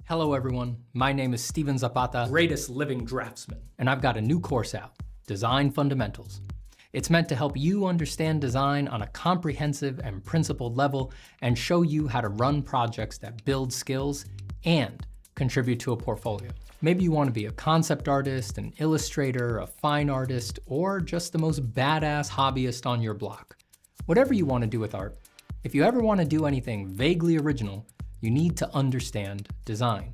Hello everyone, my name is Steven Zapata, greatest living draftsman, and I've got a new course out, Design Fundamentals. It's meant to help you understand design on a comprehensive and principled level and show you how to run projects that build skills and contribute to a portfolio. Maybe you want to be a concept artist, an illustrator, a fine artist, or just the most badass hobbyist on your block. Whatever you want to do with art, if you ever want to do anything vaguely original, you need to understand design.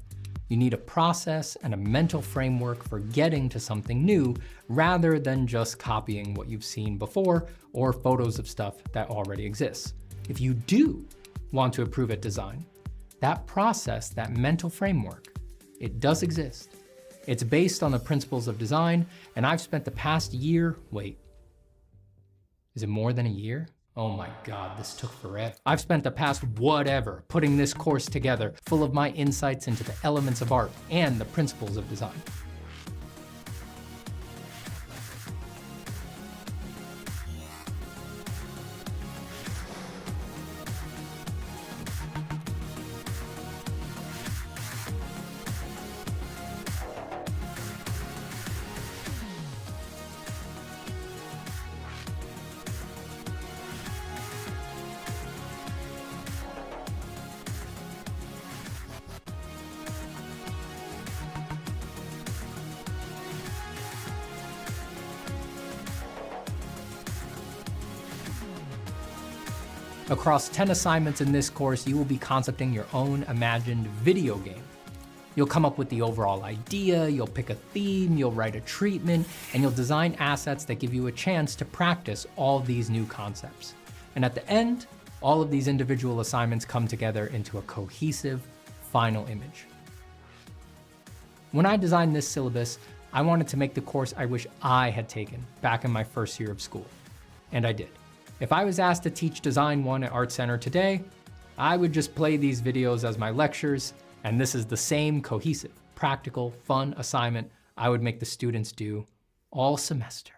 You need a process and a mental framework for getting to something new rather than just copying what you've seen before or photos of stuff that already exists. If you do want to improve at design, that process, that mental framework, it does exist. It's based on the principles of design, and I've spent the past year, wait, is it more than a year? Oh my God, this took forever. I've spent the past whatever putting this course together, full of my insights into the elements of art and the principles of design. Across 10 assignments in this course, you will be concepting your own imagined video game. You'll come up with the overall idea, you'll pick a theme, you'll write a treatment, and you'll design assets that give you a chance to practice all these new concepts. And at the end, all of these individual assignments come together into a cohesive final image. When I designed this syllabus, I wanted to make the course I wish I had taken back in my first year of school. And I did. If I was asked to teach Design 1 at Art Center today, I would just play these videos as my lectures, and this is the same cohesive, practical, fun assignment I would make the students do all semester.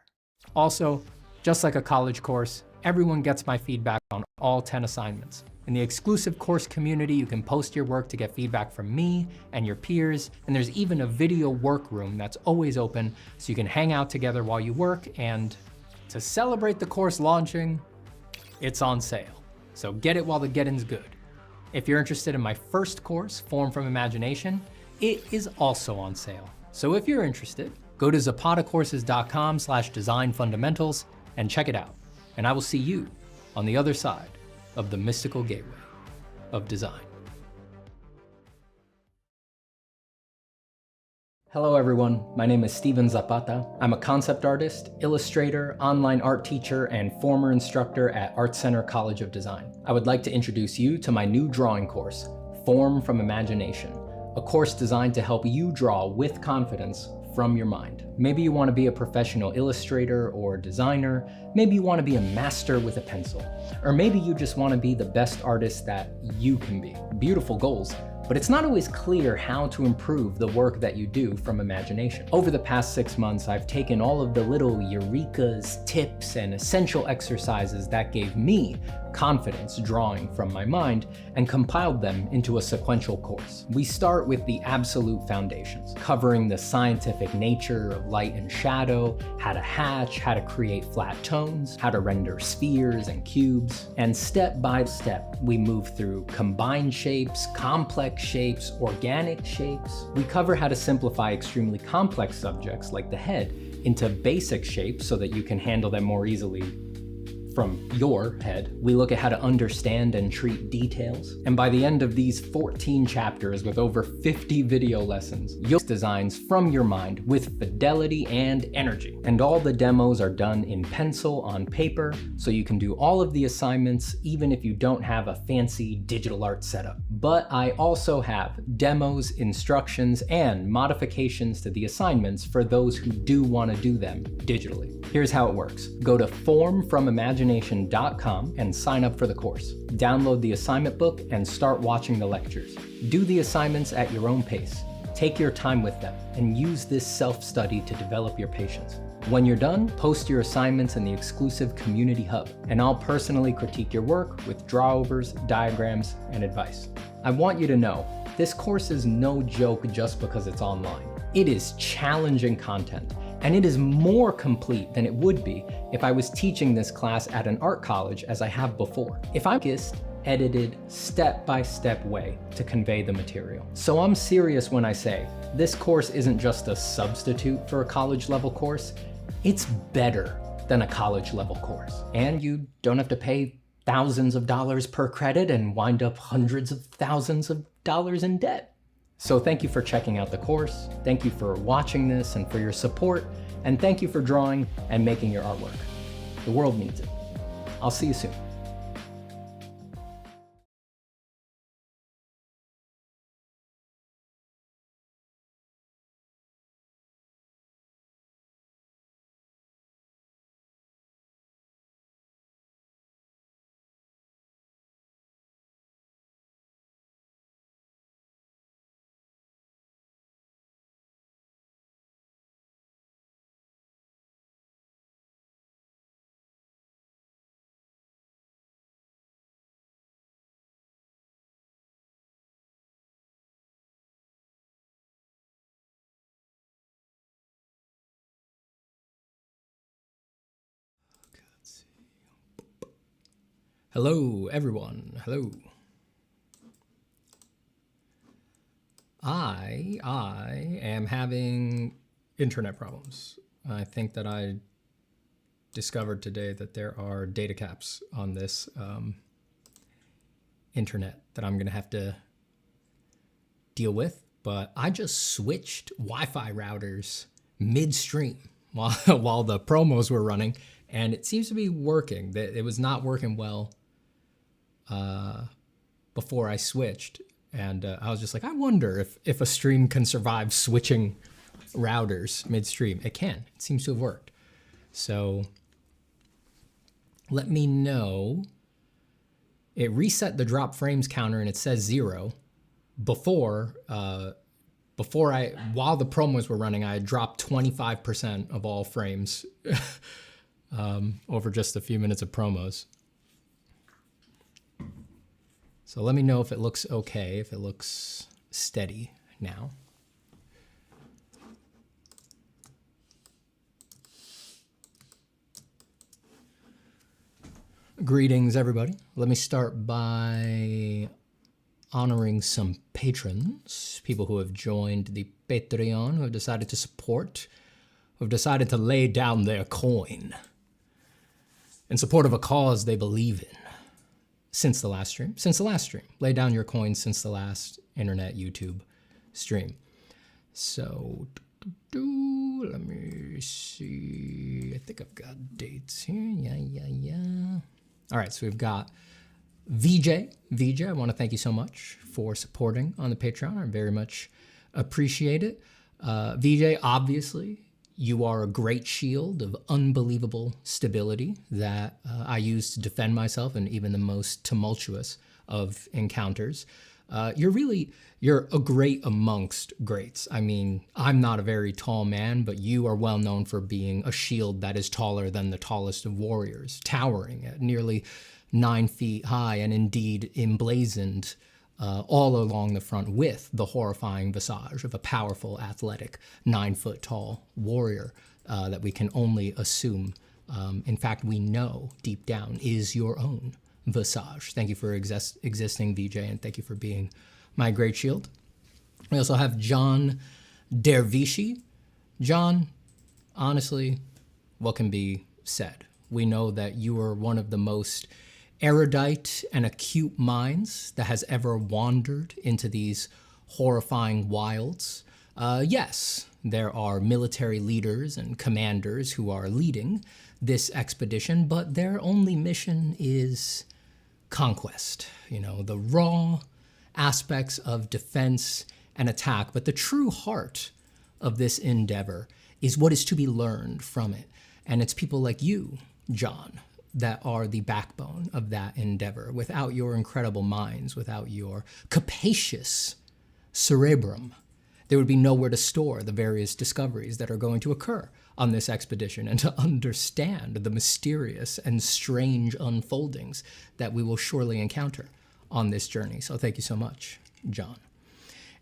Also, just like a college course, everyone gets my feedback on all 10 assignments. In the exclusive course community, you can post your work to get feedback from me and your peers, and there's even a video workroom that's always open so you can hang out together while you work, and to celebrate the course launching, it's on sale. So get it while the getting's good. If you're interested in my first course, Form from Imagination, it is also on sale. So if you're interested, go to zapatacourses.com/design fundamentals and check it out. And I will see you on the other side of the mystical gateway of design. Hello everyone, my name is Steven Zapata. I'm a concept artist, illustrator, online art teacher, and former instructor at Art Center College of Design. I would like to introduce you to my new drawing course, Form from Imagination, a course designed to help you draw with confidence from your mind. Maybe you want to be a professional illustrator or designer, maybe you want to be a master with a pencil, or maybe you just want to be the best artist that you can be. Beautiful goals. But it's not always clear how to improve the work that you do from imagination. Over the past 6 months, I've taken all of the little eurekas, tips, and essential exercises that gave me confidence drawing from my mind and compiled them into a sequential course. We start with the absolute foundations, covering the scientific nature of light and shadow, how to hatch, how to create flat tones, how to render spheres and cubes, and step by step, we move through combined shapes, complex shapes, organic shapes. We cover how to simplify extremely complex subjects like the head into basic shapes so that you can handle them more easily from your head. We look at how to understand and treat details. And by the end of these 14 chapters with over 50 video lessons, you'll designs from your mind with fidelity and energy. And all the demos are done in pencil on paper, so you can do all of the assignments even if you don't have a fancy digital art setup. But I also have demos, instructions, and modifications to the assignments for those who do want to do them digitally. Here's how it works. Go to formfromimagination.com and sign up for the course. Download the assignment book and start watching the lectures. Do the assignments at your own pace. Take your time with them and use this self-study to develop your patience. When you're done, post your assignments in the exclusive community hub, and I'll personally critique your work with drawovers, diagrams, and advice. I want you to know This course is no joke just because it's online. It is challenging content, and it is more complete than it would be if I was teaching this class at an art college as I have before. If I'm focused, edited, step-by-step way to convey the material. So I'm serious when I say, this course isn't just a substitute for a college level course, it's better than a college level course. And you don't have to pay thousands of dollars per credit and wind up hundreds of thousands of dollars in debt. So thank you for checking out the course, thank you for watching this and for your support, and thank you for drawing and making your artwork. The world needs it. I'll see you soon. Hello, everyone. Hello. I am having internet problems. I think that I discovered today that there are data caps on this internet that I'm gonna have to deal with, but I just switched Wi-Fi routers midstream while the promos were running, and it seems to be working. It was not working well before I switched, and I was just like, I wonder if a stream can survive switching routers midstream. It can. It seems to have worked. So let me know. It reset the drop frames counter and it says 0. While the promos were running, I had dropped 25% of all frames over just a few minutes of promos. So let me know if it looks okay, if it looks steady now. Greetings, everybody. Let me start by honoring some patrons, people who have joined the Patreon, who have decided to support, who have decided to lay down their coin in support of a cause they believe in. Since the last stream. Lay down your coins since the last internet YouTube stream. So, let me see. I think I've got dates here. Yeah. All right, so we've got VJ. I want to thank you so much for supporting on the Patreon. I very much appreciate it. VJ, obviously, you are a great shield of unbelievable stability that I use to defend myself in even the most tumultuous of encounters. You're a great amongst greats. I mean, I'm not a very tall man, but you are well known for being a shield that is taller than the tallest of warriors, towering at nearly 9 feet high and indeed emblazoned all along the front with the horrifying visage of a powerful, athletic, 9-foot-tall warrior that we can only assume, in fact, we know deep down is your own visage. Thank you for existing, VJ, and thank you for being my great shield. We also have John Dervishi. John, honestly, what can be said? We know that you are one of the most erudite and acute minds that has ever wandered into these horrifying wilds. Yes, there are military leaders and commanders who are leading this expedition, but their only mission is conquest. You know, the raw aspects of defense and attack, but the true heart of this endeavor is what is to be learned from it. And it's people like you, John, that are the backbone of that endeavor. Without your incredible minds, without your capacious cerebrum, there would be nowhere to store the various discoveries that are going to occur on this expedition and to understand the mysterious and strange unfoldings that we will surely encounter on this journey. So thank you so much, John.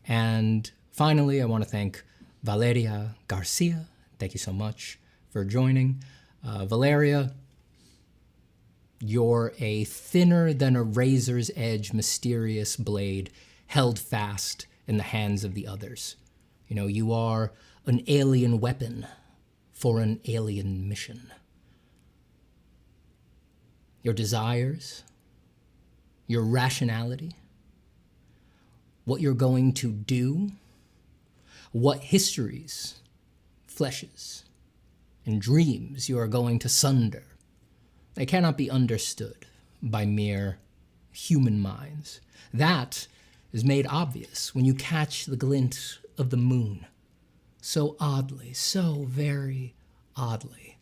And finally, I want to thank Valeria Garcia. Thank you so much for joining. Valeria, you're a thinner than a razor's edge mysterious blade held fast in the hands of the others. You know, you are an alien weapon for an alien mission. Your desires, your rationality, what you're going to do, what histories, fleshes, and dreams you are going to sunder. They cannot be understood by mere human minds. That is made obvious when you catch the glint of the moon, so oddly, so very oddly,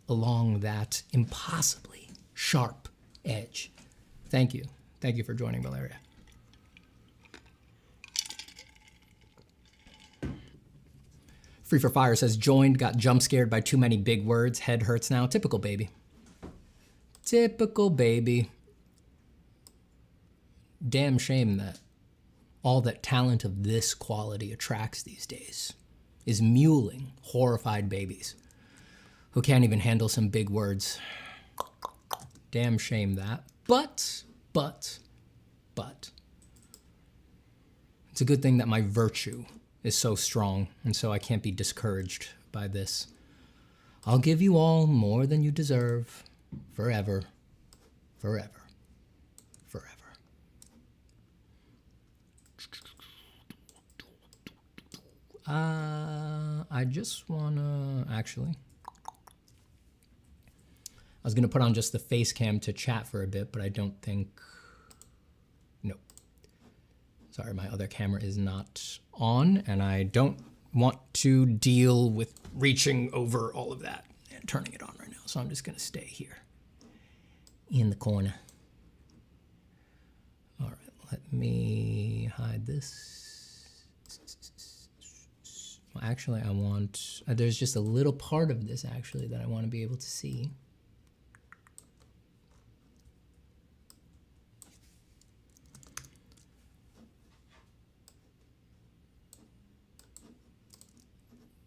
along that impossibly sharp edge. Thank you. Thank you for joining, Valeria. Free for Fire says, joined, got jump scared by too many big words, head hurts now. Typical baby. Typical baby. Damn shame that all that talent of this quality attracts these days is muling horrified babies who can't even handle some big words. Damn shame that. But, it's a good thing that my virtue is so strong, and so I can't be discouraged by this. I'll give you all more than you deserve, forever, forever, forever. I just wanna, actually, I was gonna put on just the face cam to chat for a bit, but I don't think, nope. Sorry, my other camera is not on, and I don't want to deal with reaching over all of that and turning it on right now, so I'm just gonna stay here in the corner. All right, let me hide this. Well, actually, I want, there's just a little part of this actually that I want to be able to see.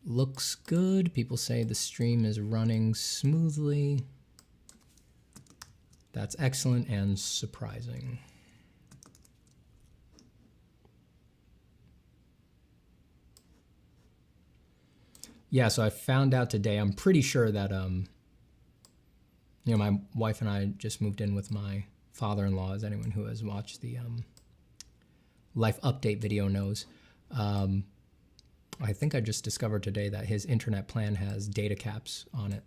Looks good. People say the stream is running smoothly. That's excellent and surprising. Yeah, so I found out today, I'm pretty sure that, you know, my wife and I just moved in with my father-in-law, as anyone who has watched the life update video knows. I think I just discovered today that his internet plan has data caps on it.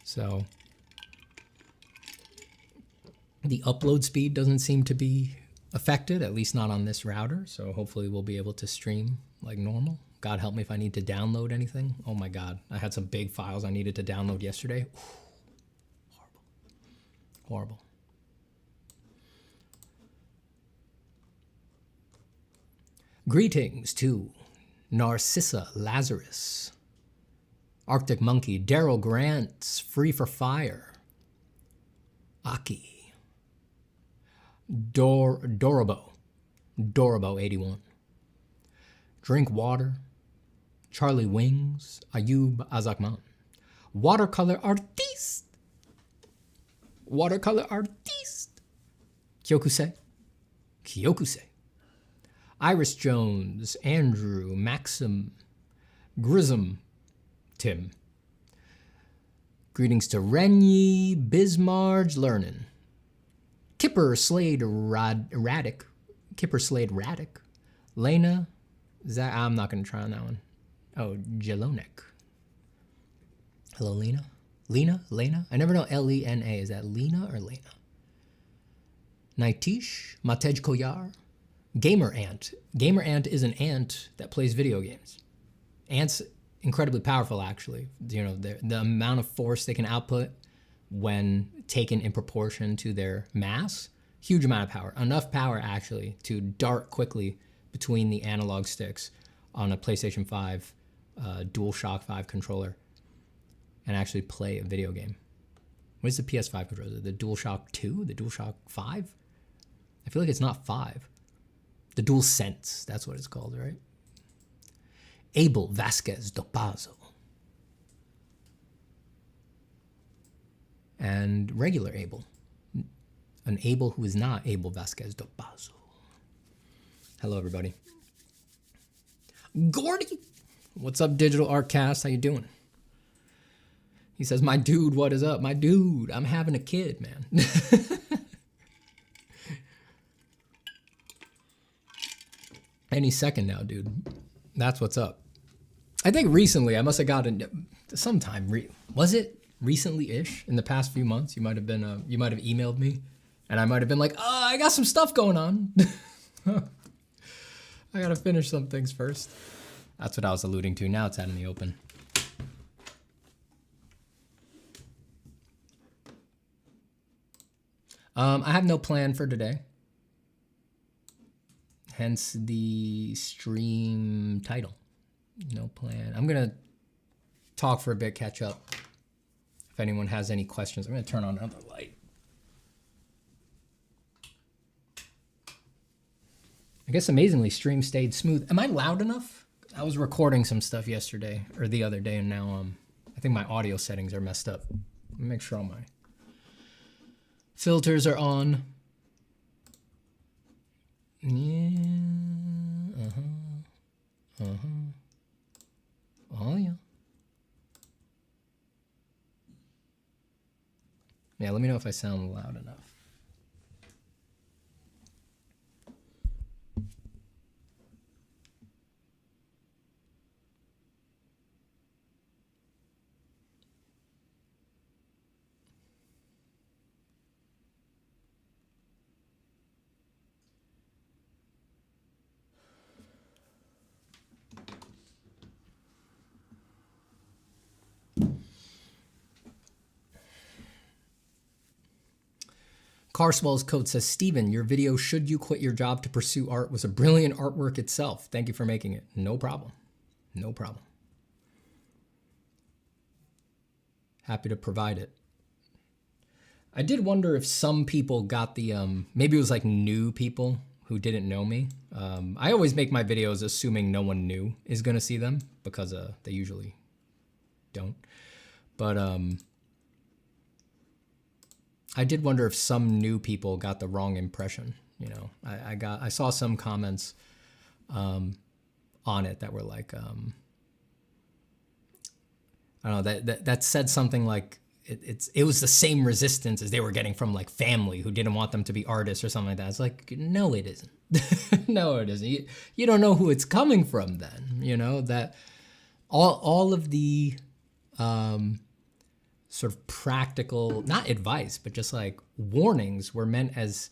So the upload speed doesn't seem to be affected, at least not on this router. So hopefully we'll be able to stream like normal. God help me if I need to download anything. Oh my God, I had some big files I needed to download yesterday. Horrible, horrible. Greetings to Narcissa Lazarus, Arctic Monkey, Daryl Grant's Free for Fire, Aki, Dorabo 81, Drink Water, Charlie Wings, Ayub Azakman, Watercolor Artiste, Kyokuse, Iris Jones, Andrew, Maxim, Grism, Tim. Greetings to Renyi, Bismarge, Lernin, Kipper Slade Radic, Lena, I'm not going to try on that one. Oh, Jelonek. Hello, Lena. Lena? I never know Lena. Is that Lena or Lena? Naitish, Matej Koyar, Gamer Ant. Gamer Ant is an ant that plays video games. Ants incredibly powerful, actually. You know, the amount of force they can output when taken in proportion to their mass, huge amount of power. Enough power, actually, to dart quickly between the analog sticks on a PlayStation 5 DualShock 5 controller and actually play a video game. What is the PS5 controller? The DualShock 2? The DualShock 5? I feel like it's not 5. The dual sense, that's what it's called, right? Abel Vasquez do Pazo. And regular Abel. An Abel who is not Abel Vasquez do Pazo. Hello, everybody. Gordy! What's up, Digital Artcast? How you doing? He says, my dude, what is up? My dude, I'm having a kid, man. Any second now, dude. That's what's up. I think recently, I must have gotten sometime. Was it recently-ish? In the past few months, you might have been. You might have emailed me, and I might have been like, "Oh, I got some stuff going on. I gotta finish some things first." That's what I was alluding to. Now it's out in the open. I have no plan for today. Hence the stream title. No plan. I'm going to talk for a bit, catch up. If anyone has any questions, I'm going to turn on another light. I guess amazingly, stream stayed smooth. Am I loud enough? I was recording some stuff yesterday or the other day, and now I think my audio settings are messed up. Let me make sure all my filters are on. Yeah. Oh, yeah. Yeah, let me know if I sound loud enough. Carswell's code says, Steven, your video, should you quit your job to pursue art, was a brilliant artwork itself. Thank you for making it. No problem. No problem. Happy to provide it. I did wonder if some people got the, maybe it was like new people who didn't know me. I always make my videos assuming no one new is going to see them because they usually don't. But I did wonder if some new people got the wrong impression. You know, I saw some comments on it that were like, I don't know, that said something like it was the same resistance as they were getting from like family who didn't want them to be artists or something like that. It's like, no, it isn't. No, it isn't. You don't know who it's coming from then, you know, that all of the sort of practical, not advice, but just like warnings were meant as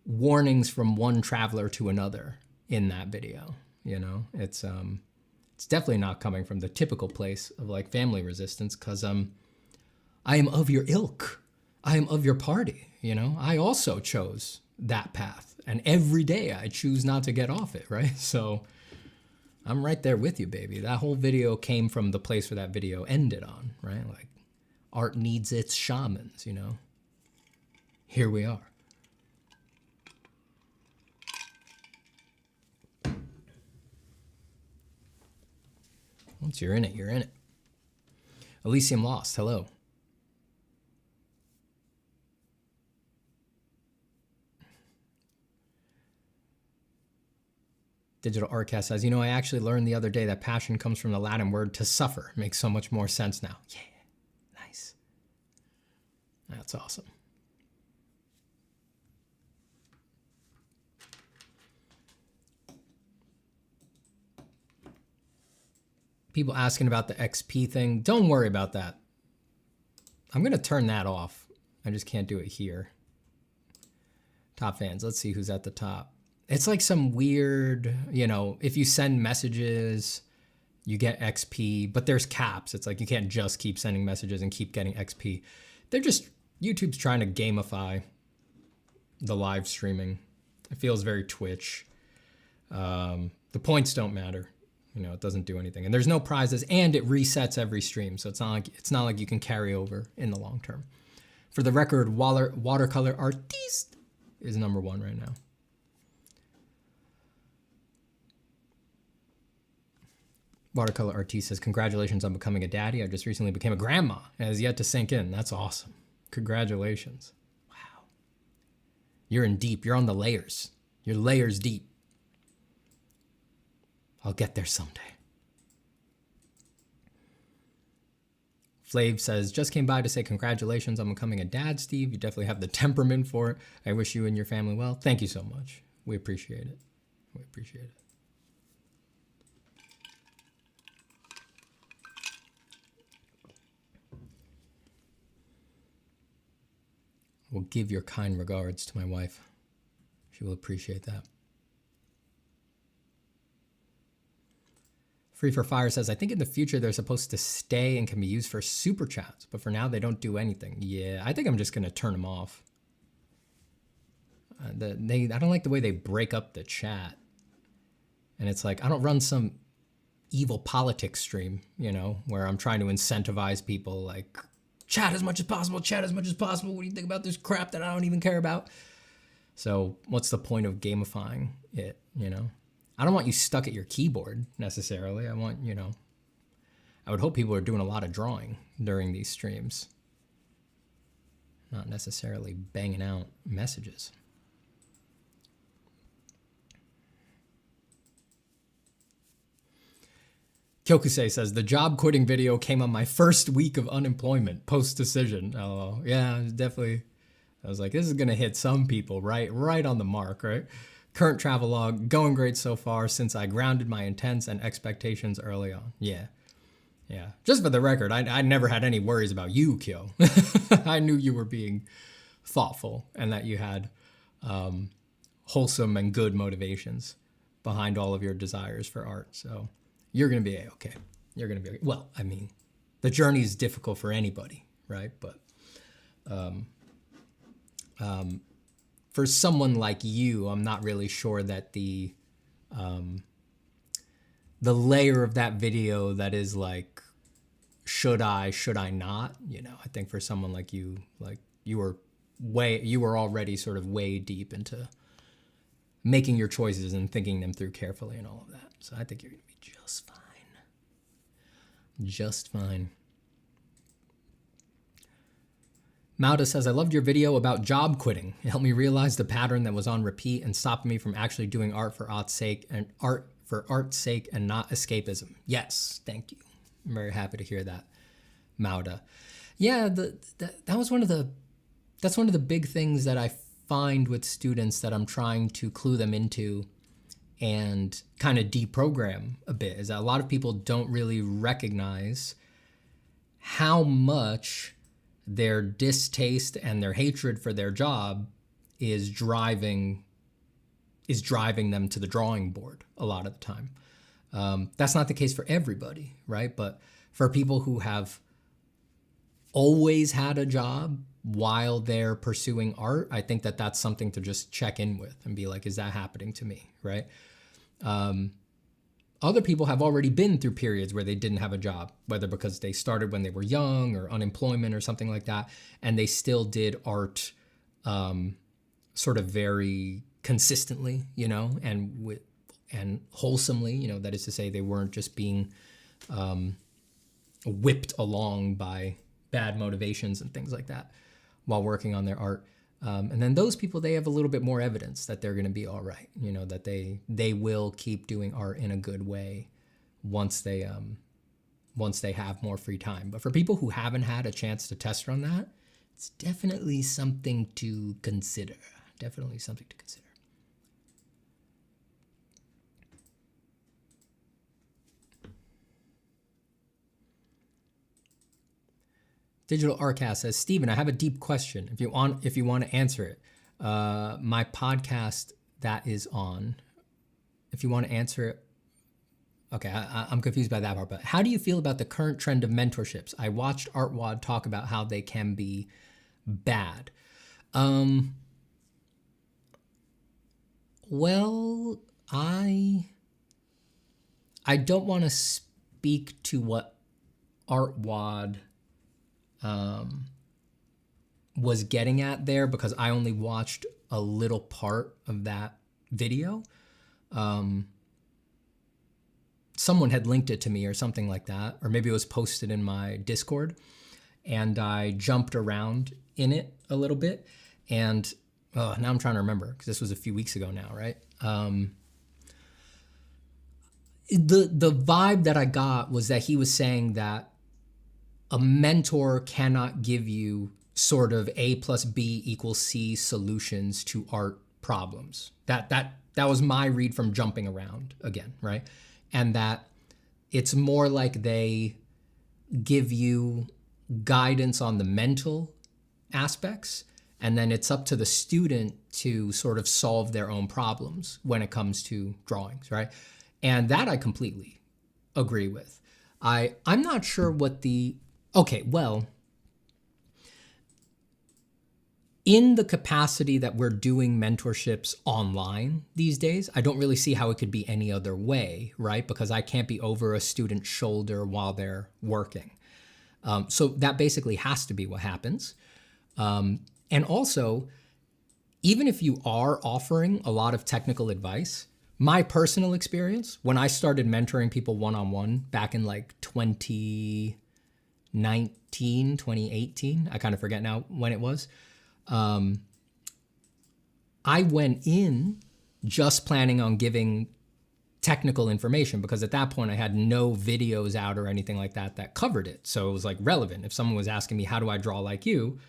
warnings from one traveler to another in that video. You know, it's definitely not coming from the typical place of like family resistance, because I am of your ilk. I am of your party. You know, I also chose that path, and every day I choose not to get off it. Right. So I'm right there with you, baby. That whole video came from the place where that video ended on, right? Like, art needs its shamans, you know? Here we are. Once you're in it, you're in it. Elysium Lost, hello. Digital Artcast says, you know, I actually learned the other day that passion comes from the Latin word to suffer. Makes so much more sense now. Yeah. Nice. That's awesome. People asking about the XP thing. Don't worry about that. I'm going to turn that off. I just can't do it here. Top fans. Let's see who's at the top. It's like some weird, you know, if you send messages, you get XP, but there's caps. It's like you can't just keep sending messages and keep getting XP. They're just, YouTube's trying to gamify the live streaming. It feels very Twitch. The points don't matter. You know, it doesn't do anything. And there's no prizes, and it resets every stream. So it's not like you can carry over in the long term. For the record, watercolor artiste is #1 right now. Watercolor Artiste says, congratulations on becoming a daddy. I just recently became a grandma. It has yet to sink in. That's awesome. Congratulations. Wow. You're in deep. You're on the layers. You're layers deep. I'll get there someday. Flav says, just came by to say congratulations on becoming a dad, Steve. You definitely have the temperament for it. I wish you and your family well. Thank you so much. We appreciate it. We appreciate it. Will give your kind regards to my wife. She will appreciate that. Free for Fire says, I think in the future they're supposed to stay and can be used for super chats, but for now they don't do anything. Yeah, I think I'm just going to turn them off. I don't like the way they break up the chat. And it's like, I don't run some evil politics stream, you know, where I'm trying to incentivize people like, chat as much as possible, chat as much as possible. What do you think about this crap that I don't even care about? So what's the point of gamifying it, you know? I don't want you stuck at your keyboard necessarily. I want, you know, I would hope people are doing a lot of drawing during these streams, not necessarily banging out messages. Kyokusei says, the job quitting video came on my first week of unemployment, post-decision. Oh, yeah, definitely. I was like, this is going to hit some people right on the mark, right? Current travelogue, going great so far since I grounded my intents and expectations early on. Yeah. Yeah. Just for the record, I never had any worries about you, Kyo. I knew you were being thoughtful and that you had wholesome and good motivations behind all of your desires for art. So you're going to be okay. You're going to be okay. Well, I mean, the journey is difficult for anybody, right? But for someone like you, I'm not really sure that the layer of that video that is like, should I not? You know, I think for someone like you were already sort of way deep into making your choices and thinking them through carefully and all of that. So I think you're going to be just fine. Just fine. Mauda says, I loved your video about job quitting. It helped me realize the pattern that was on repeat and stopped me from actually doing art for art's sake and not escapism. Yes, thank you. I'm very happy to hear that, Mauda. Yeah, that's one of the big things that I find with students that I'm trying to clue them into and kind of deprogram a bit, is that a lot of people don't really recognize how much their distaste and their hatred for their job is driving them to the drawing board a lot of the time. That's not the case for everybody, right? But for people who have always had a job while they're pursuing art, I think that that's something to just check in with and be like, is that happening to me, right? Other people have already been through periods where they didn't have a job, whether because they started when they were young or unemployment or something like that, and they still did art sort of very consistently, you know, and wholesomely, you know, that is to say they weren't just being whipped along by bad motivations and things like that while working on their art. And then those people, they have a little bit more evidence that they're going to be all right, you know, that they will keep doing art in a good way once they have more free time. But for people who haven't had a chance to test run that, it's definitely something to consider. Definitely something to consider. Digital Arcast says, Steven, I have a deep question. If you want to answer it, my podcast that is on, if you want to answer it, okay, I'm confused by that part, but how do you feel about the current trend of mentorships? I watched ArtWad talk about how they can be bad. Well, I don't want to speak to what ArtWad was getting at there because I only watched a little part of that video. someone had linked it to me or something like that, or maybe it was posted in my Discord, and I jumped around in it a little bit. And now I'm trying to remember, because this was a few weeks ago now, right? The vibe that I got was that he was saying that a mentor cannot give you sort of A plus B equals C solutions to art problems. That was my read from jumping around again, right? And that it's more like they give you guidance on the mental aspects, and then it's up to the student to sort of solve their own problems when it comes to drawings, right? And that I completely agree with. I'm not sure what in the capacity that we're doing mentorships online these days, I don't really see how it could be any other way, right? Because I can't be over a student's shoulder while they're working. So that basically has to be what happens. And also, even if you are offering a lot of technical advice, my personal experience, when I started mentoring people one-on-one back in like 2019, 2018, I kind of forget now when it was, I went in just planning on giving technical information, because at that point I had no videos out or anything like that that covered it. So it was like relevant. If someone was asking me, how do I draw like you?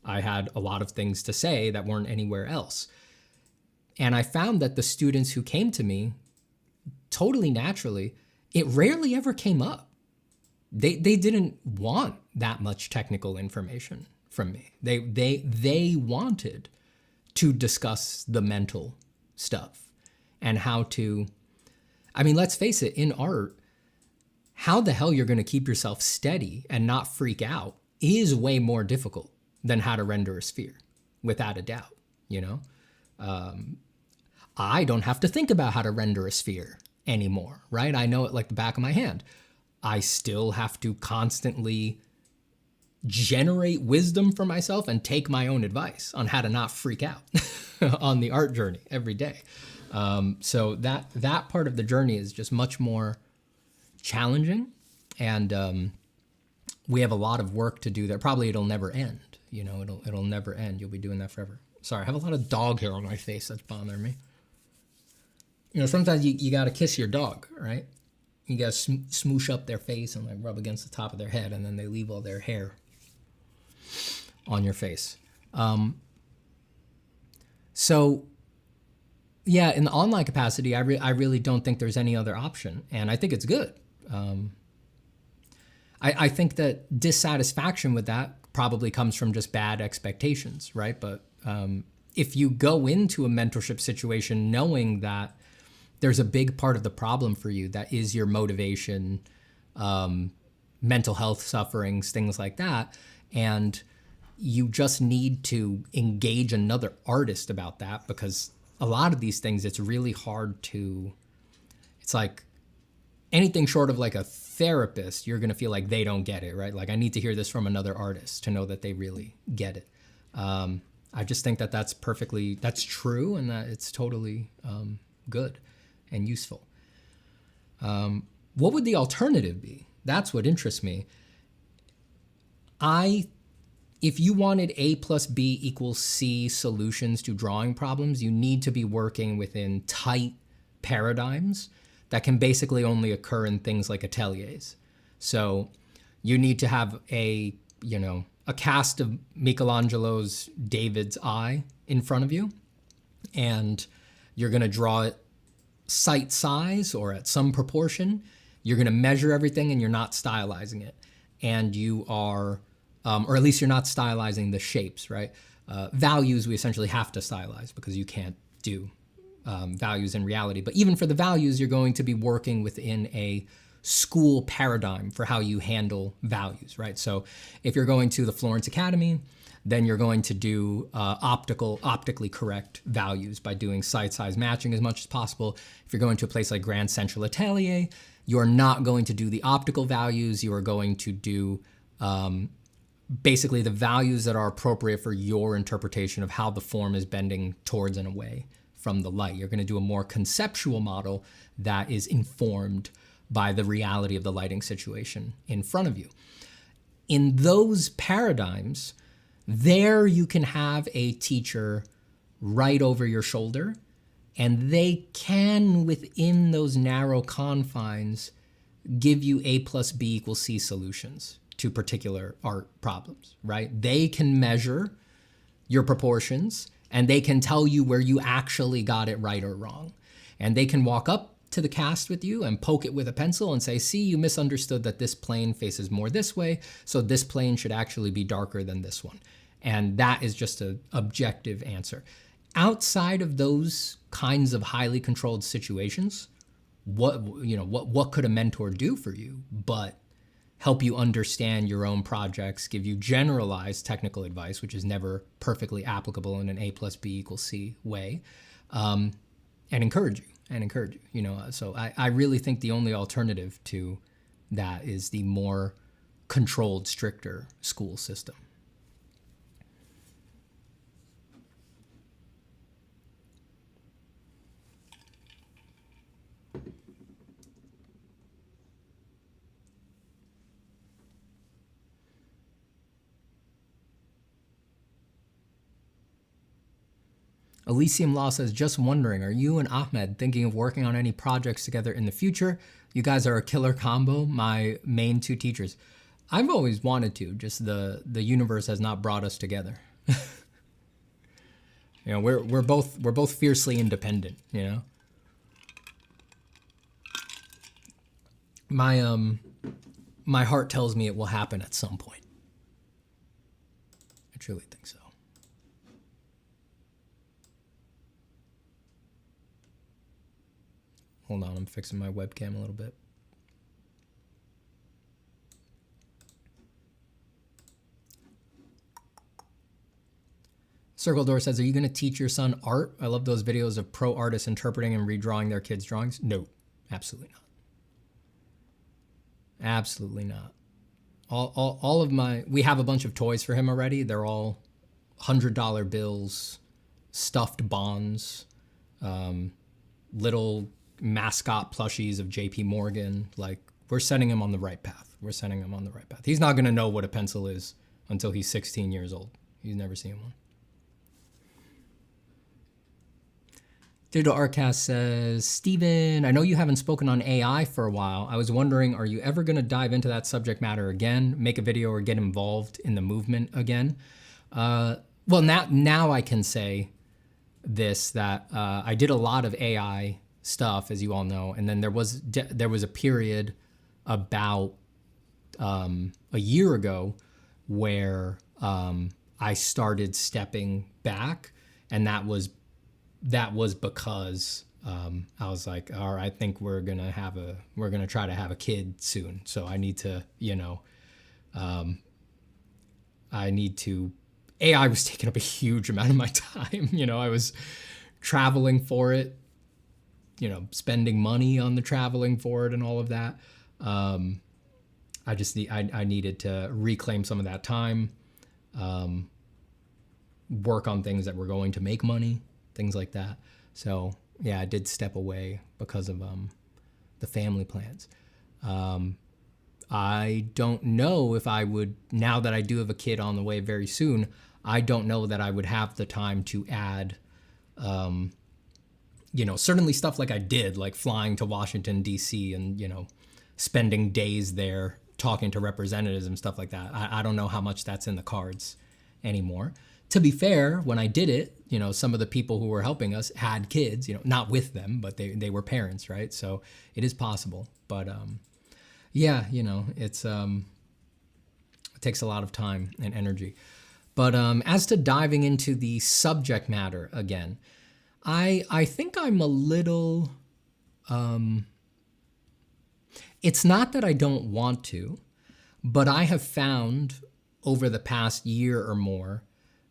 I had a lot of things to say that weren't anywhere else. And I found that the students who came to me totally naturally, it rarely ever came up. They didn't want that much technical information from me. They wanted to discuss the mental stuff and how to, I mean, let's face it, in art, how the hell you're going to keep yourself steady and not freak out is way more difficult than how to render a sphere, without a doubt, you know? I don't have to think about how to render a sphere anymore, right? I know it like the back of my hand. I still have to constantly generate wisdom for myself and take my own advice on how to not freak out on the art journey every day. So that part of the journey is just much more challenging, and we have a lot of work to do there. Probably it'll never end. You know, it'll never end. You'll be doing that forever. Sorry, I have a lot of dog hair on my face that's bothering me. You know, sometimes you got to kiss your dog, right? You got to smoosh up their face and like rub against the top of their head, and then they leave all their hair on your face. So yeah, in the online capacity, I really don't think there's any other option, and I think it's good. I think that dissatisfaction with that probably comes from just bad expectations, right? But if you go into a mentorship situation knowing that there's a big part of the problem for you that is your motivation, mental health sufferings, things like that, and you just need to engage another artist about that, because a lot of these things, it's really hard to, it's like anything short of like a therapist, you're going to feel like they don't get it, right? Like, I need to hear this from another artist to know that they really get it. I just think that that's true, and that it's totally good and useful. What would the alternative be? That's what interests me. If you wanted A plus B equals C solutions to drawing problems, you need to be working within tight paradigms that can basically only occur in things like ateliers. So you need to have a cast of Michelangelo's David's Eye in front of you, and you're going to draw it sight size or at some proportion. You're going to measure everything, and you're not stylizing it. And you are, or at least you're not stylizing the shapes, right? Values we essentially have to stylize because you can't do values in reality. But even for the values, you're going to be working within a school paradigm for how you handle values, right? So if you're going to the Florence Academy, then you're going to do optically correct values by doing sight size matching as much as possible. If you're going to a place like Grand Central Atelier, you're not going to do the optical values. You are going to do basically the values that are appropriate for your interpretation of how the form is bending towards and away from the light. You're going to do a more conceptual model that is informed by the reality of the lighting situation in front of you. In those paradigms, there you can have a teacher right over your shoulder, and they can, within those narrow confines, give you A plus B equals C solutions to particular art problems, right? They can measure your proportions, and they can tell you where you actually got it right or wrong. And they can walk up to the cast with you and poke it with a pencil and say, see, you misunderstood that this plane faces more this way, so this plane should actually be darker than this one. And that is just an objective answer. Outside of those kinds of highly controlled situations, what could a mentor do for you but help you understand your own projects, give you generalized technical advice, which is never perfectly applicable in an A plus B equals C way, and encourage you. So I really think the only alternative to that is the more controlled, stricter school system. Elysium Law says, just wondering, are you and Ahmed thinking of working on any projects together in the future? You guys are a killer combo, my main two teachers. I've always wanted to, just the universe has not brought us together. We're both fiercely independent, My heart tells me it will happen at some point. I truly think so. Hold on, I'm fixing my webcam a little bit. Circle Door says, are you going to teach your son art? I love those videos of pro artists interpreting and redrawing their kids' drawings. No, absolutely not. Absolutely not. All of we have a bunch of toys for him already. They're all $100 bills, stuffed bonds, little mascot plushies of JP Morgan. Like, we're setting him on the right path. He's not going to know what a pencil is until he's 16 years old. He's never seen one. Digital Artcast says, Steven, I know you haven't spoken on AI for a while. I was wondering, are you ever going to dive into that subject matter again, make a video or get involved in the movement again? Well, now I can say this, that I did a lot of AI stuff, as you all know, and then there was a period about a year ago where I started stepping back, and that was because I was like, all right, I think we're gonna try to have a kid soon, so I need to, AI was taking up a huge amount of my time. I was traveling for it, spending money on the traveling for it and all of that. I needed to reclaim some of that time, work on things that were going to make money, things like that. So yeah, I did step away because of the family plans. I don't know if I would, now that I do have a kid on the way very soon, I don't know that I would have the time to add, certainly stuff like I did, like flying to Washington, D.C. and, spending days there talking to representatives and stuff like that. I don't know how much that's in the cards anymore. To be fair, when I did it, some of the people who were helping us had kids, not with them, but they were parents, right? So it is possible. But yeah, it takes a lot of time and energy. But as to diving into the subject matter again, I think I'm a little, it's not that I don't want to, but I have found over the past year or more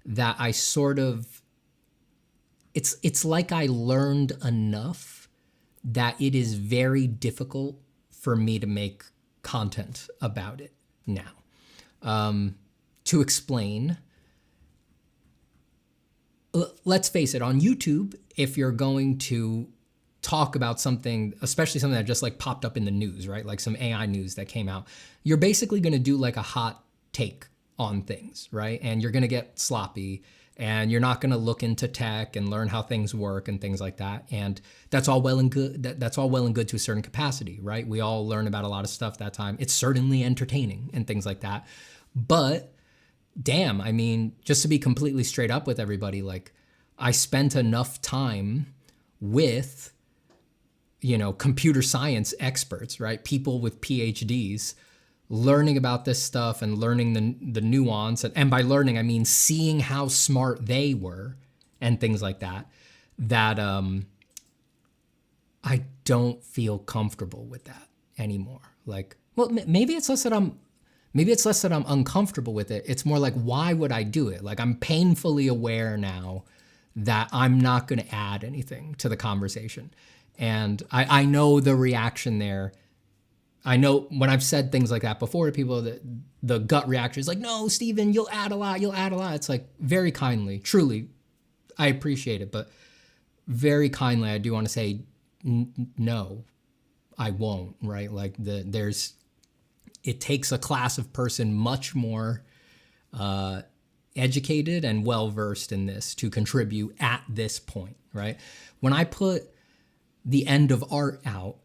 that I sort of, it's like I learned enough that it is very difficult for me to make content about it now. To explain, let's face it, on YouTube, if you're going to talk about something, especially something that just like popped up in the news, right? Like some AI news that came out, you're basically going to do like a hot take on things, right? And you're going to get sloppy, and you're not going to look into tech and learn how things work and things like that. And that's all well and good. That's all well and good to a certain capacity, right? We all learn about a lot of stuff that time. It's certainly entertaining and things like that. But damn, I mean, just to be completely straight up with everybody, like I spent enough time with, you know, computer science experts, right? People with PhDs learning about this stuff and learning the nuance. And by learning, I mean seeing how smart they were and things like that, that I don't feel comfortable with that anymore. Like, well, maybe it's less that I'm uncomfortable with it. It's more like, why would I do it? Like, I'm painfully aware now that I'm not going to add anything to the conversation. And I know the reaction there. I know when I've said things like that before to people, that the gut reaction is like, no, Steven, you'll add a lot. It's like, very kindly, truly, I appreciate it. But very kindly, I do want to say, no, I won't, right? Like it takes a class of person much more educated and well-versed in this to contribute at this point, right? When I put the end of art out,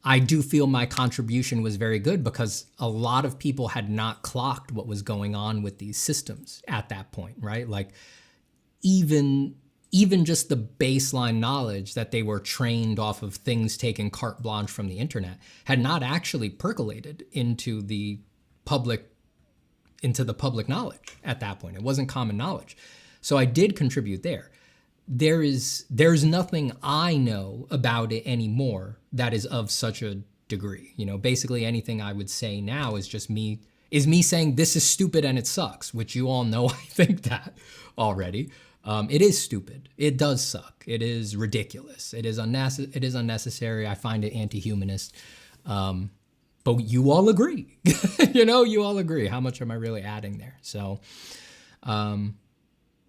I do feel my contribution was very good because a lot of people had not clocked what was going on with these systems at that point, right? Like even just the baseline knowledge that they were trained off of things taken carte blanche from the internet had not actually percolated into the public knowledge at that point. It wasn't common knowledge. So I did contribute there. There's nothing I know about it anymore that is of such a degree. You know, basically anything I would say now is just me saying this is stupid and it sucks, which you all know I think that already. It is stupid. It does suck. It is ridiculous. It is unnecessary. I find it anti-humanist. But you all agree. You all agree. How much am I really adding there? So,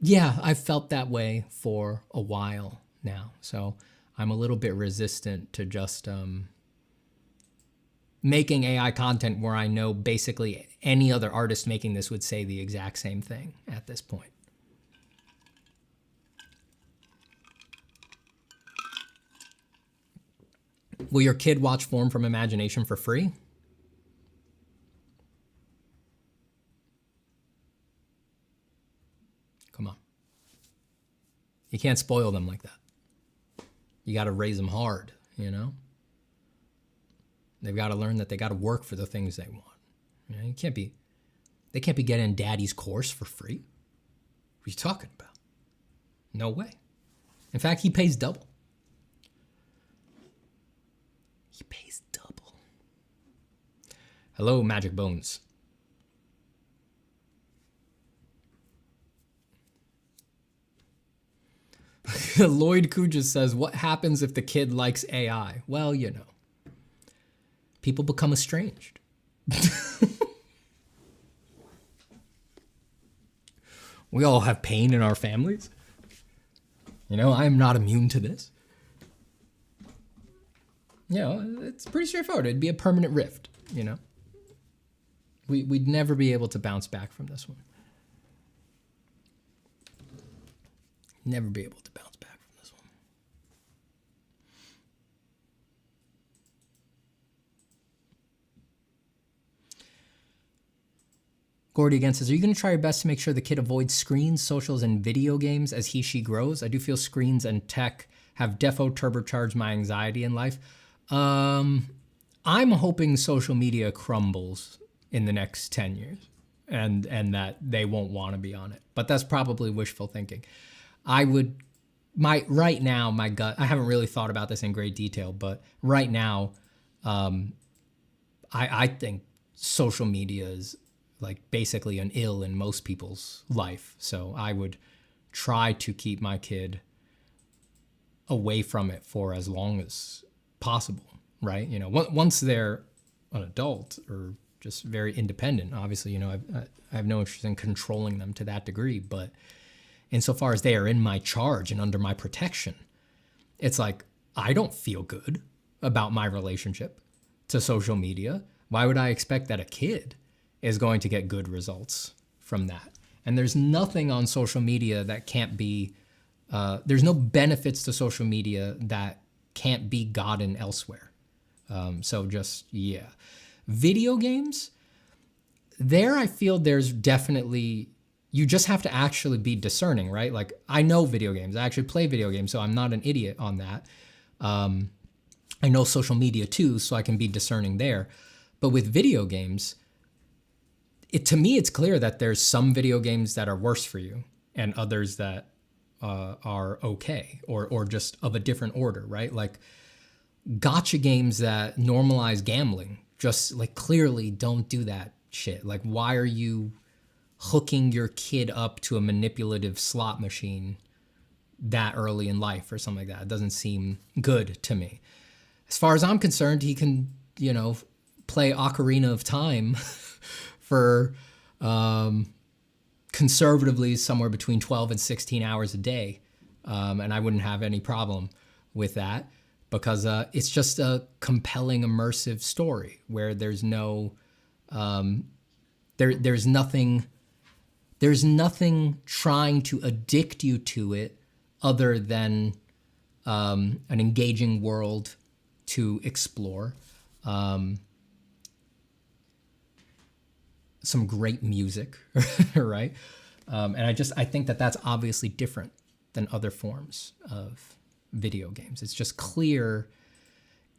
yeah, I've felt that way for a while now. So I'm a little bit resistant to just making AI content where I know basically any other artist making this would say the exact same thing at this point. Will your kid watch Form from Imagination for free? Come on. You can't spoil them like that. You got to raise them hard, you know? They've got to learn that they got to work for the things they want. You know, they can't be getting daddy's course for free. What are you talking about? No way. In fact, he pays double. He pays double. Hello, Magic Bones. Lloyd Kuja says, what happens if the kid likes AI? Well, you know, people become estranged. We all have pain in our families. You know, I am not immune to this. You know, it's pretty straightforward. It'd be a permanent rift, you know. We'd never be able to bounce back from this one. Never be able to bounce back from this one. Gordy again says, are you going to try your best to make sure the kid avoids screens, socials, and video games as she grows? I do feel screens and tech have defo turbocharged my anxiety in life. I'm hoping social media crumbles in the next 10 years and that they won't want to be on it. But that's probably wishful thinking. Right now, my gut, I haven't really thought about this in great detail, but right now, I think social media is like basically an ill in most people's life. So I would try to keep my kid away from it for as long as possible, right? You know, once they're an adult or just very independent, obviously, you know, I have no interest in controlling them to that degree, but insofar as they are in my charge and under my protection, It's like, I don't feel good about my relationship to social media. Why would I expect that a kid is going to get good results from that? And there's nothing on social media that can't be, there's no benefits to social media that can't be gotten elsewhere. So just, yeah. Video games, there I feel there's definitely, you just have to actually be discerning, right? Like, I know video games. I actually play video games, so I'm not an idiot on that. I know social media too, so I can be discerning there. But with video games, to me, it's clear that there's some video games that are worse for you and others that are okay or just of a different order, right? Like gotcha games that normalize gambling, just like clearly don't do that shit. Like, why are you hooking your kid up to a manipulative slot machine that early in life or something like that? It doesn't seem good to me. As far as I'm concerned, he can, play Ocarina of Time for conservatively somewhere between 12 and 16 hours a day. And I wouldn't have any problem with that because it's just a compelling, immersive story where there's no, there's nothing trying to addict you to it other than an engaging world to explore. Some great music, right? And I think that that's obviously different than other forms of video games. It's just clear.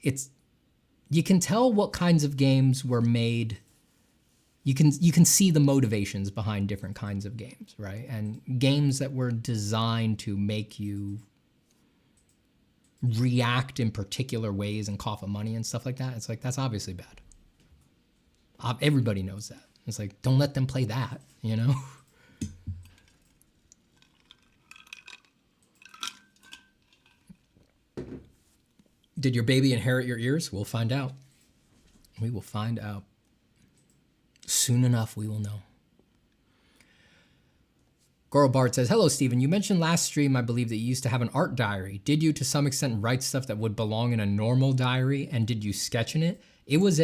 You can tell what kinds of games were made. You can see the motivations behind different kinds of games, right? And games that were designed to make you react in particular ways and cough up money and stuff like that, it's like, that's obviously bad. Everybody knows that. It's like, don't let them play that, Did your baby inherit your ears? We'll find out. We will find out. Soon enough, we will know. Goro Bart says, hello, Stephen. You mentioned last stream, I believe, that you used to have an art diary. Did you, to some extent, write stuff that would belong in a normal diary? And did you sketch in it? It was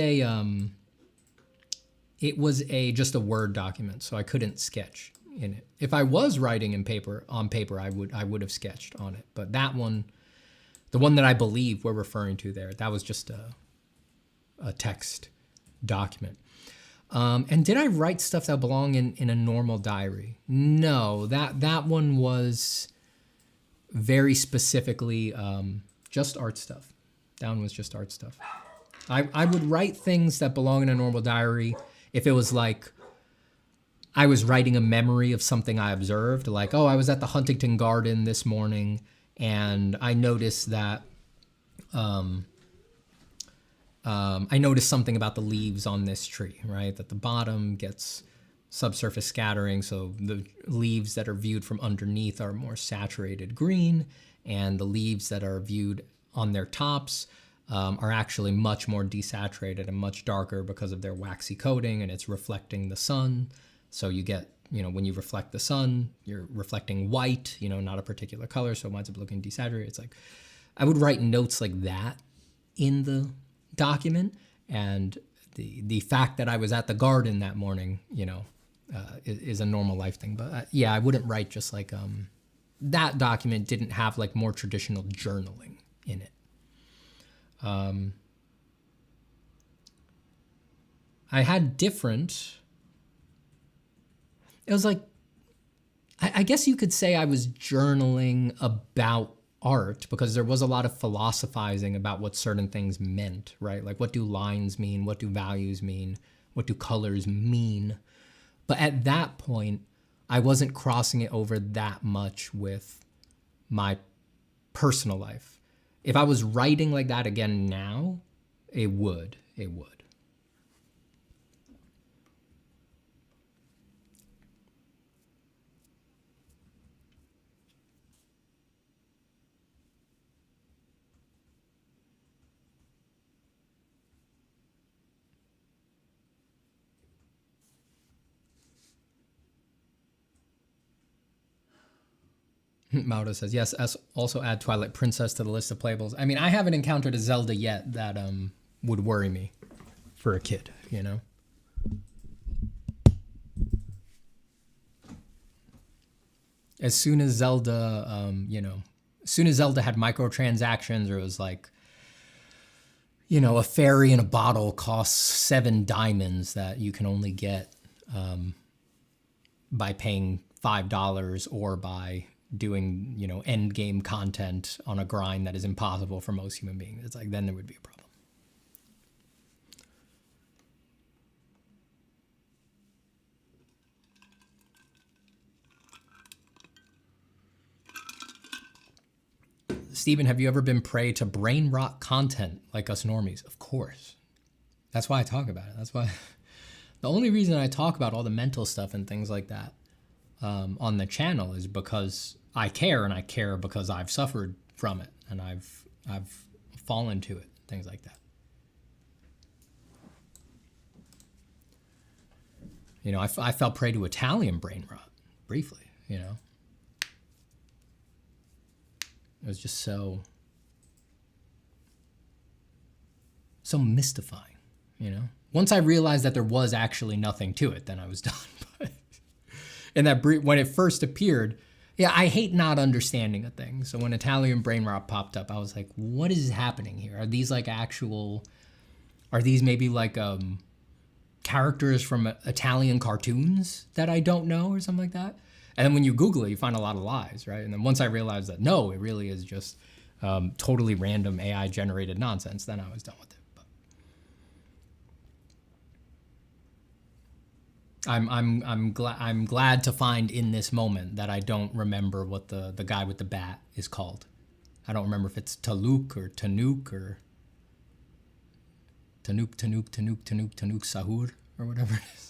just a Word document, so I couldn't sketch in it. If I was writing on paper, I would have sketched on it. But that one, the one that I believe we're referring to there, that was just a text document. And did I write stuff that belonged in a normal diary? No, that one was very specifically just art stuff. That one was just art stuff. I would write things that belong in a normal diary if it was like I was writing a memory of something I observed, like, oh, I was at the Huntington Garden this morning and I noticed that I noticed something about the leaves on this tree, right? That the bottom gets subsurface scattering, so the leaves that are viewed from underneath are more saturated green, and the leaves that are viewed on their tops are actually much more desaturated and much darker because of their waxy coating, and it's reflecting the sun. So you get, when you reflect the sun, you're reflecting white, not a particular color, so it winds up looking desaturated. It's like, I would write notes like that in the document, and the fact that I was at the garden that morning, is a normal life thing. But yeah, I wouldn't write just like that document didn't have like more traditional journaling in it. I had different. It was like, I guess you could say I was journaling about art because there was a lot of philosophizing about what certain things meant, right? Like, what do lines mean? What do values mean? What do colors mean? But at that point, I wasn't crossing it over that much with my personal life. If I was writing like that again now, it would. Mauda says, yes, also add Twilight Princess to the list of playables. I mean, I haven't encountered a Zelda yet that would worry me for a kid, you know? As soon as Zelda, as soon as Zelda had microtransactions, or it was like, a fairy in a bottle costs 7 diamonds that you can only get by paying $5 or by doing, end game content on a grind that is impossible for most human beings. It's like, then there would be a problem. Steven, have you ever been prey to brain rot content like us normies? Of course. That's why I talk about it. That's why the only reason I talk about all the mental stuff and things like that on the channel is because I care, and I care because I've suffered from it, and I've fallen to it, things like that. I fell prey to Italian brain rot briefly, It was just so mystifying, Once I realized that there was actually nothing to it, then I was done. But in that when it first appeared, yeah, I hate not understanding a thing. So when Italian brain rot popped up, I was like, what is happening here? Are these maybe like characters from Italian cartoons that I don't know or something like that? And then when you Google it, you find a lot of lies, right? And then once I realized that, no, it really is just totally random AI-generated nonsense, then I was done with it. But I'm glad to find in this moment that I don't remember what the guy with the bat is called. I don't remember if it's Taluk or Tanuk or Tanuk Sahur or whatever it is.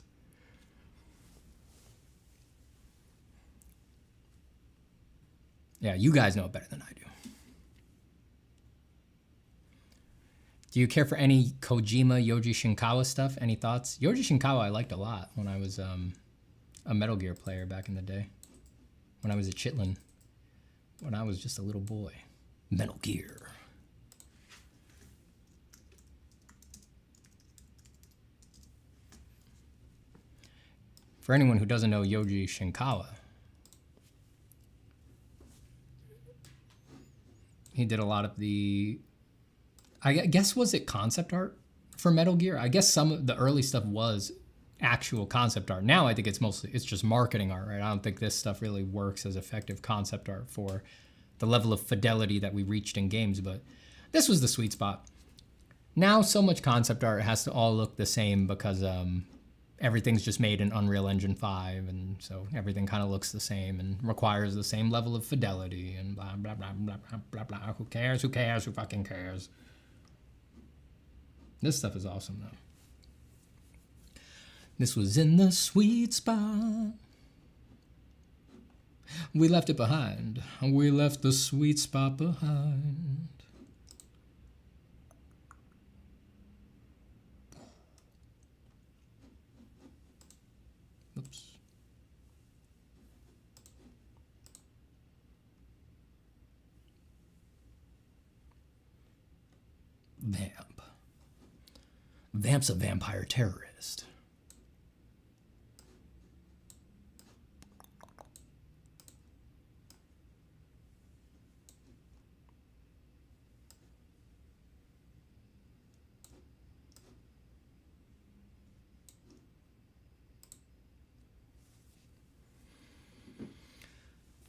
Yeah, you guys know it better than I do. Do you care for any Kojima, Yoji Shinkawa stuff? Any thoughts? Yoji Shinkawa I liked a lot when I was a Metal Gear player back in the day. When I was a chitlin. When I was just a little boy. Metal Gear. For anyone who doesn't know Yoji Shinkawa, he did a lot of the, I guess, was it concept art for Metal Gear? I guess some of the early stuff was actual concept art. Now I think it's just marketing art, right? I don't think this stuff really works as effective concept art for the level of fidelity that we reached in games, but this was the sweet spot. Now so much concept art has to all look the same because everything's just made in Unreal Engine 5, and so everything kind of looks the same and requires the same level of fidelity and blah, blah, blah, blah, blah, blah, blah. Who cares? Who cares? Who fucking cares? This stuff is awesome, though. This was in the sweet spot. We left it behind. We left the sweet spot behind. Oops. Vamp. Vamp's a vampire terrorist.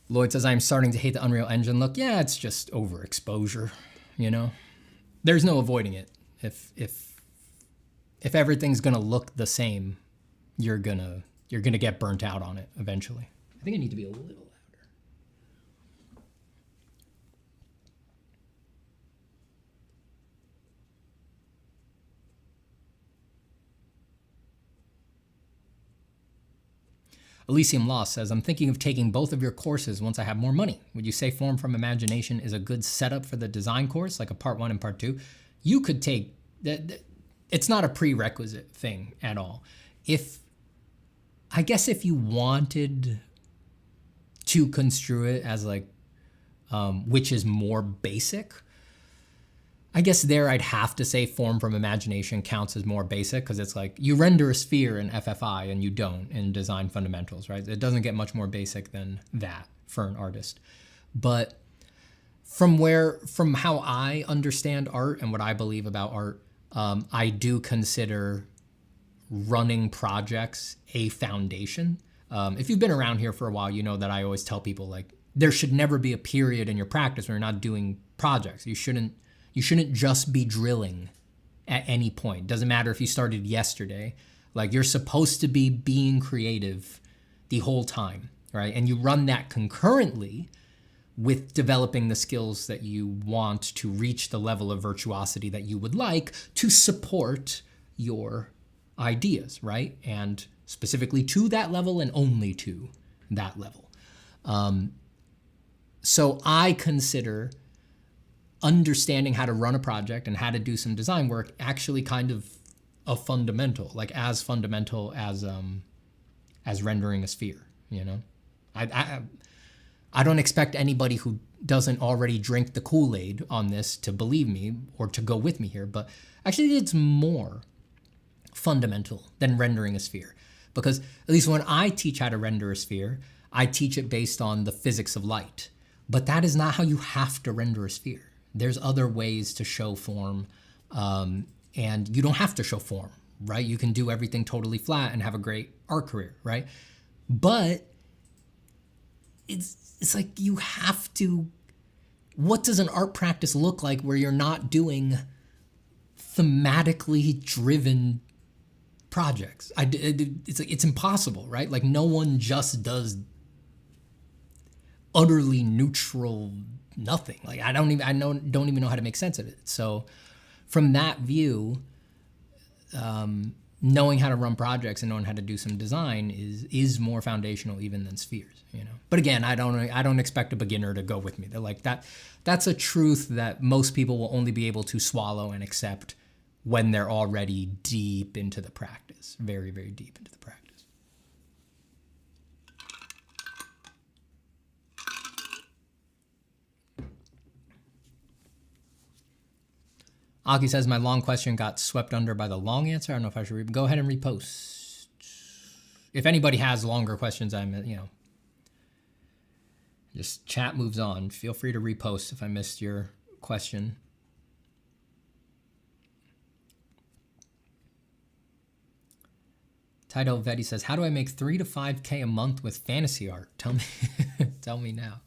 Lloyd says, I'm starting to hate the Unreal Engine look. Yeah, it's just overexposure, There's no avoiding it. If everything's gonna look the same, you're gonna get burnt out on it eventually. I think I need to be a little louder. Elysium Lost says, I'm thinking of taking both of your courses once I have more money. Would you say Form from Imagination is a good setup for the design course, like a part 1 and part 2? You could take, it's not a prerequisite thing at all. I guess if you wanted to construe it as like which is more basic. I guess there I'd have to say form from imagination counts as more basic because it's like you render a sphere in FFI and you don't in design fundamentals, right? It doesn't get much more basic than that for an artist. But from how I understand art and what I believe about art, I do consider running projects a foundation. If you've been around here for a while, you know that I always tell people like there should never be a period in your practice where you're not doing projects. You shouldn't just be drilling at any point. Doesn't matter if you started yesterday. Like you're supposed to be being creative the whole time, right? And you run that concurrently with developing the skills that you want to reach the level of virtuosity that you would like to support your ideas, right? And specifically to that level and only to that level. So I consider understanding how to run a project and how to do some design work actually kind of a fundamental, like as fundamental as rendering a sphere, you know? I don't expect anybody who doesn't already drink the Kool-Aid on this to believe me or to go with me here, but actually it's more fundamental than rendering a sphere. Because at least when I teach how to render a sphere, I teach it based on the physics of light. But that is not how you have to render a sphere. There's other ways to show form, and you don't have to show form, right? You can do everything totally flat and have a great art career, right? But it's like you have to, what does an art practice look like where you're not doing thematically driven projects? It's impossible, right? Like no one just does utterly neutral nothing. Like I don't even know how to make sense of it. So from that view, knowing how to run projects and knowing how to do some design is more foundational even than spheres, you know. But again, I don't expect a beginner to go with me. They're like that's a truth that most people will only be able to swallow and accept when they're already deep into the practice, very, very deep into the practice. Aki says, my long question got swept under by the long answer. I don't know if I should go ahead and repost. If anybody has longer questions, just chat moves on. Feel free to repost if I missed your question. Tito Vetti says, how do I make 3 to 5K a month with fantasy art? Tell me, tell me now.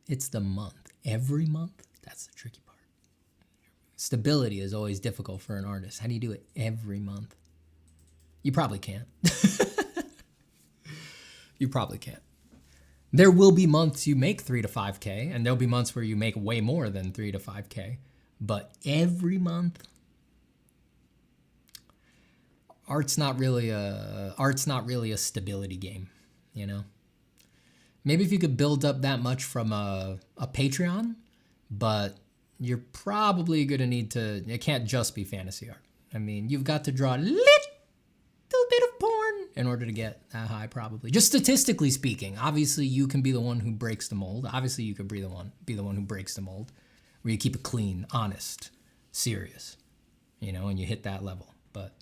It's the month. Every month? That's the tricky part. Stability is always difficult for an artist. How do you do it every month? You probably can't. You probably can't. There will be months you make 3 to 5K, and there'll be months where you make way more than 3 to 5K. But every month, art's not really a stability game, you know? Maybe if you could build up that much from a Patreon, but you're probably gonna need to, it can't just be fantasy art. I mean, you've got to draw a little bit of porn in order to get that high, probably. Just statistically speaking, obviously you can be the one who breaks the mold. Obviously you could be the one who breaks the mold, where you keep it clean, honest, serious, you know, and you hit that level. But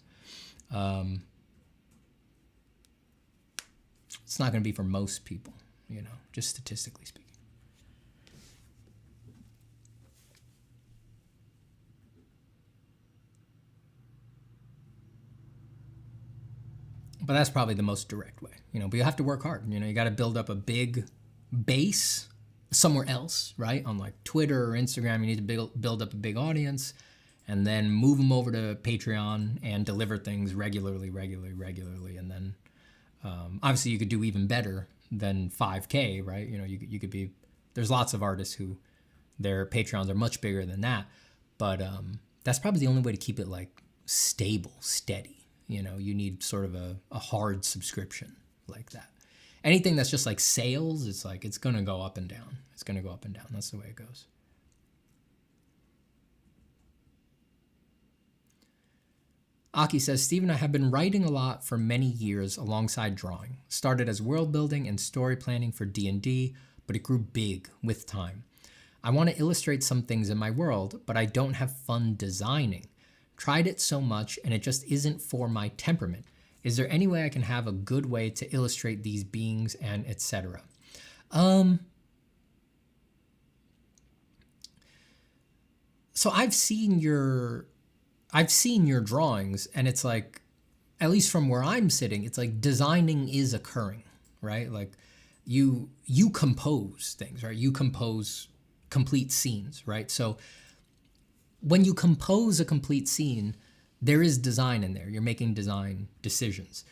it's not gonna be for most people. You know, just statistically speaking. But that's probably the most direct way, you know, but you have to work hard. You know, you got to build up a big base somewhere else, right? On like Twitter or Instagram, you need to build up a big audience and then move them over to Patreon and deliver things regularly. And then obviously you could do even better than 5K, right? You know, you could be, there's lots of artists who their Patreons are much bigger than that, but that's probably the only way to keep it like stable, steady. You know, you need sort of a hard subscription like that. Anything that's just like sales, it's like, it's going to go up and down. It's going to go up and down. That's the way it goes. Aki says, Stephen, I have been writing a lot for many years alongside drawing. Started as world building and story planning for D&D, but it grew big with time. I want to illustrate some things in my world, but I don't have fun designing. Tried it so much and it just isn't for my temperament. Is there any way I can have a good way to illustrate these beings and etc.? So I've seen your drawings, and it's like, at least from where I'm sitting, it's like designing is occurring, right? Like you compose things, right? You compose complete scenes, right? So when you compose a complete scene, there is design in there. You're making design decisions.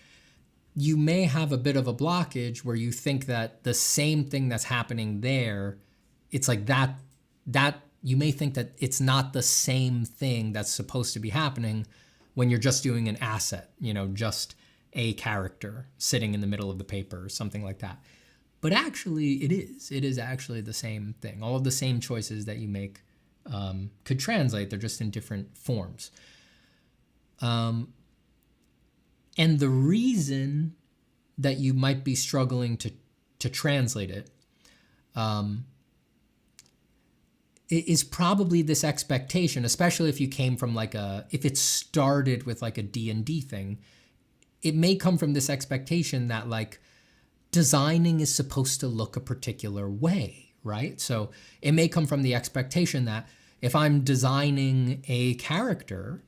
You may have a bit of a blockage where you think that the same thing that's happening there, it's like that you may think that it's not the same thing that's supposed to be happening when you're just doing an asset, just a character sitting in the middle of the paper or something like that. But actually it is. It is actually the same thing. All of the same choices that you make could translate. They're just in different forms. And the reason that you might be struggling to translate it is probably this expectation, especially if you came from if it started with like a D&D thing, it may come from this expectation that designing is supposed to look a particular way, right? So it may come from the expectation that if I'm designing a character,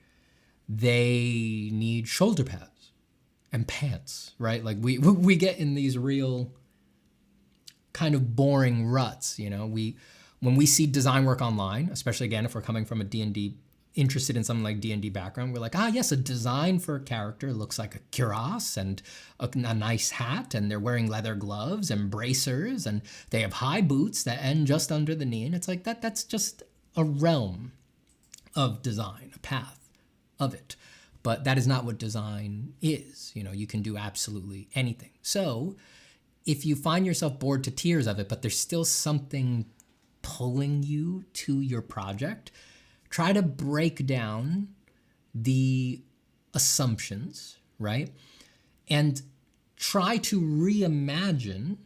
they need shoulder pads and pants, right? Like we get in these real kind of boring ruts, when we see design work online, especially again, if we're coming from a D&D, interested in something like D&D background, we're like, yes, a design for a character looks like a cuirass and a nice hat, and they're wearing leather gloves and bracers, and they have high boots that end just under the knee. And it's like that's just a realm of design, a path of it. But that is not what design is. You can do absolutely anything. So if you find yourself bored to tears of it, but there's still something pulling you to your project, try to break down the assumptions, right? And try to reimagine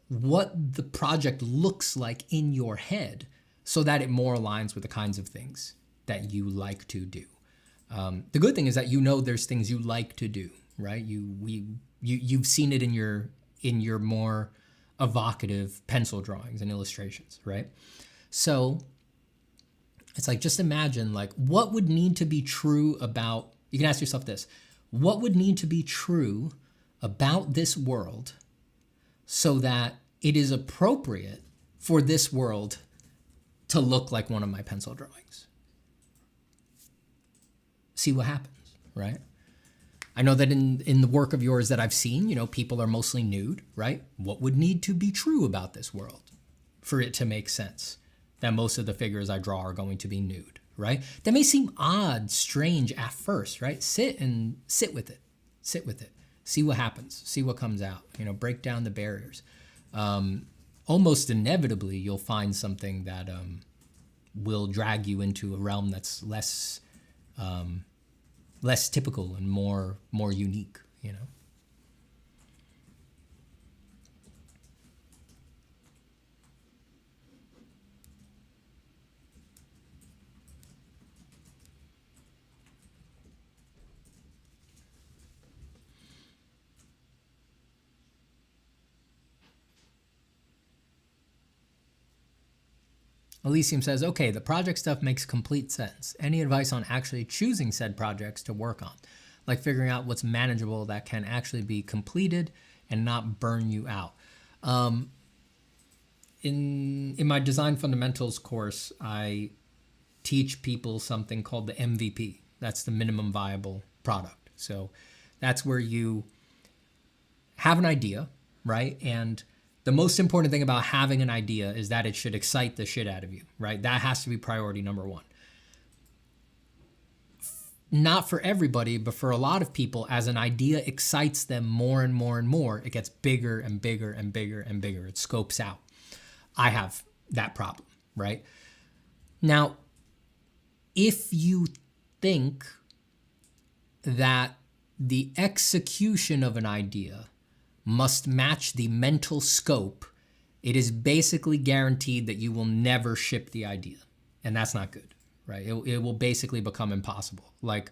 what the project looks like in your head so that it more aligns with the kinds of things that you like to do. The good thing is that there's things you like to do, right? You've seen it in your more evocative pencil drawings and illustrations, right? So it's like, just imagine what would need to be true about, you can ask yourself this, what would need to be true about this world so that it is appropriate for this world to look like one of my pencil drawings? See what happens, right? I know that in the work of yours that I've seen, people are mostly nude, right? What would need to be true about this world for it to make sense that most of the figures I draw are going to be nude, right? That may seem odd, strange at first, right? Sit with it. Sit with it. See what happens. See what comes out. Break down the barriers. Almost inevitably, you'll find something that will drag you into a realm that's less typical and more unique, Elysium says, okay, the project stuff makes complete sense. Any advice on actually choosing said projects to work on? Like figuring out what's manageable that can actually be completed and not burn you out. In my design fundamentals course, I teach people something called the MVP. That's the minimum viable product. So that's where you have an idea, right? And the most important thing about having an idea is that it should excite the shit out of you, right? That has to be priority number one. Not for everybody, but for a lot of people, as an idea excites them more and more and more, it gets bigger and bigger and bigger and bigger. It scopes out. I have that problem, right? Now, if you think that the execution of an idea must match the mental scope, it is basically guaranteed that you will never ship the idea. And that's not good, right? It will basically become impossible. Like,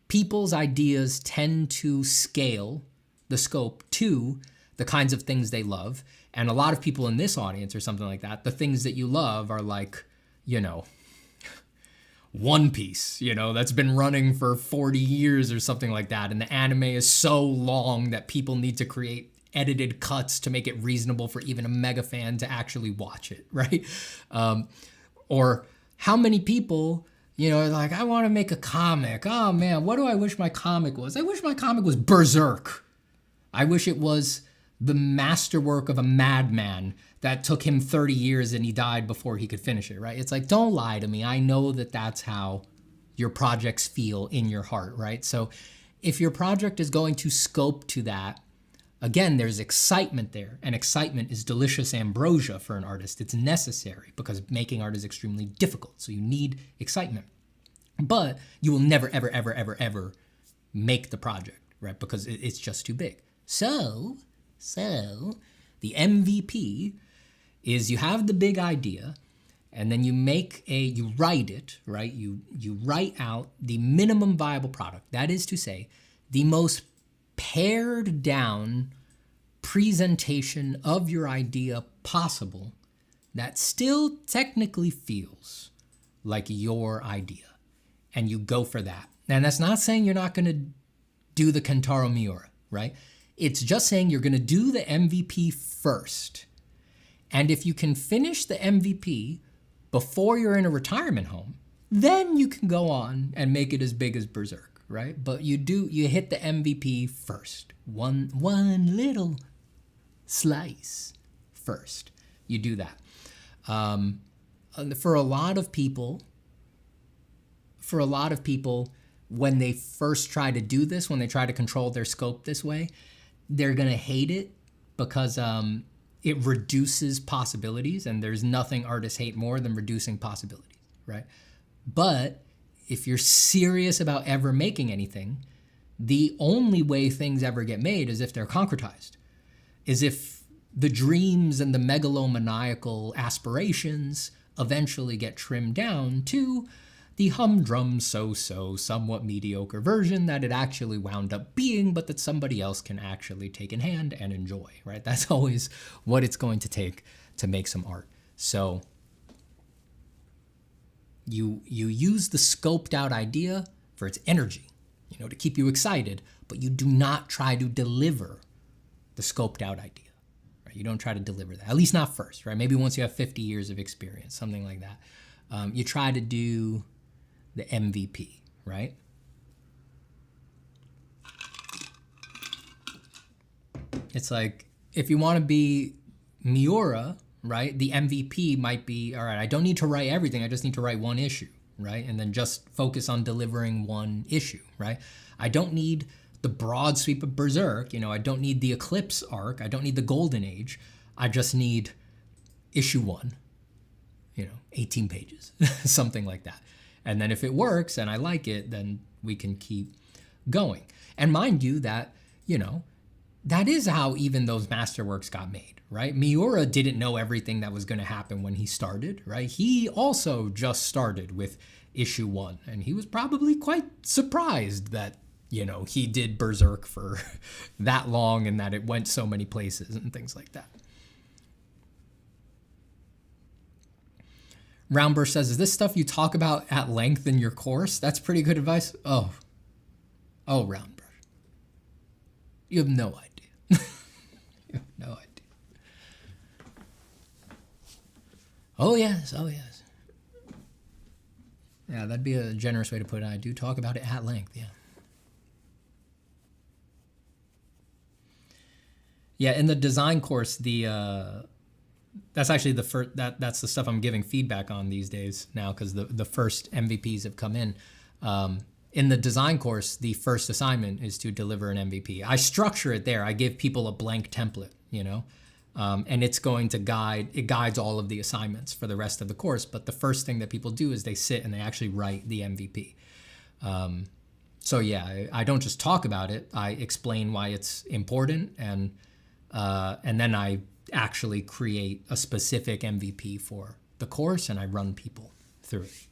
people's ideas tend to scale the scope to the kinds of things they love. And a lot of people in this audience or something like that, the things that you love are like, One Piece, that's been running for 40 years or something like that. And the anime is so long that people need to create edited cuts to make it reasonable for even a mega fan to actually watch it, right? Or how many people, are like, I want to make a comic. Oh man, what do I wish my comic was? I wish my comic was Berserk. I wish it was the masterwork of a madman that took him 30 years and he died before he could finish it, right? It's like, don't lie to me. I know that that's how your projects feel in your heart, right? So if your project is going to scope to that, again, there's excitement there, and excitement is delicious ambrosia for an artist. It's necessary because making art is extremely difficult, so you need excitement. But you will never, ever, ever, ever, ever make the project, right? Because it's just too big. So the MVP is you have the big idea, and then you write it, right? You write out the minimum viable product. That is to say, the most pared down presentation of your idea possible that still technically feels like your idea. And you go for that. And that's not saying you're not going to do the Kentaro Miura, right? It's just saying you're going to do the MVP first. And if you can finish the MVP before you're in a retirement home, then you can go on and make it as big as Berserk, right? But you hit the MVP first. One little slice first. You do that. For a lot of people, when they first try to do this, when they try to control their scope this way, they're going to hate it because it reduces possibilities, and there's nothing artists hate more than reducing possibilities, right? But if you're serious about ever making anything, the only way things ever get made is if they're concretized, is if the dreams and the megalomaniacal aspirations eventually get trimmed down to the humdrum, so-so, somewhat mediocre version that it actually wound up being, but that somebody else can actually take in hand and enjoy, right? That's always what it's going to take to make some art. So you use the scoped out idea for its energy, to keep you excited, but you do not try to deliver the scoped out idea, right? You don't try to deliver that, at least not first, right? Maybe once you have 50 years of experience, something like that. You try to do the MVP, right? It's like, if you want to be Miura, right, the MVP might be, all right, I don't need to write everything, I just need to write one issue, right? And then just focus on delivering one issue, right? I don't need the broad sweep of Berserk, I don't need the Eclipse arc, I don't need the Golden Age, I just need issue 1, 18 pages, something like that. And then if it works and I like it, then we can keep going. And mind you that, that is how even those masterworks got made, right? Miura didn't know everything that was going to happen when he started, right? He also just started with issue 1, and he was probably quite surprised that, he did Berserk for that long and that it went so many places and things like that. Roundburst says, is this stuff you talk about at length in your course? That's pretty good advice. Oh, Roundburst. You have no idea. You have no idea. Oh, yes. Yeah, that'd be a generous way to put it. I do talk about it at length, yeah. Yeah, in the design course, that's actually the first, that's the stuff I'm giving feedback on these days now, because the first MVPs have come in. In the design course, the first assignment is to deliver an MVP. I structure it there. I give people a blank template, and it's going to guides all of the assignments for the rest of the course. But the first thing that people do is they sit and they actually write the MVP. So yeah, I don't just talk about it. I explain why it's important, and then I actually create a specific MVP for the course, and I run people through it.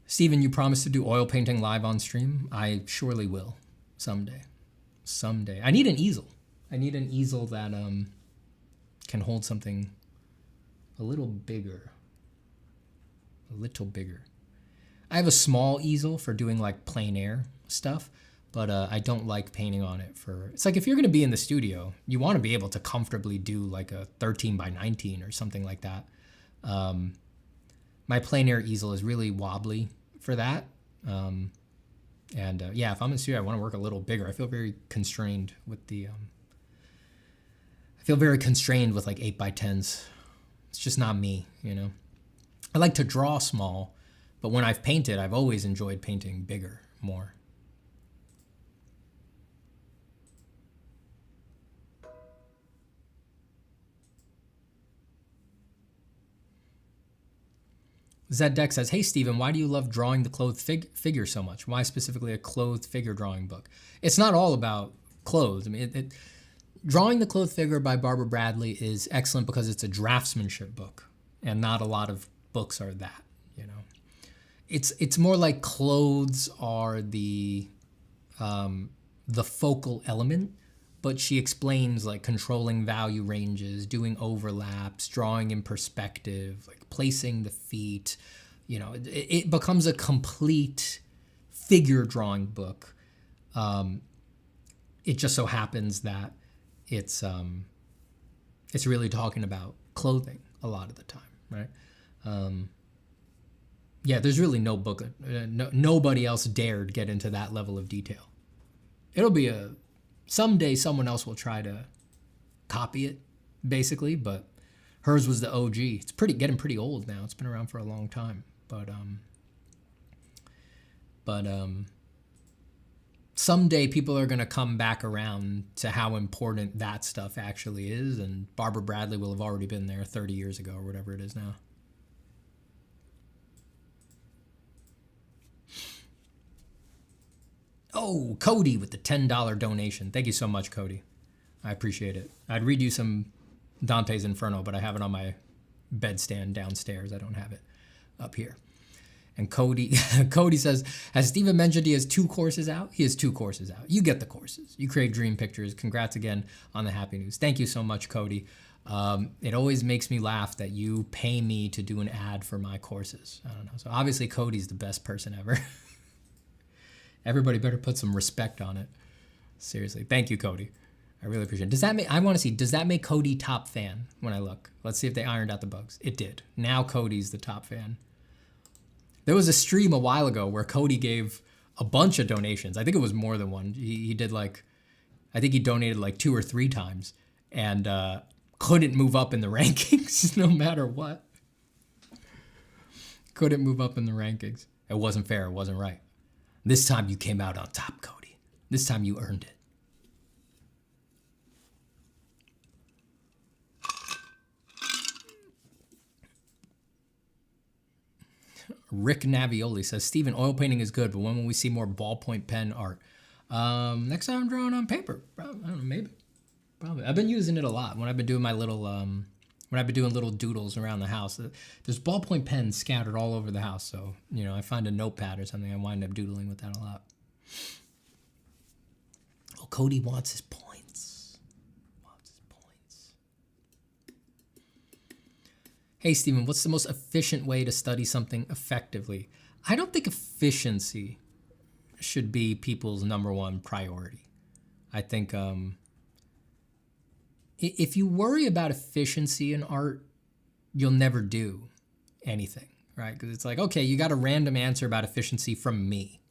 Steven, you promised to do oil painting live on stream. I surely will someday. Someday. I need an easel. I need an easel that can hold something a little bigger. A little bigger. I have a small easel for doing like plein air stuff, but I don't like painting on it for, it's like if you're going to be in the studio, you want to be able to comfortably do like a 13 by 19 or something like that. My plein air easel is really wobbly for that. Yeah, if I'm in the studio, I want to work a little bigger. I feel very constrained with like 8 by 10s. It's just not me, you know. I like to draw small, but when I've painted, I've always enjoyed painting bigger, more. Zed Deck says, hey, Steven, why do you love drawing the clothed figure so much? Why specifically a clothed figure drawing book? It's not all about clothes. I mean, Drawing the Clothed Figure by Barbara Bradley is excellent because it's a draftsmanship book, and not a lot of books are that, you know. It's more like clothes are the focal element, but she explains like controlling value ranges, doing overlaps, drawing in perspective, like placing the feet. You know, it becomes a complete figure drawing book. It just so happens that it's really talking about clothing a lot of the time, right? Yeah, there's really no book, nobody else dared get into that level of detail. It'll be someday someone else will try to copy it, basically, but hers was the OG. It's getting pretty old now. It's been around for a long time, but someday people are going to come back around to how important that stuff actually is, and Barbara Bradley will have already been there 30 years ago or whatever it is now. Oh, Cody with the $10 donation. Thank you so much, Cody. I appreciate it. I'd read you some Dante's Inferno, but I have it on my bedstand downstairs. I don't have it up here. And Cody says, has Steven mentioned he has 2 courses out? He has 2 courses out. You get the courses. You create dream pictures. Congrats again on the happy news. Thank you so much, Cody. It always makes me laugh that you pay me to do an ad for my courses. I don't know. So obviously Cody's the best person ever. Everybody better put some respect on it. Seriously. Thank you, Cody. I really appreciate it. I want to see, does that make Cody top fan when I look? Let's see if they ironed out the bugs. It did. Now Cody's the top fan. There was a stream a while ago where Cody gave a bunch of donations. I think it was more than one. He did like, I think he donated like 2 or 3 times and couldn't move up in the rankings no matter what. Couldn't move up in the rankings. It wasn't fair. It wasn't right. This time you came out on top, Cody. This time you earned it. Rick Navioli says, Steven, oil painting is good, but when will we see more ballpoint pen art? Next time I'm drawing on paper. Probably, I don't know, maybe. Probably. I've been using it a lot when I've been doing my little, when I've been doing little doodles around the house. There's ballpoint pens scattered all over the house, so, you know, I find a notepad or something, I wind up doodling with that a lot. Oh, Cody wants his points. Hey, Steven, what's the most efficient way to study something effectively? I don't think efficiency should be people's #1 priority. I think if you worry about efficiency in art, you'll never do anything, right? Because it's like, okay, you got a random answer about efficiency from me.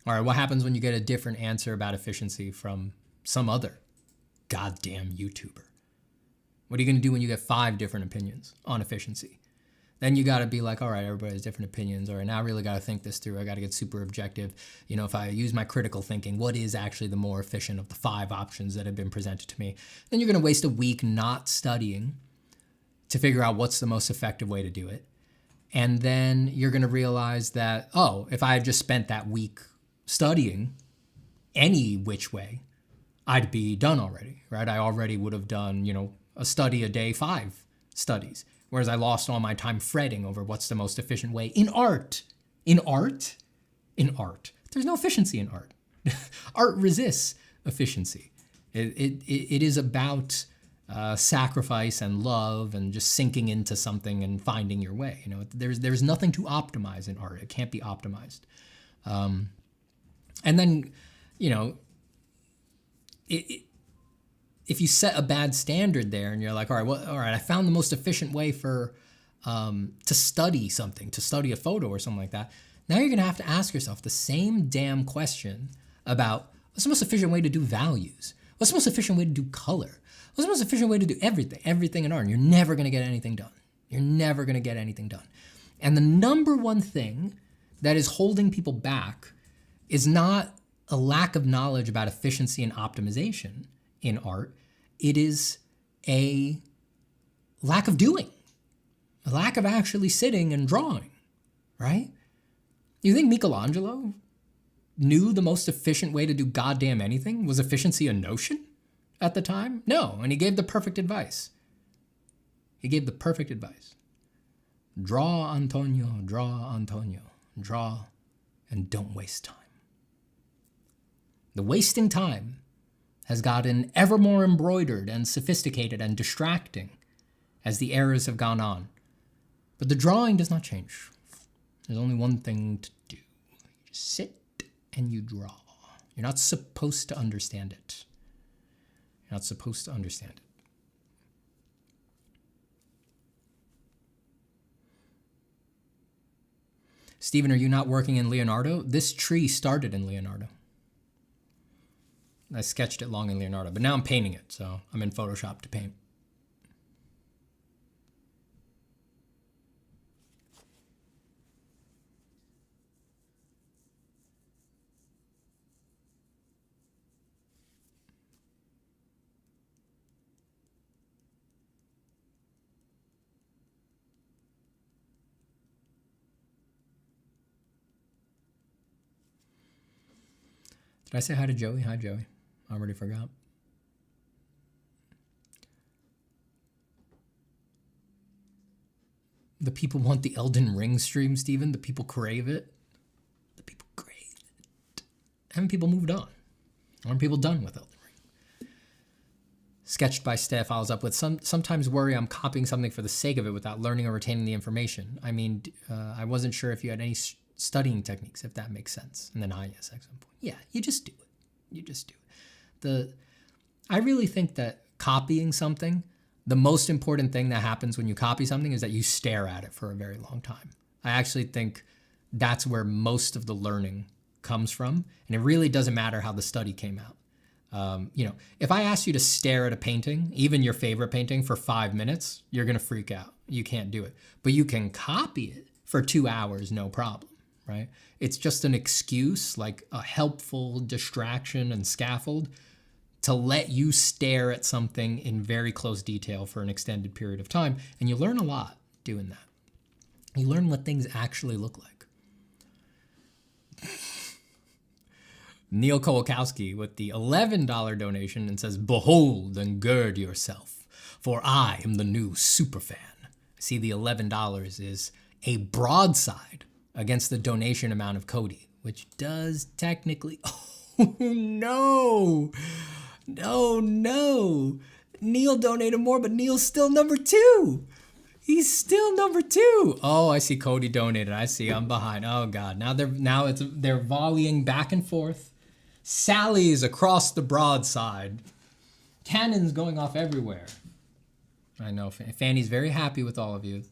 All right, what happens when you get a different answer about efficiency from some other goddamn YouTuber? What are you going to do when you get 5 different opinions on efficiency? Then you got to be like, all right, everybody has different opinions. All right, now I really got to think this through. I got to get super objective. You know, if I use my critical thinking, what is actually the more efficient of the 5 options that have been presented to me? Then you're going to waste a week not studying to figure out what's the most effective way to do it. And then you're going to realize that, oh, if I had just spent that week studying any which way, I'd be done already, right? I already would have done, a study a day, 5 studies. Whereas I lost all my time fretting over what's the most efficient way in art. In art, there's no efficiency in art. Art resists efficiency. It is about sacrifice and love and just sinking into something and finding your way. There's nothing to optimize in art. It can't be optimized. And then, if you set a bad standard there and you're like, all right, I found the most efficient way for to study something, to study a photo or something like that. Now you're gonna have to ask yourself the same damn question about what's the most efficient way to do values? What's the most efficient way to do color? What's the most efficient way to do everything in art? And you're never gonna get anything done. You're never gonna get anything done. And the number one thing that is holding people back is not a lack of knowledge about efficiency and optimization in art. It is a lack of doing, a lack of actually sitting and drawing, right? You think Michelangelo knew the most efficient way to do goddamn anything? Was efficiency a notion at the time? No, and he gave the perfect advice. Draw, Antonio, draw, and don't waste time. The wasting time has gotten ever more embroidered and sophisticated and distracting as the eras have gone on. But the drawing does not change. There's only one thing to do. You just sit and you draw. You're not supposed to understand it. Stephen, are you not working in Leonardo? This tree started in Leonardo. I sketched it long in Leonardo, but now I'm painting it, so I'm in Photoshop to paint. Did I say hi to Joey? Hi, Joey. I already forgot. The people want the Elden Ring stream, Steven. The people crave it. Haven't people moved on? Aren't people done with Elden Ring? Sketched by Steph follows up with, sometimes worry I'm copying something for the sake of it without learning or retaining the information. I mean, I wasn't sure if you had any studying techniques, if that makes sense. And then yes, at some point. Yeah, you just do it. I really think that copying something, the most important thing that happens when you copy something is that you stare at it for a very long time. I actually think that's where most of the learning comes from. And it really doesn't matter how the study came out. If I ask you to stare at a painting, even your favorite painting, for 5 minutes, you're going to freak out. You can't do it. But you can copy it for 2 hours, no problem. Right? It's just an excuse, like a helpful distraction and scaffold to let you stare at something in very close detail for an extended period of time. And you learn a lot doing that. You learn what things actually look like. Neil Kowalkowski with the $11 donation and says, "Behold and gird yourself, for I am the new superfan." See, the $11 is a broadside against the donation amount of Cody, which does technically, oh no. Neil donated more, but Neil's still number 2. He's still number 2. Oh, I see Cody donated. I see, I'm behind. Oh God, they're volleying back and forth. Sally's across the broadside. Cannons going off everywhere. I know, Fanny's very happy with all of you.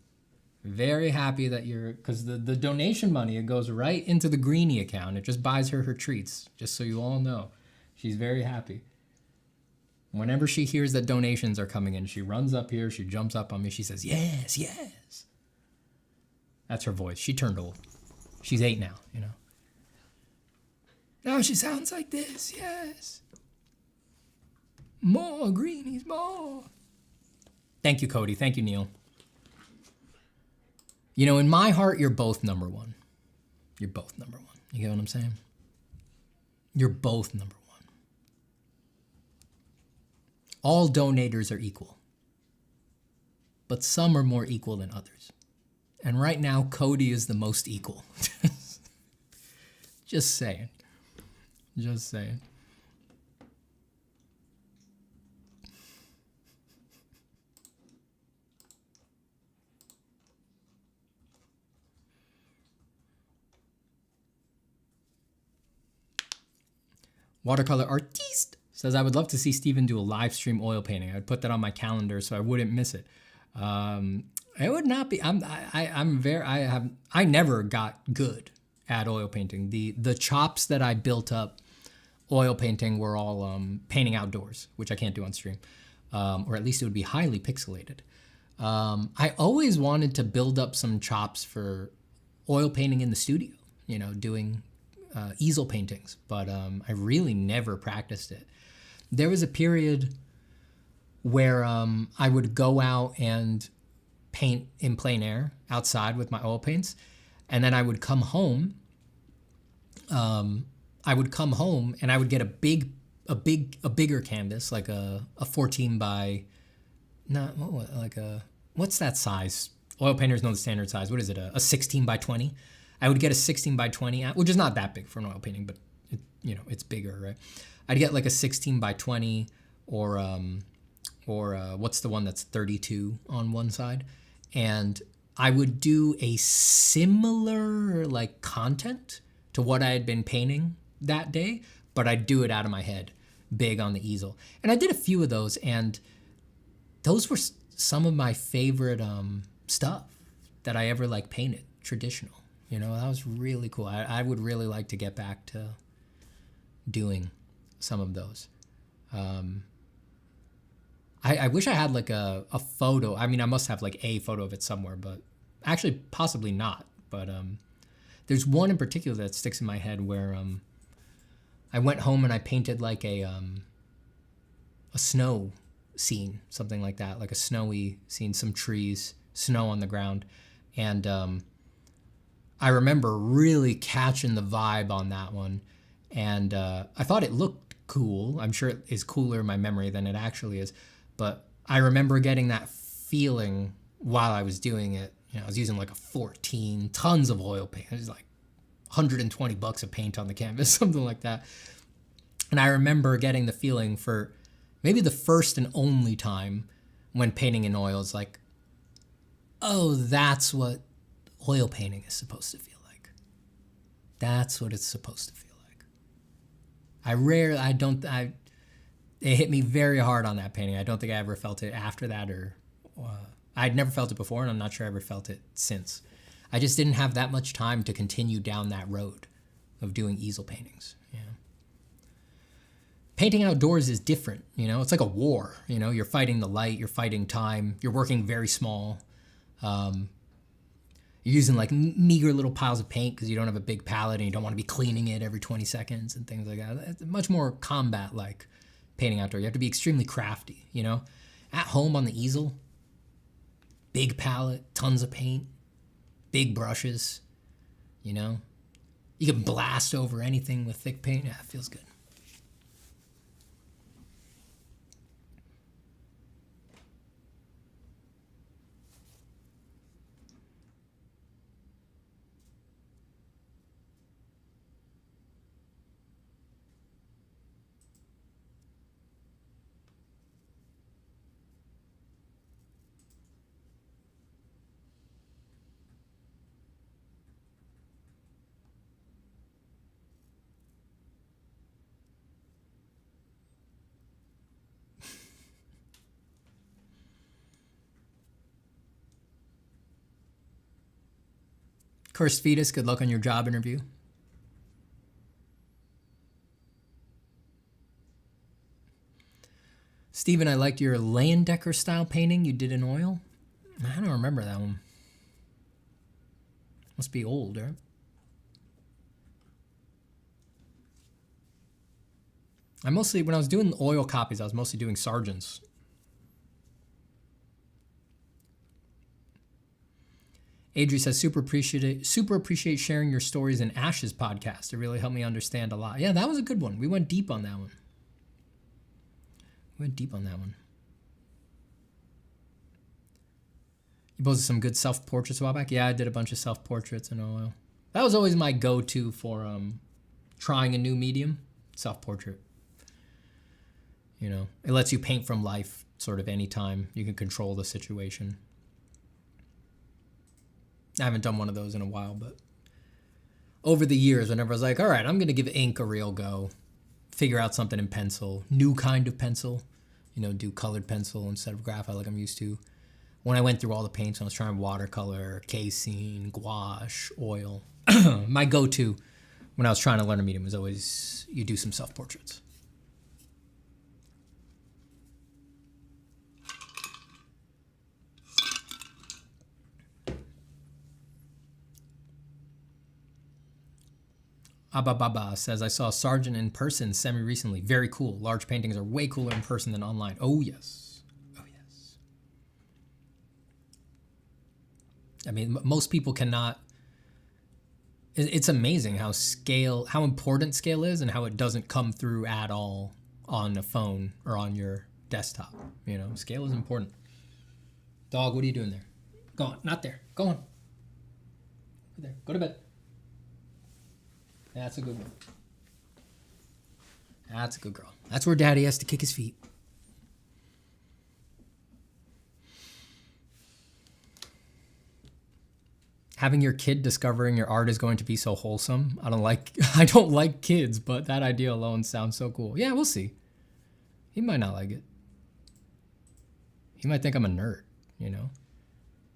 Very happy that because the donation money, it goes right into the Greenie account. It just buys her treats, just so you all know. She's very happy. Whenever she hears that donations are coming in, she runs up here, she jumps up on me, she says, yes, yes. That's her voice. She turned old. She's 8 now, Now she sounds like this, yes. More Greenies, more. Thank you, Cody. Thank you, Neil. You know, in my heart, you're both number one. You're both number one. You get what I'm saying? You're both number one. All donators are equal, but some are more equal than others. And right now, Cody is the most equal. Just saying. Just saying. Watercolor artiste says, I would love to see Steven do a live stream oil painting. I would put that on my calendar so I wouldn't miss it. It would not be. I never got good at oil painting. The chops that I built up oil painting were all painting outdoors, which I can't do on stream, or at least it would be highly pixelated. I always wanted to build up some chops for oil painting in the studio, you know, doing easel paintings, but I really never practiced it. There was a period where I would go out and paint in plein air outside with my oil paints, and then I would come home. I would come home and I would get a bigger canvas, like a 14 by, what's that size? Oil painters know the standard size. What is it? A 16 by 20. I would get a 16 by 20, which is not that big for an oil painting, but it's bigger, right? I'd get like a 16 by 20 or what's the one that's 32 on one side? And I would do a similar like content to what I had been painting that day, but I'd do it out of my head, big on the easel. And I did a few of those, and those were some of my favorite stuff that I ever like painted, traditional. You know, that was really cool. I would really like to get back to doing some of those. I wish I had like a photo. I mean, I must have like a photo of it somewhere, but actually possibly not. But there's one in particular that sticks in my head where I went home and I painted like a snow scene, something like that, like a snowy scene, some trees, snow on the ground. And I remember really catching the vibe on that one. And I thought it looked cool. I'm sure it is cooler in my memory than it actually is. But I remember getting that feeling while I was doing it. You know, I was using like a 14, tons of oil paint. It was like $120 of paint on the canvas, something like that. And I remember getting the feeling for maybe the first and only time when painting in oil, it's like, oh, that's what oil painting is supposed to feel like. That's what it's supposed to feel like. It hit me very hard on that painting. I don't think I ever felt it after that, or I'd never felt it before, and I'm not sure I ever felt it since. I just didn't have that much time to continue down that road of doing easel paintings. Yeah. Painting outdoors is different, you know? It's like a war, you know? You're fighting the light, you're fighting time, you're working very small. You're using like meager little piles of paint because you don't have a big palette and you don't want to be cleaning it every 20 seconds and things like that. It's much more combat-like painting outdoor. You have to be extremely crafty, you know? At home on the easel, big palette, tons of paint, big brushes, you know? You can blast over anything with thick paint. Yeah, it feels good. Cursed Fetus, good luck on your job interview. Steven, I liked your Leonardo style painting you did in oil. I don't remember that one. Must be old, right? When I was doing oil copies, I was mostly doing Sargents. Adri says, super appreciate sharing your stories in Ash's podcast. It really helped me understand a lot. Yeah, that was a good one. We went deep on that one. You posted some good self-portraits a while back. Yeah, I did a bunch of self-portraits in OL. That was always my go-to for trying a new medium, self-portrait. You know, it lets you paint from life sort of anytime. You can control the situation. I haven't done one of those in a while, but over the years, whenever I was like, all right, I'm going to give ink a real go, figure out something in pencil, new kind of pencil, you know, do colored pencil instead of graphite like I'm used to. When I went through all the paints, I was trying watercolor, casein, gouache, oil. My go-to when I was trying to learn a medium was always you do some self-portraits. Abba Baba says, I saw Sargent in person semi-recently. Very cool. Large paintings are way cooler in person than online. Oh, yes. Oh, yes. I mean, most people cannot... It's amazing how important scale is and how it doesn't come through at all on a phone or on your desktop. You know, scale is important. Dog, what are you doing there? Go on. Not there. Go on. Over there. Go to bed. That's a good one. That's a good girl. That's where daddy has to kick his feet. Having your kid discovering your art is going to be so wholesome. I don't like kids, but that idea alone sounds so cool. Yeah, we'll see. He might not like it. He might think I'm a nerd, you know?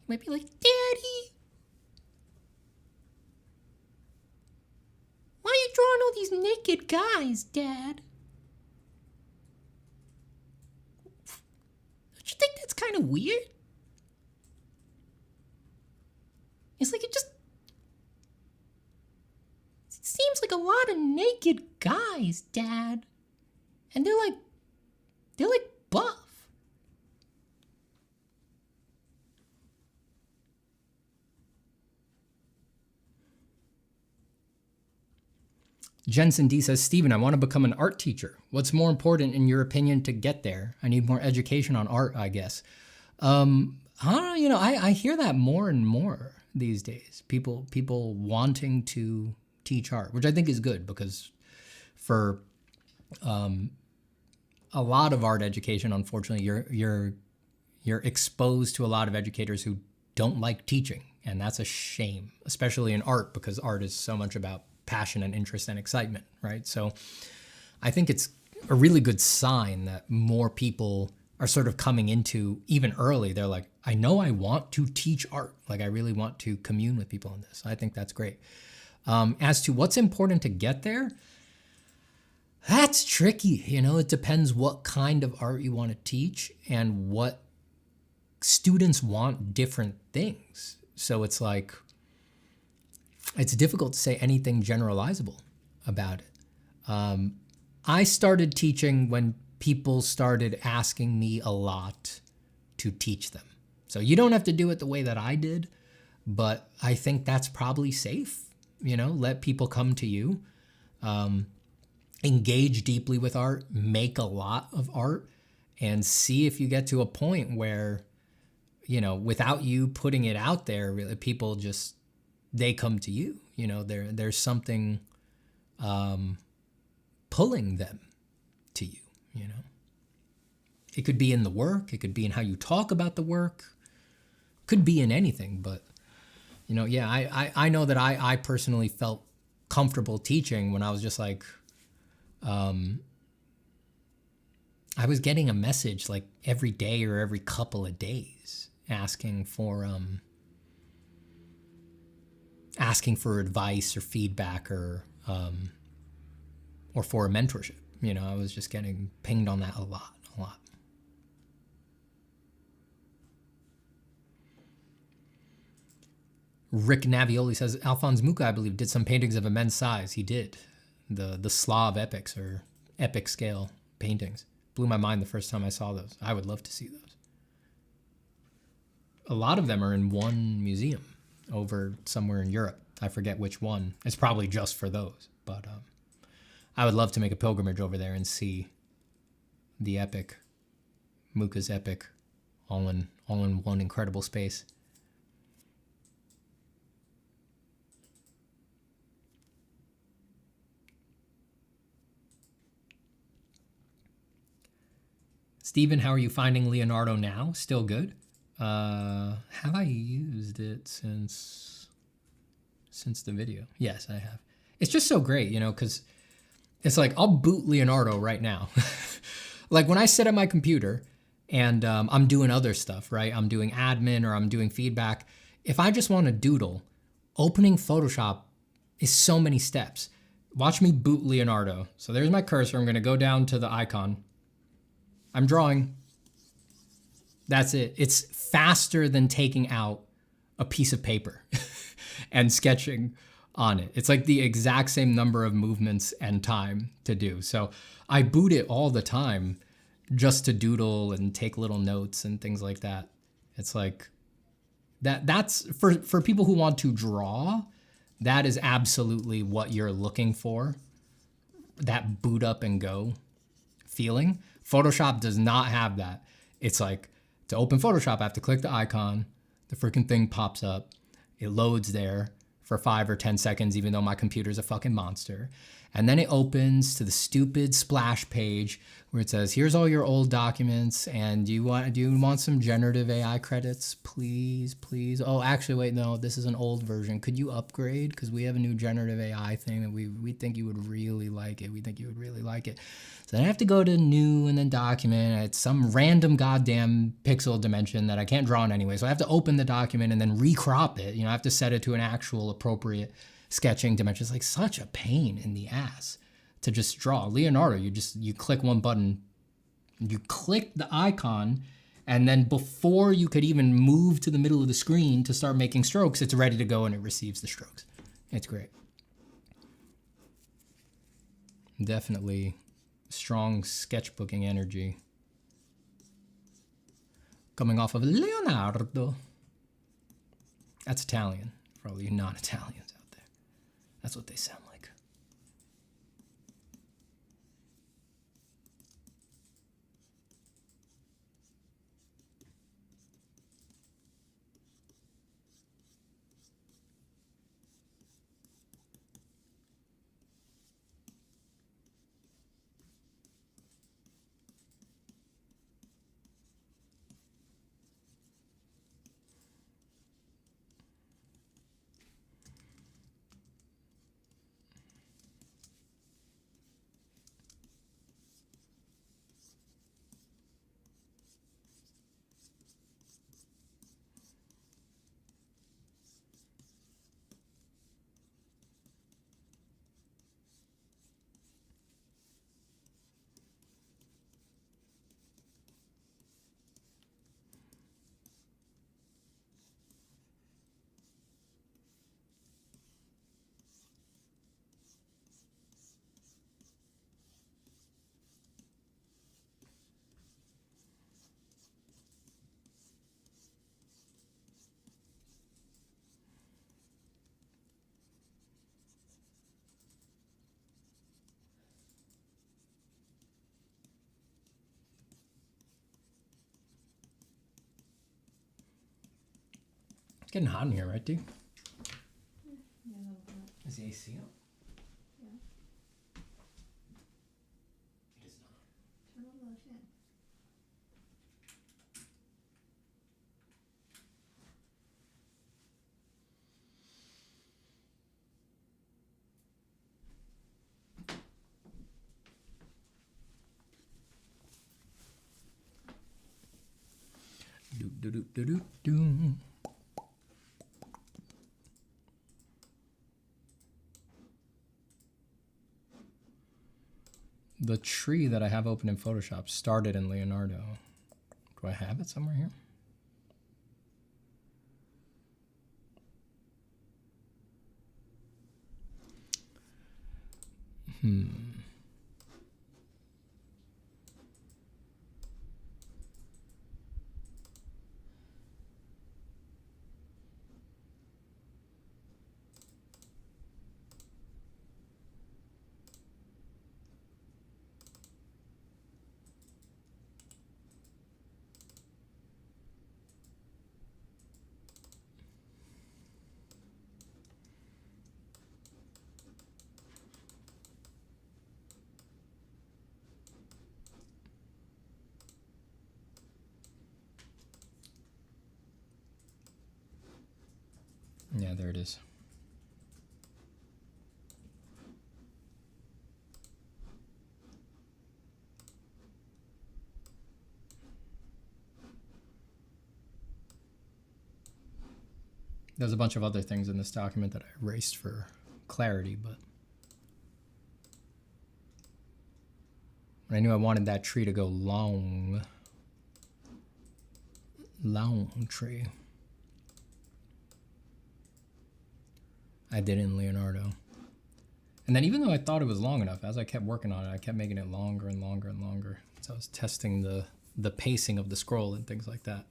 He might be like, Daddy, why are you drawing all these naked guys, Dad? Don't you think that's kind of weird? It's like it seems like a lot of naked guys, Dad. And they're like buff. Jensen D says, Steven, I want to become an art teacher. What's more important in your opinion to get there? I need more education on art, I guess. I don't know, you know, I hear that more and more these days. People wanting to teach art, which I think is good because for a lot of art education, unfortunately, you're exposed to a lot of educators who don't like teaching, and that's a shame, especially in art because art is so much about passion and interest and excitement, right? So I think it's a really good sign that more people are sort of coming into even early. They're like, I know I want to teach art. Like I really want to commune with people on this. I think that's great. As to what's important to get there, that's tricky. You know, it depends what kind of art you want to teach and what students want different things. So it's like, it's difficult to say anything generalizable about it. I started teaching when people started asking me a lot to teach them. So you don't have to do it the way that I did, but I think that's probably safe. You know, let people come to you, engage deeply with art, make a lot of art, and see if you get to a point where, you know, without you putting it out there, really, people just, they come to you. You know, there's something pulling them to you, you know. It could be in the work. It could be in how you talk about the work. Could be in anything, but, you know, yeah, I know that I personally felt comfortable teaching when I was just like, I was getting a message like every day or every couple of days asking for advice or feedback or for a mentorship. You know, I was just getting pinged on that a lot. Rick Navioli says, Alphonse Mucha, I believe, did some paintings of immense size. He did. The Slav epics or epic scale paintings. Blew my mind the first time I saw those. I would love to see those. A lot of them are in one museum. over somewhere in Europe. I forget which one. It's probably just for those, but I would love to make a pilgrimage over there and see the epic, Muka's epic, all in one incredible space. Steven, how are you finding Leonardo now? Still good? Have I used it since the video? Yes, I have. It's just so great, you know, because it's like I'll boot Leonardo right now. Like when I sit at my computer and I'm doing other stuff, right? I'm doing admin or I'm doing feedback. If I just want to doodle, opening Photoshop is so many steps. Watch me boot Leonardo. So there's my cursor. I'm going to go down to the icon. I'm drawing. That's it. It's faster than taking out a piece of paper and sketching on it. It's like the exact same number of movements and time to do. So I boot it all the time just to doodle and take little notes and things like that. It's like that's for people who want to draw, that is absolutely what you're looking for. That boot up and go feeling. Photoshop does not have that. It's like, to open Photoshop, I have to click the icon, the freaking thing pops up, it loads there for 5 or 10 seconds, even though my computer's a fucking monster. And then it opens to the stupid splash page where it says, here's all your old documents, and do you want some generative AI credits? Please, please. Oh, actually, wait, no, this is an old version. Could you upgrade? Because we have a new generative AI thing that we think you would really like it. We think you would really like it. So then I have to go to new and then document. It's some random goddamn pixel dimension that I can't draw in anyway. So I have to open the document and then recrop it. You know, I have to set it to an actual appropriate sketching dimension. It's like such a pain in the ass to just draw. Leonardo, you click one button, you click the icon, and then before you could even move to the middle of the screen to start making strokes, it's ready to go and it receives the strokes. It's great. Definitely strong sketchbooking energy coming off of Leonardo. That's Italian for all you non-Italians out there. That's what they sound like. It's getting hot in here, right, dude? Yeah, a little bit. Is the AC up? Yeah. It is not. Turn on the fan. Do do do do do do. The tree that I have open in Photoshop started in Leonardo. Do I have it somewhere here? Yeah, there it is. There's a bunch of other things in this document that I erased for clarity, but I knew I wanted that tree to go long. Long tree. I did in Leonardo. And then even though I thought it was long enough, as I kept working on it, I kept making it longer and longer and longer. So I was testing the pacing of the scroll and things like that.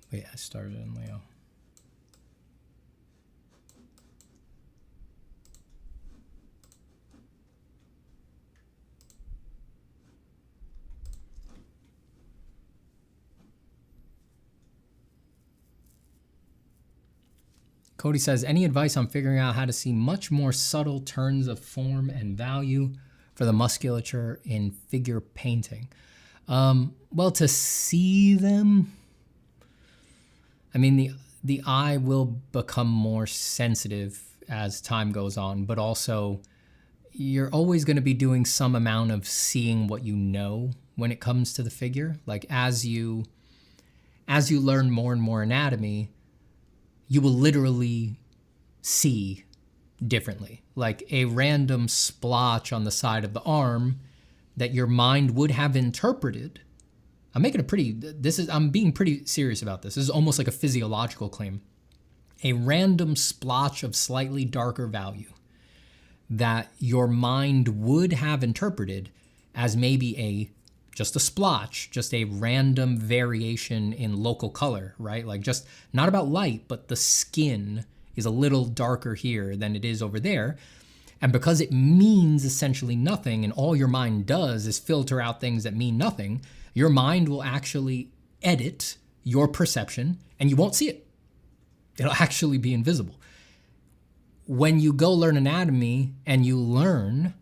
But yeah, I started in Leo. Cody says, any advice on figuring out how to see much more subtle turns of form and value for the musculature in figure painting? Well, to see them, I mean, the eye will become more sensitive as time goes on, but also you're always going to be doing some amount of seeing what you know when it comes to the figure. Like as you learn more and more anatomy, you will literally see differently. Like a random splotch on the side of the arm that your mind would have interpreted. I'm being pretty serious about this. This is almost like a physiological claim. A random splotch of slightly darker value that your mind would have interpreted as maybe just a splotch, just a random variation in local color, right? Like just not about light, but the skin is a little darker here than it is over there. And because it means essentially nothing and all your mind does is filter out things that mean nothing, your mind will actually edit your perception and you won't see it. It'll actually be invisible. When you go learn anatomy and you learn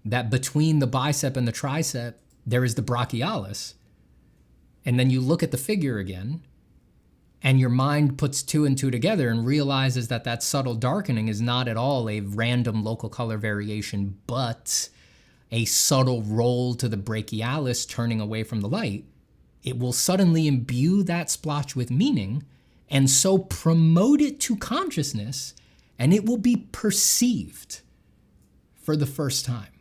that between the bicep and the tricep, there is the brachialis, and then you look at the figure again, and your mind puts two and two together and realizes that that subtle darkening is not at all a random local color variation, but a subtle roll to the brachialis turning away from the light, it will suddenly imbue that splotch with meaning and so promote it to consciousness, and it will be perceived for the first time.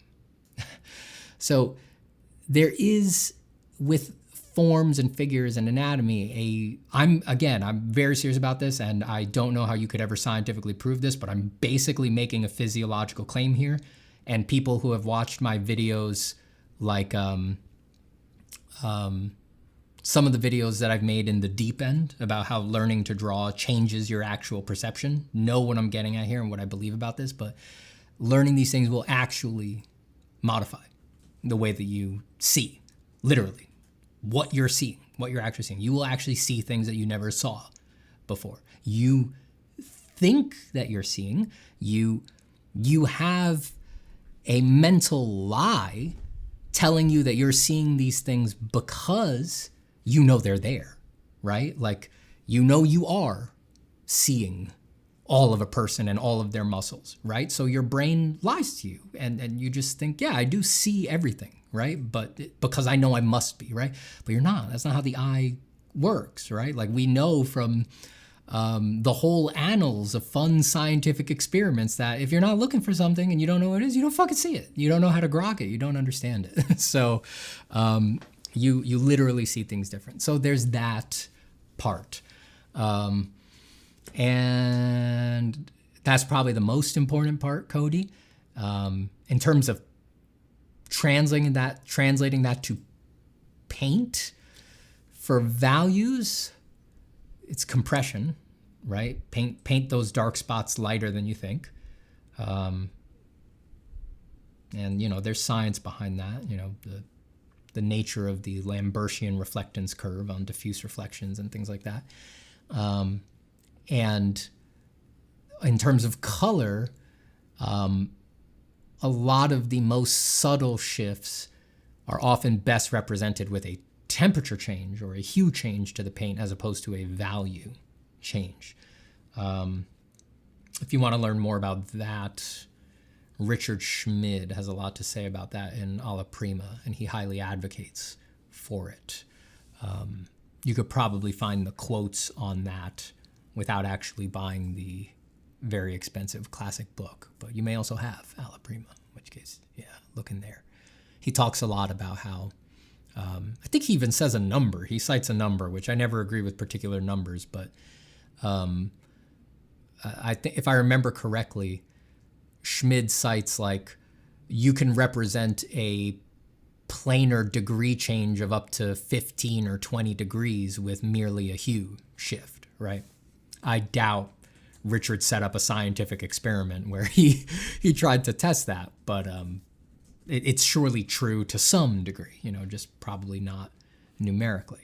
So there is, with forms and figures and anatomy, I'm very serious about this, and I don't know how you could ever scientifically prove this, but I'm basically making a physiological claim here. And people who have watched my videos, like some of the videos that I've made in the deep end about how learning to draw changes your actual perception, know what I'm getting at here and what I believe about this. But learning these things will actually modify the way that you see, literally, what you're seeing, what you're actually seeing. You will actually see things that you never saw before. You think that you're seeing, you have a mental lie telling you that you're seeing these things because you know they're there, right? Like, you know you are seeing all of a person and all of their muscles, right? So your brain lies to you and you just think, yeah, I do see everything, right? But because I know I must be, right? But you're not. That's not how the eye works, right? Like we know from the whole annals of fun scientific experiments that if you're not looking for something and you don't know what it is, you don't fucking see it. You don't know how to grok it. You don't understand it. So you literally see things different. So there's that part. And that's probably the most important part, Cody, in terms of translating that to paint for values. It's compression, right? Paint those dark spots lighter than you think. And, there's science behind that, the nature of the Lambertian reflectance curve on diffuse reflections and things like that. And in terms of color, a lot of the most subtle shifts are often best represented with a temperature change or a hue change to the paint as opposed to a value change. If you want to learn more about that, Richard Schmid has a lot to say about that in Alla Prima, and he highly advocates for it. You could probably find the quotes on that without actually buying the very expensive classic book, but you may also have Alla Prima, in which case, yeah, look in there. He talks a lot about how, I think he even says a number. He cites a number, which I never agree with particular numbers, but I think if I remember correctly, Schmid cites like you can represent a planar degree change of up to 15 or 20 degrees with merely a hue shift, right? I doubt Richard set up a scientific experiment where he tried to test that, but it's surely true to some degree, just probably not numerically.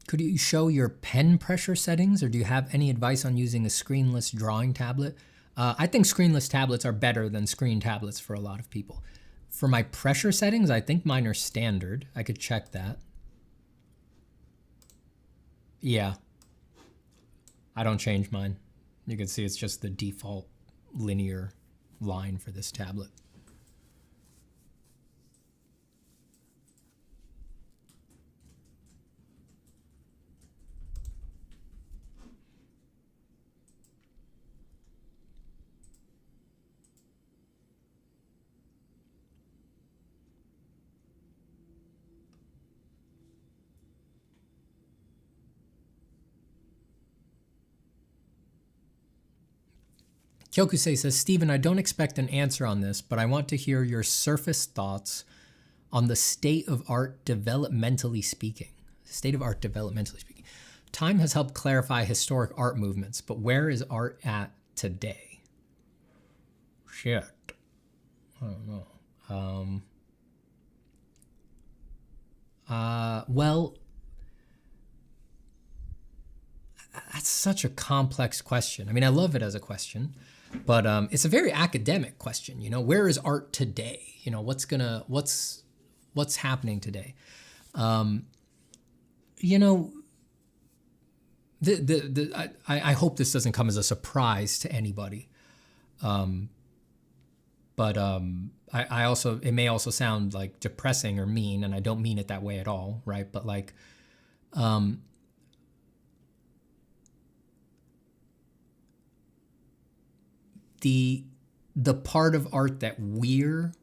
Could you show your pen pressure settings, or do you have any advice on using a screenless drawing tablet? I think screenless tablets are better than screen tablets for a lot of people. For my pressure settings, I think mine are standard. I could check that. Yeah. I don't change mine. You can see it's just the default linear line for this tablet. Kyokusei says, Stephen, I don't expect an answer on this, but I want to hear your surface thoughts on the state of art developmentally speaking. State of art developmentally speaking. Time has helped clarify historic art movements, but where is art at today? Shit. I don't know. Well, that's such a complex question. I mean, I love it as a question, but it's a very academic question. Where is art today? What's happening today? I hope this doesn't come as a surprise to anybody. But I also, it may also sound like depressing or mean, and I don't mean it that way at all, right? But like, the part of art that we're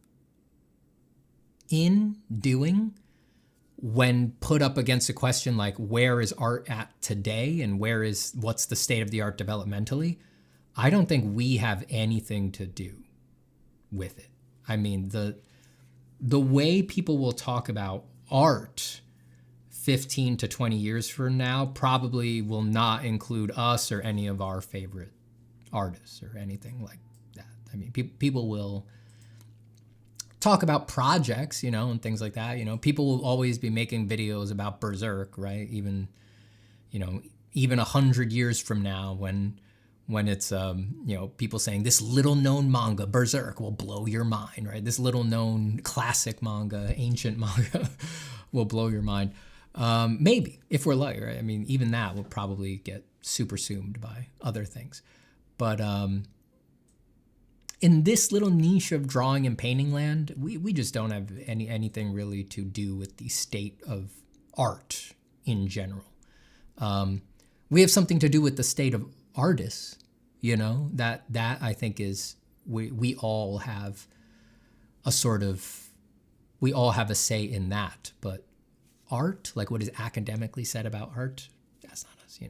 doing when put up against a question like where is art at today and what's the state of the art developmentally, I don't think we have anything to do with it. I mean, the way people will talk about art 15 to 20 years from now probably will not include us or any of our favorite artists or anything like that. I mean, people will talk about projects, and things like that. People will always be making videos about Berserk, right? Even 100 years from now, when it's people saying this little known manga Berserk will blow your mind, right? This little known classic manga, ancient manga will blow your mind. Maybe if we're lucky, right? I mean, even that will probably get supersumed by other things. But in this little niche of drawing and painting land, we just don't have anything really to do with the state of art in general. We have something to do with the state of artists, that I think is we all have a say in that. But art, like what is academically said about art, that's not us.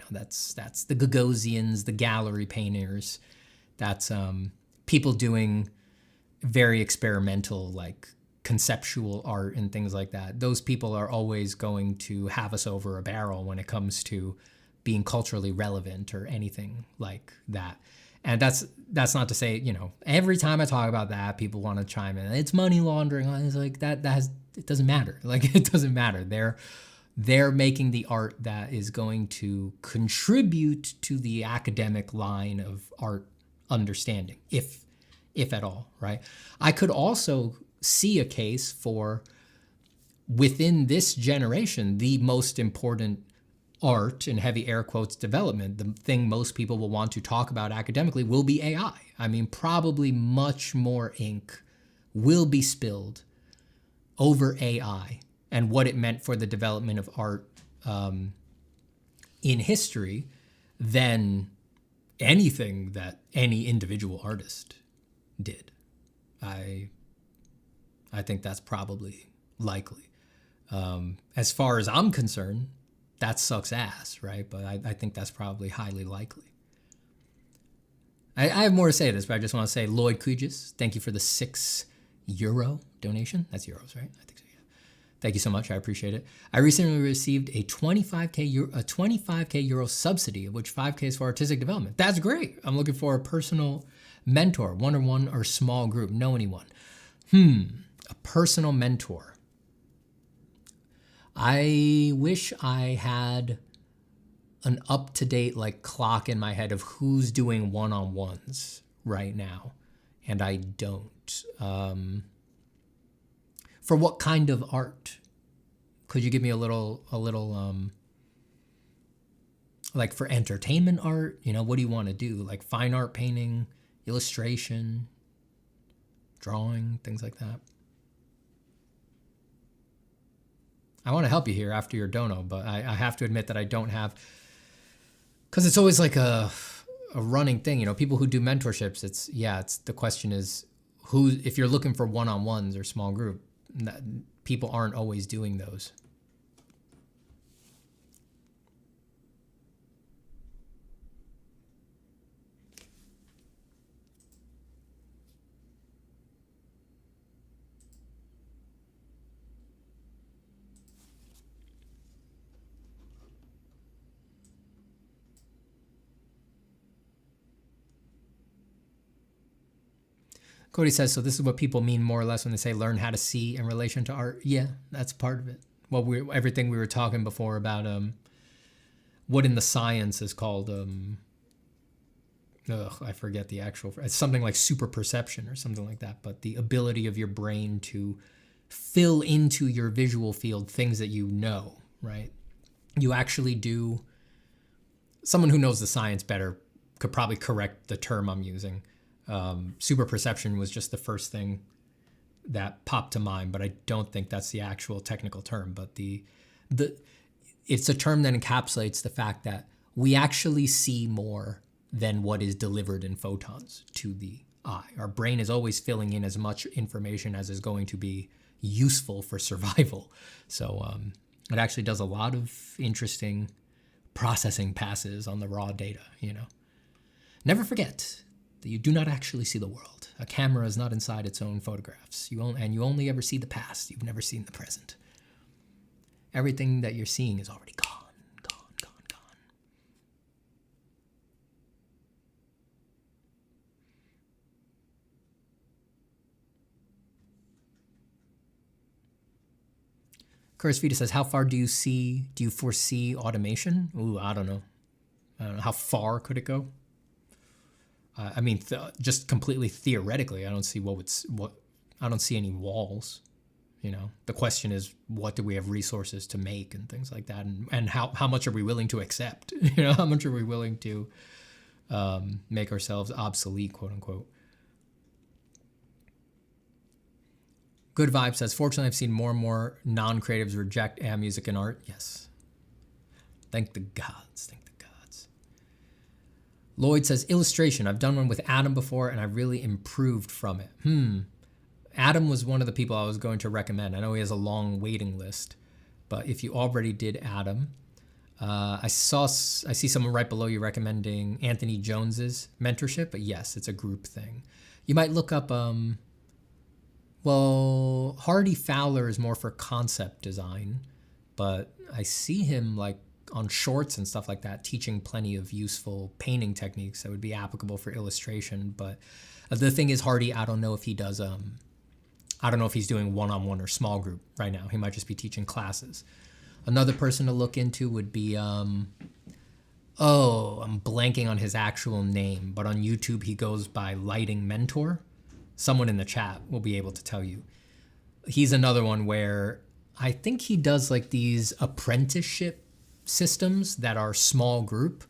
That's the Gagosians, the gallery painters. That's people doing very experimental, like conceptual art and things like that. Those people are always going to have us over a barrel when it comes to being culturally relevant or anything like that. And that's not to say, every time I talk about that, people want to chime in. It's money laundering. It's like it doesn't matter. Like, it doesn't matter. They're making the art that is going to contribute to the academic line of art understanding, if at all, right? I could also see a case for, within this generation, the most important art, in heavy air quotes, development, the thing most people will want to talk about academically will be AI. I mean, probably much more ink will be spilled over AI and what it meant for the development of art in history than anything that any individual artist did. I think that's probably likely. As far as I'm concerned, that sucks ass, right? But I think that's probably highly likely. I have more to say to this, but I just want to say, Lloyd Kugis, thank you for the €6 donation. That's euros, right? I think so, yeah. Thank you so much. I appreciate it. I recently received a 25K euro subsidy, of which 5K is for artistic development. That's great. I'm looking for a personal mentor, one-on-one or small group. Know anyone? A personal mentor. I wish I had an up-to-date clock in my head of who's doing one-on-ones right now, and I don't. For what kind of art? Could you give me a little like for entertainment art? What do you want to do? Like fine art, painting, illustration, drawing, things like that. I want to help you here after your dono, but I have to admit that I don't have, because it's always like a running thing. People who do mentorships, it's the question is who, if you're looking for one-on-ones or small group, people aren't always doing those. Cody says, so this is what people mean more or less when they say learn how to see in relation to art. Yeah, that's part of it. Well, everything we were talking before about what in the science is called, I forget the actual, it's something like super perception or something like that, but the ability of your brain to fill into your visual field things that right? You actually do, someone who knows the science better could probably correct the term I'm using. Super perception was just the first thing that popped to mind, but I don't think that's the actual technical term. But it's a term that encapsulates the fact that we actually see more than what is delivered in photons to the eye. Our brain is always filling in as much information as is going to be useful for survival. So it actually does a lot of interesting processing passes on the raw data. Never forget that you do not actually see the world. A camera is not inside its own photographs. You only ever see the past. You've never seen the present. Everything that you're seeing is already gone. Curse Vita says, how far do you foresee automation? Ooh, I don't know. How far could it go? I mean, just completely theoretically, I don't see I don't see any walls. The question is, what do we have resources to make and things like that, and how much are we willing to accept? How much are we willing to make ourselves obsolete, quote unquote. Good Vibe says, fortunately, I've seen more and more non-creatives reject music and art. Yes. Thank the gods. Lloyd says, illustration. I've done one with Adam before, and I really improved from it. Adam was one of the people I was going to recommend. I know he has a long waiting list, but if you already did Adam, I see someone right below you recommending Anthony Jones's Mentorship, but yes, it's a group thing. You might look up, Hardy Fowler is more for concept design, but I see him on shorts and stuff like that, teaching plenty of useful painting techniques that would be applicable for illustration. But the thing is, Hardy, I don't know if he does, I don't know if he's doing one-on-one or small group right now. He might just be teaching classes. Another person to look into would be, I'm blanking on his actual name, but on YouTube he goes by Lighting Mentor. Someone in the chat will be able to tell you. He's another one where I think he does like these apprenticeship systems that are small group.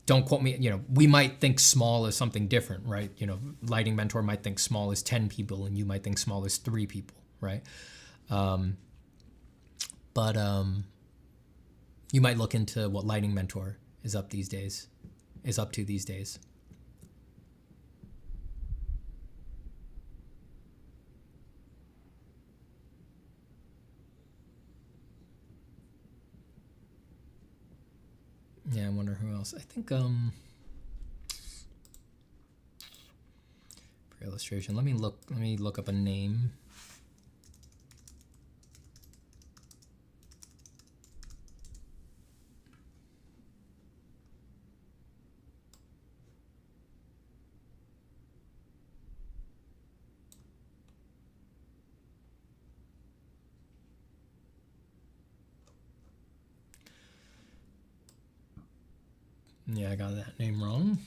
Don't quote me, we might think small is something different, right? Lighting Mentor might think small is 10 people and you might think small is 3 people, right? But you might look into what Lighting Mentor is up to these days. Yeah, I wonder who else. I think for illustration, let me look up a name. Yeah, I got that name wrong.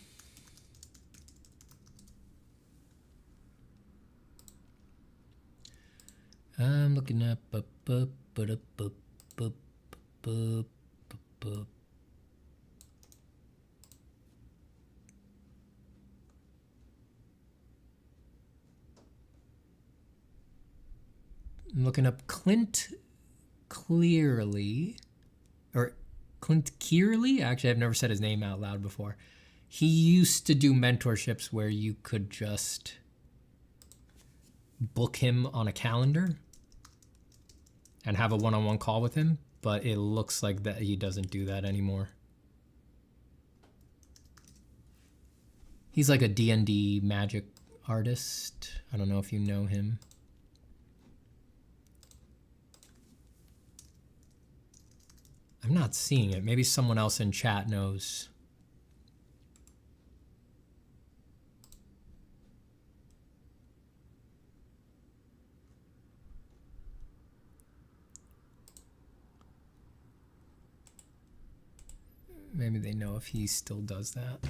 I'm looking up. I'm looking up Clint Clearly, or Clint Kierley. Actually, I've never said his name out loud before. He used to do mentorships where you could just book him on a calendar and have a one-on-one call with him, but it looks like that he doesn't do that anymore. He's like a D&D magic artist. I don't know if you know him. I'm not seeing it. Maybe someone else in chat knows. Maybe they know if he still does that.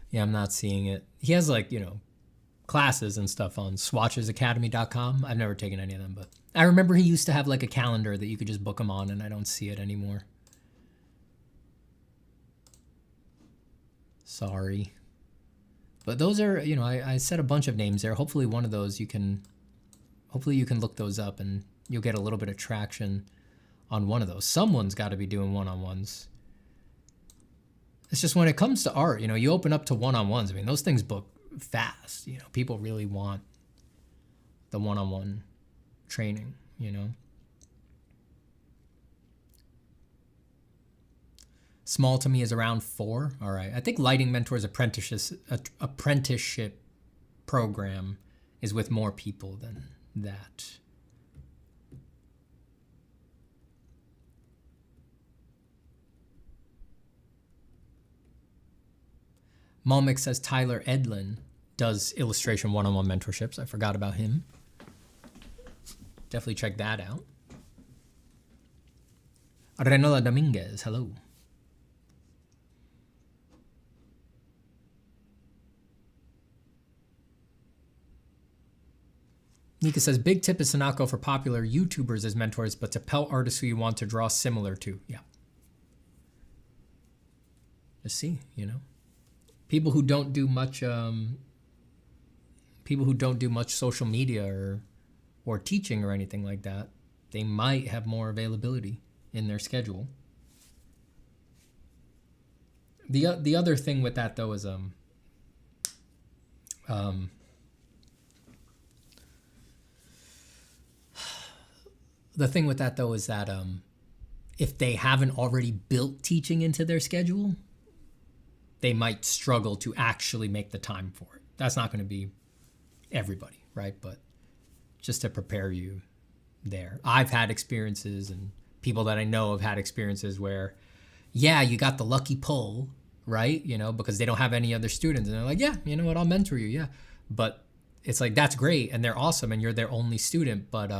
Yeah, I'm not seeing it. He has like, classes and stuff on swatchesacademy.com. I've never taken any of them, but I remember he used to have like a calendar that you could just book him on, and I don't see it anymore. Sorry. But those are, I said a bunch of names there. Hopefully one of those hopefully you can look those up and you'll get a little bit of traction on one of those. Someone's got to be doing one-on-ones. It's just when it comes to art, you open up to one-on-ones. I mean, those things book fast. People really want the one-on-one training, Small to me is around 4. All right. I think Lighting Mentor's apprenticeship program is with more people than that. Malmik says Tyler Edlin does illustration one-on-one mentorships. I forgot about him. Definitely check that out. Renola Dominguez, hello. Nika says, big tip is to not go for popular YouTubers as mentors, but to pelt artists who you want to draw similar to. Yeah. Just see, People who don't do much social media or teaching or anything like that, they might have more availability in their schedule. The other thing with that though is The thing with that though is that if they haven't already built teaching into their schedule, they might struggle to actually make the time for it. That's not going to be everybody, right? But just to prepare you there. I've had experiences, and people that I know have had experiences where, yeah, you got the lucky pull, right? You know, because they don't have any other students. And they're like, yeah, you know what, I'll mentor you, yeah. But it's like, that's great, and they're awesome, and you're their only student. But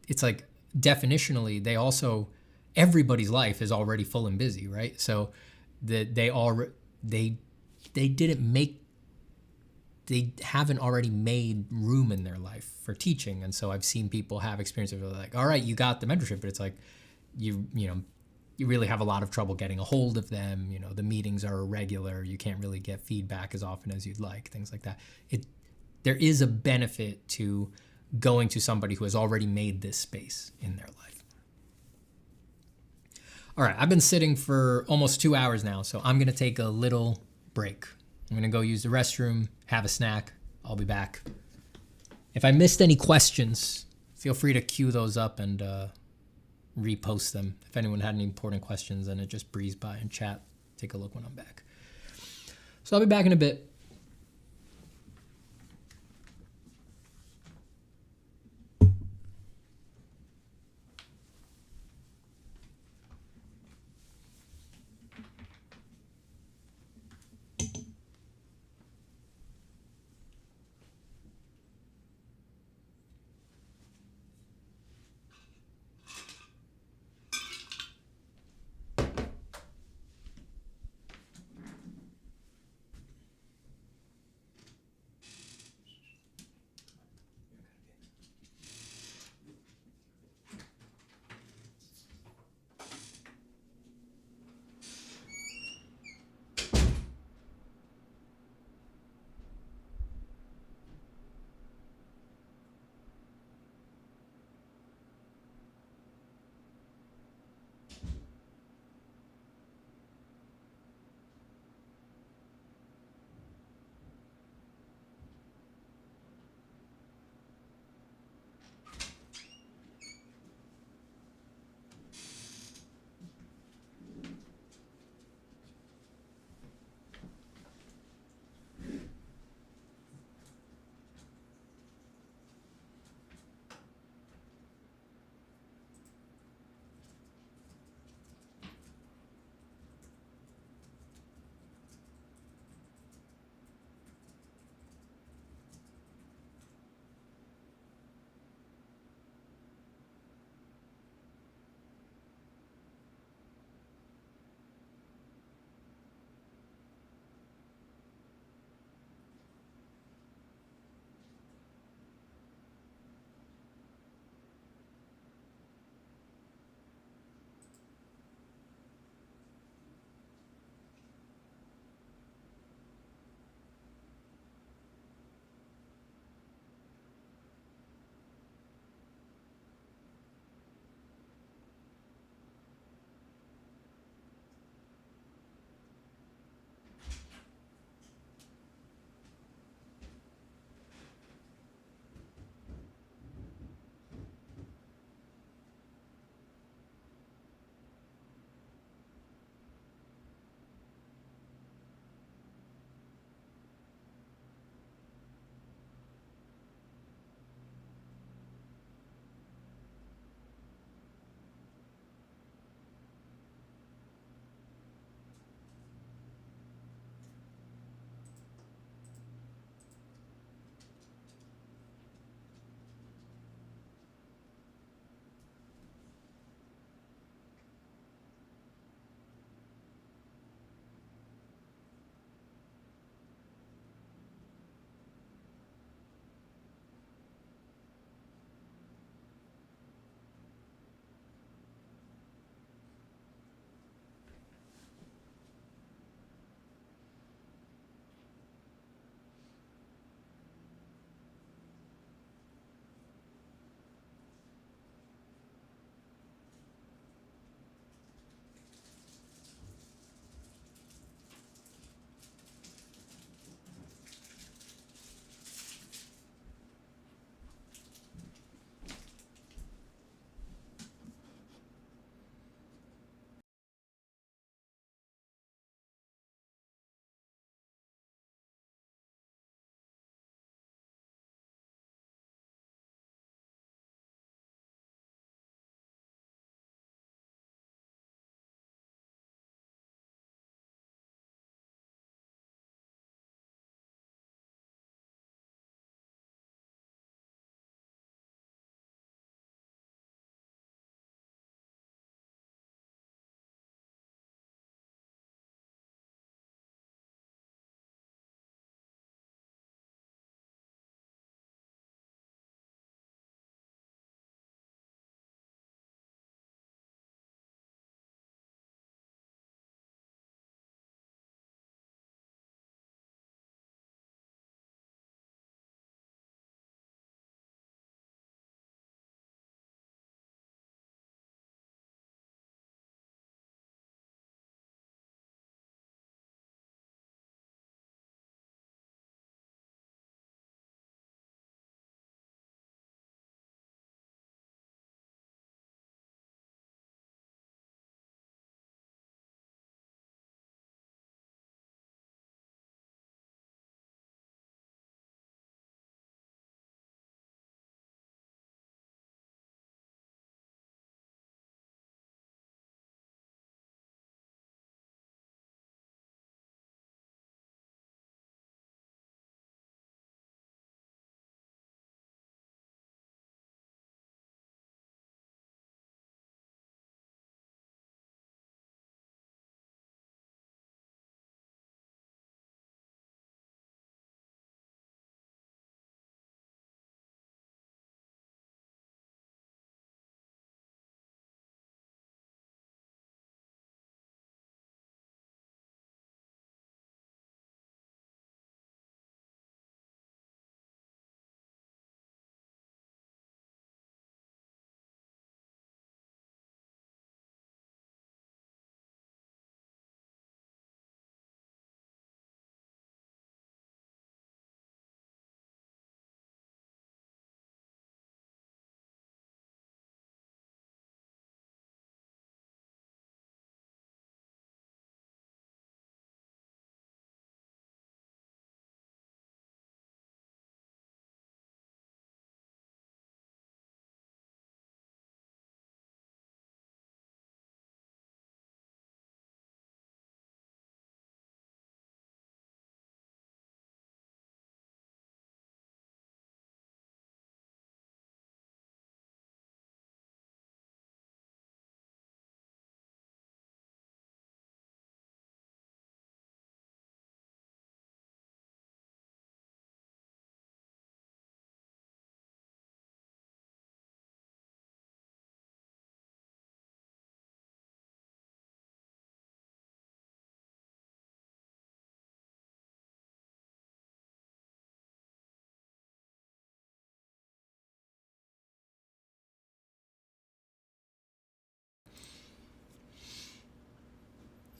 it's like, definitionally, they also, everybody's life is already full and busy, right? So that they haven't already made room in their life for teaching. And so I've seen people have experiences where they're like, all right, you got the mentorship, but it's like, you really have a lot of trouble getting a hold of them. You know, the meetings are irregular. You can't really get feedback as often as you'd like, things like that. There is a benefit to going to somebody who has already made this space in their life. All right, I've been sitting for almost 2 hours now, so I'm going to take a little break. I'm going to go use the restroom, have a snack. I'll be back. If I missed any questions, feel free to queue those up and repost them. If anyone had any important questions, then it just breezed by in chat. Take a look when I'm back. So I'll be back in a bit.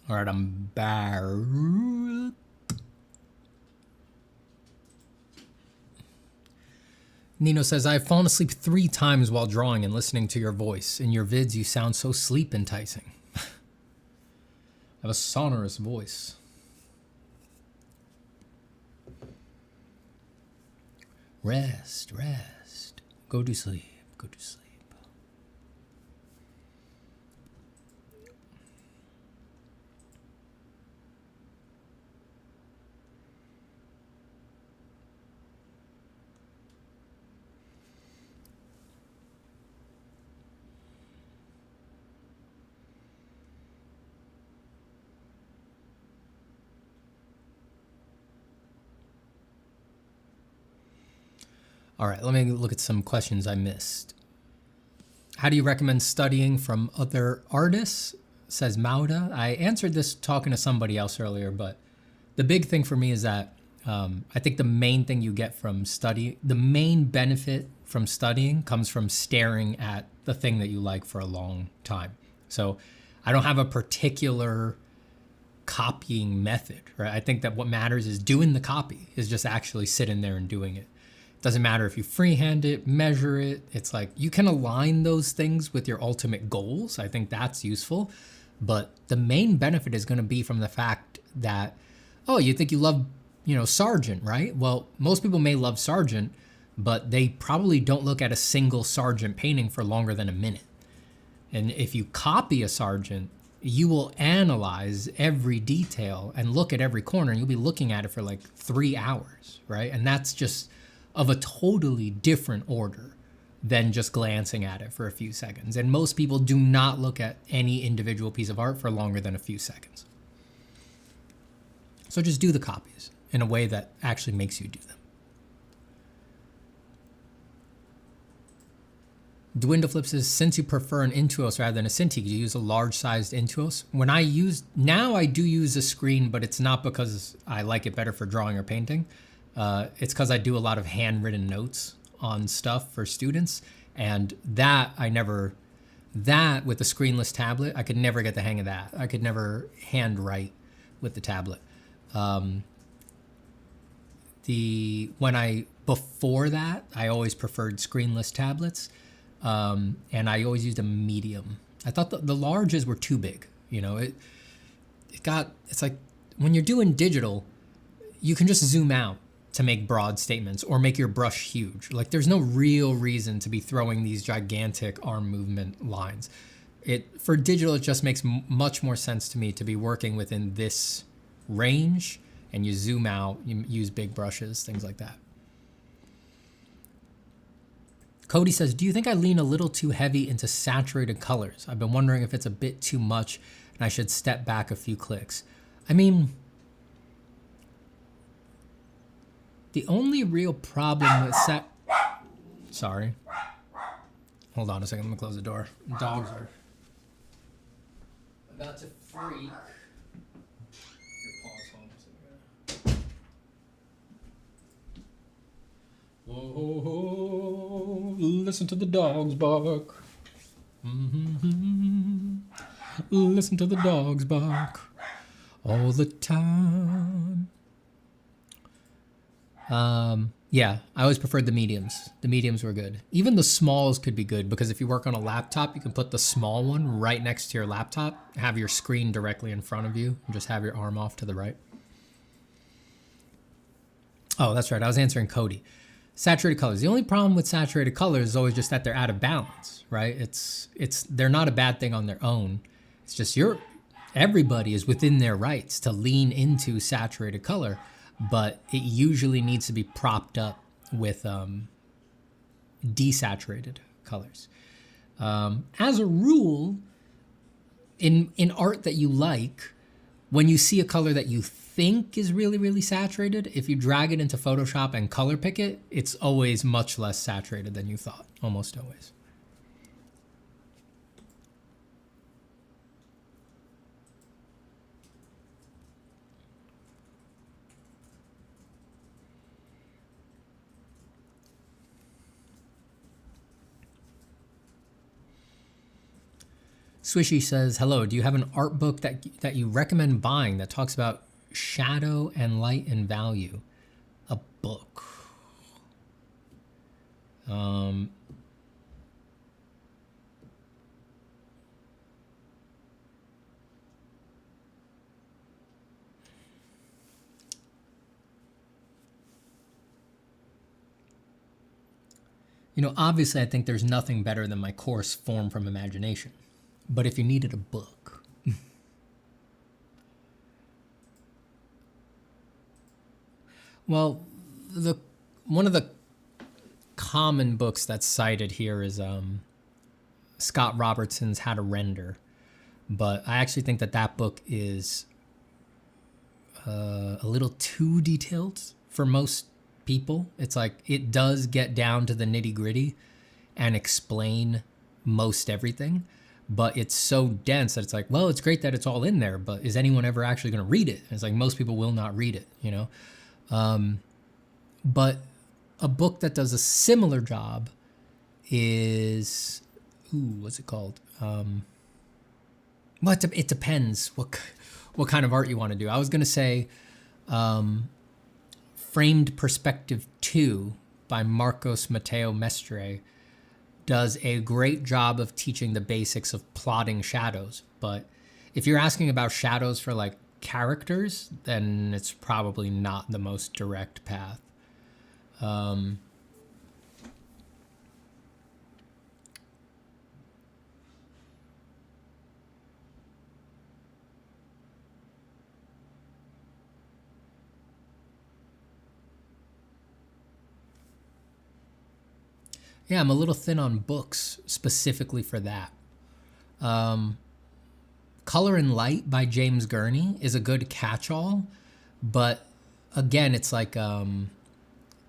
All right, I'm back. Nino says, I've fallen asleep 3 times while drawing and listening to your voice. In your vids, you sound so sleep enticing. I have a sonorous voice. Rest, rest. Go to sleep, go to sleep. All right, let me look at some questions I missed. How do you recommend studying from other artists? Says Mauda. I answered this talking to somebody else earlier, but the big thing for me is that I think the main thing you get from study, the main benefit from studying comes from staring at the thing that you like for a long time. So I don't have a particular copying method, right? I think that what matters is doing the copy, is just actually sitting there and doing it. Doesn't matter if you freehand it, measure it. It's like you can align those things with your ultimate goals. I think that's useful. But the main benefit is going to be from the fact that, oh, you think you love, Sargent, right? Well, most people may love Sargent, but they probably don't look at a single Sargent painting for longer than a minute. And if you copy a Sargent, you will analyze every detail and look at every corner, and you'll be looking at it for like 3 hours, right? And that's just of a totally different order than just glancing at it for a few seconds. And most people do not look at any individual piece of art for longer than a few seconds. So just do the copies in a way that actually makes you do them. Dwindleflip says, since you prefer an Intuos rather than a Cintiq, do you use a large-sized Intuos? Now I do use a screen, but it's not because I like it better for drawing or painting. It's because I do a lot of handwritten notes on stuff for students, and that with the screenless tablet, I could never get the hang of that. I could never handwrite with the tablet. Before that, I always preferred screenless tablets, and I always used a medium. I thought the larges were too big. It's like when you're doing digital, you can just zoom out to make broad statements or make your brush huge. Like there's no real reason to be throwing these gigantic arm movement lines. For digital, it just makes much more sense to me to be working within this range, and you zoom out, you use big brushes, things like that. Cody says, do you think I lean a little too heavy into saturated colors? I've been wondering if it's a bit too much and I should step back a few clicks. I mean, the only real problem with Sorry. Hold on a second, let me close the door. Dogs are about to freak. Your paw's home. Whoa, listen to the dogs bark. Listen to the dogs bark all the time. Yeah, I always preferred the mediums. The mediums were good. Even the smalls could be good because if you work on a laptop, you can put the small one right next to your laptop, have your screen directly in front of you, and just have your arm off to the right. Oh, that's right. I was answering Cody. Saturated colors. The only problem with saturated colors is always just that they're out of balance, right? They're not a bad thing on their own. It's just everybody is within their rights to lean into saturated color, but it usually needs to be propped up with desaturated colors. As a rule, in art that you like, when you see a color that you think is really, really saturated, if you drag it into Photoshop and color pick it, it's always much less saturated than you thought, almost always. Swishy says, hello, do you have an art book that you recommend buying that talks about shadow and light and value? A book. You know, obviously I think there's nothing better than my course Form from Imagination. But if you needed a book. Well, one of the common books that's cited here is Scott Robertson's How to Render. But I actually think that book is a little too detailed for most people. It's like it does get down to the nitty gritty and explain most everything, but it's so dense that it's like, well, it's great that it's all in there, but is anyone ever actually going to read it? And it's like most people will not read it, you know. But a book that does a similar job is, what's it called? Well, it depends what kind of art you want to do. I was going to say Framed Perspective 2 by Marcos Mateo Mestre does a great job of teaching the basics of plotting shadows. But if you're asking about shadows for like characters, then it's probably not the most direct path. Yeah, I'm a little thin on books specifically for that. Color and Light by James Gurney is a good catch-all, but again, it's like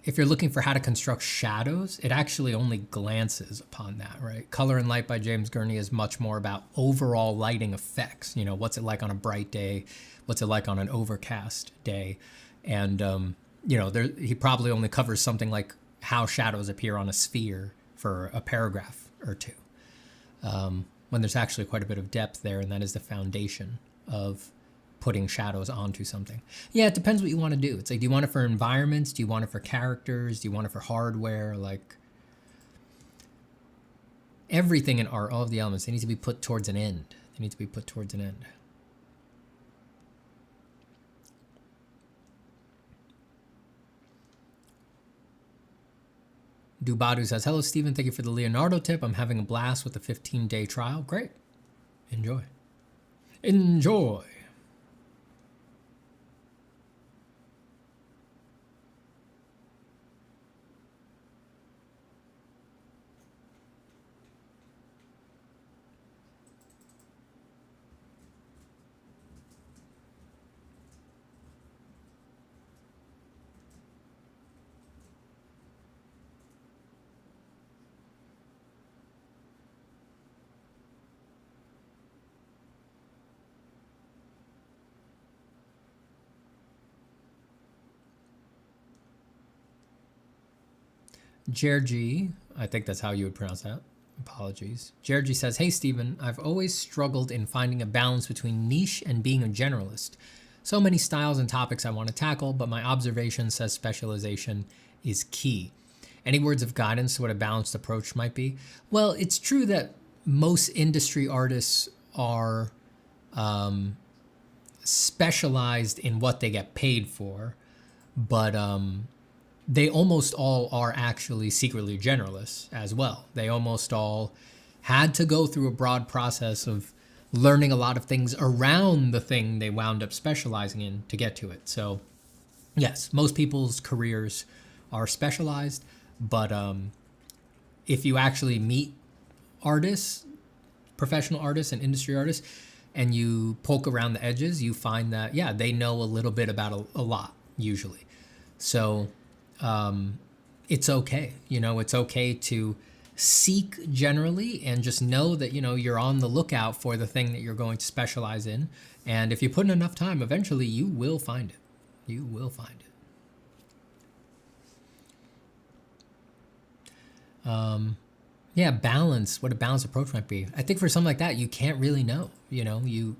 if you're looking for how to construct shadows, it actually only glances upon that, right? Color and Light by James Gurney is much more about overall lighting effects. You know, what's it like on a bright day? What's it like on an overcast day? And, you know, he probably only covers something like how shadows appear on a sphere for a paragraph or two, when there's actually quite a bit of depth there, and that is the foundation of putting shadows onto something. Yeah, it depends what you want to do. It's like, do you want it for environments? Do you want it for characters? Do you want it for hardware? Like, everything in art, all of the elements, they need to be put towards an end. They need to be put towards an end. Dubadu says, hello, Stephen. Thank you for the Leonardo tip. I'm having a blast with the 15-day trial. Great. Enjoy. Enjoy. Jergy, I think that's how you would pronounce that. Apologies. Jergy says, hey, Stephen, I've always struggled in finding a balance between niche and being a generalist. So many styles and topics I want to tackle, but my observation says specialization is key. Any words of guidance to what a balanced approach might be? Well, it's true that most industry artists are specialized in what they get paid for, but they almost all are actually secretly generalists as well. They almost all had to go through a broad process of learning a lot of things around the thing they wound up specializing in to get to it. So yes, most people's careers are specialized, but if you actually meet artists, professional artists and industry artists, and you poke around the edges, you find that, yeah, they know a little bit about a lot usually. So it's okay. You know, it's okay to seek generally and just know that, you know, you're on the lookout for the thing that you're going to specialize in. And if you put in enough time, eventually you will find it. You will find it. Yeah, balance, what a balanced approach might be. I think for something like that, you can't really know. You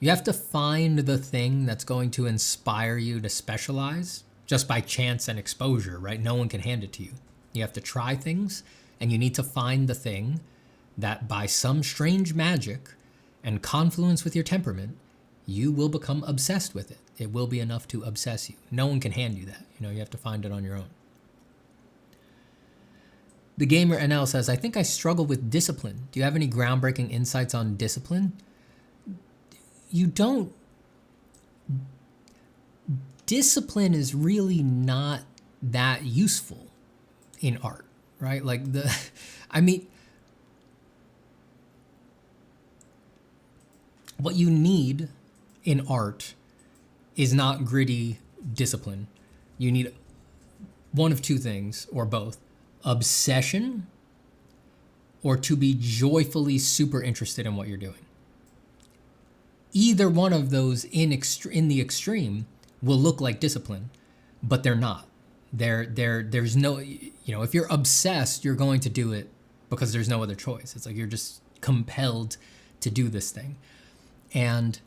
have to find the thing that's going to inspire you to specialize just by chance and exposure, right? No one can hand it to you. You have to try things, and you need to find the thing that by some strange magic and confluence with your temperament, you will become obsessed with it. It will be enough to obsess you. No one can hand you that. You have to find it on your own. The Gamer NL says, I think I struggle with discipline. Do you have any groundbreaking insights on discipline? You don't. Discipline is really not that useful in art, right? Like what you need in art is not gritty discipline. You need one of two things, or both: obsession, or to be joyfully super interested in what you're doing. Either one of those in the extreme will look like discipline, but they're not. There's no, if you're obsessed, you're going to do it because there's no other choice. It's like you're just compelled to do this thing. And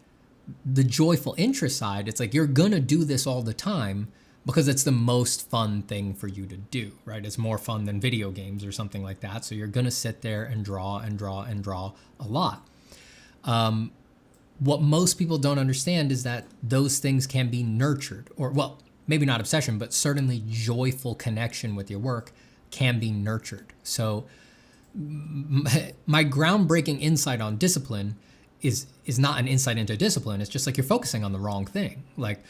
the joyful interest side, it's like you're gonna do this all the time because it's the most fun thing for you to do, right? It's more fun than video games or something like that. So you're gonna sit there and draw and draw and draw a lot. What most people don't understand is that those things can be nurtured, or, well, maybe not obsession, but certainly joyful connection with your work can be nurtured. So my groundbreaking insight on discipline is not an insight into discipline. It's just like you're focusing on the wrong thing. Like,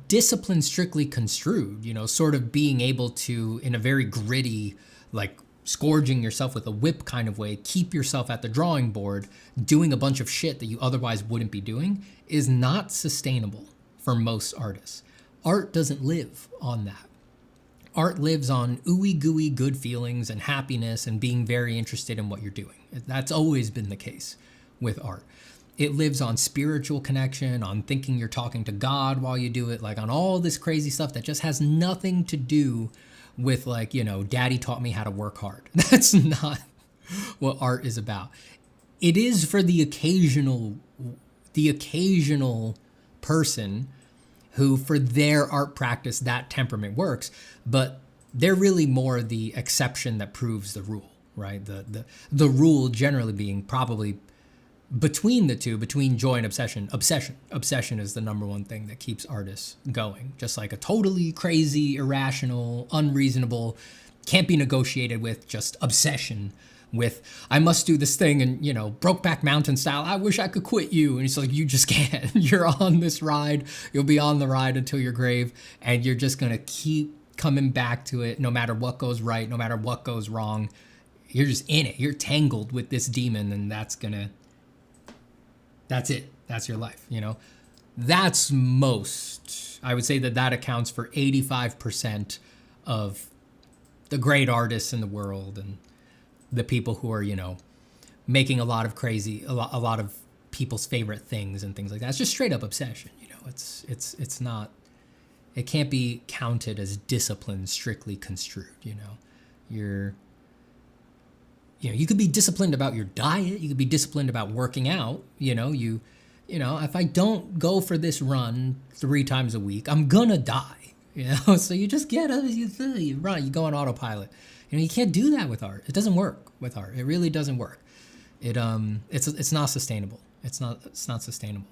discipline strictly construed, sort of being able to, in a very gritty, like scourging yourself with a whip kind of way, keep yourself at the drawing board, doing a bunch of shit that you otherwise wouldn't be doing, is not sustainable for most artists. Art doesn't live on that. Art lives on ooey gooey good feelings and happiness and being very interested in what you're doing. That's always been the case with art. It lives on spiritual connection, on thinking you're talking to God while you do it, like on all this crazy stuff that just has nothing to do with, like, daddy taught me how to work hard. That's not what art is about. It is for the occasional person who, for their art practice, that temperament works, but they're really more the exception that proves the rule, right? The rule generally being probably between the two, between joy and obsession. Obsession is the number one thing that keeps artists going. Just like a totally crazy, irrational, unreasonable, can't be negotiated with, just obsession with, I must do this thing, and Brokeback Mountain style, I wish I could quit you. And it's like, you just can't. You're on this ride. You'll be on the ride until your grave, and you're just gonna keep coming back to it no matter what goes right, no matter what goes wrong. You're just in it. You're tangled with this demon, and that's it. That's your life, That's most. I would say that accounts for 85% of the great artists in the world, and the people who are, making a lot of people's favorite things and things like that. It's just straight up obsession, It's not. It can't be counted as discipline strictly construed, you could be disciplined about your diet. You could be disciplined about working out. If I don't go for this run 3 times a week, I'm gonna die. So you just get up, you run, you go on autopilot. You can't do that with art. It doesn't work with art. It really doesn't work. It's not sustainable. It's not sustainable.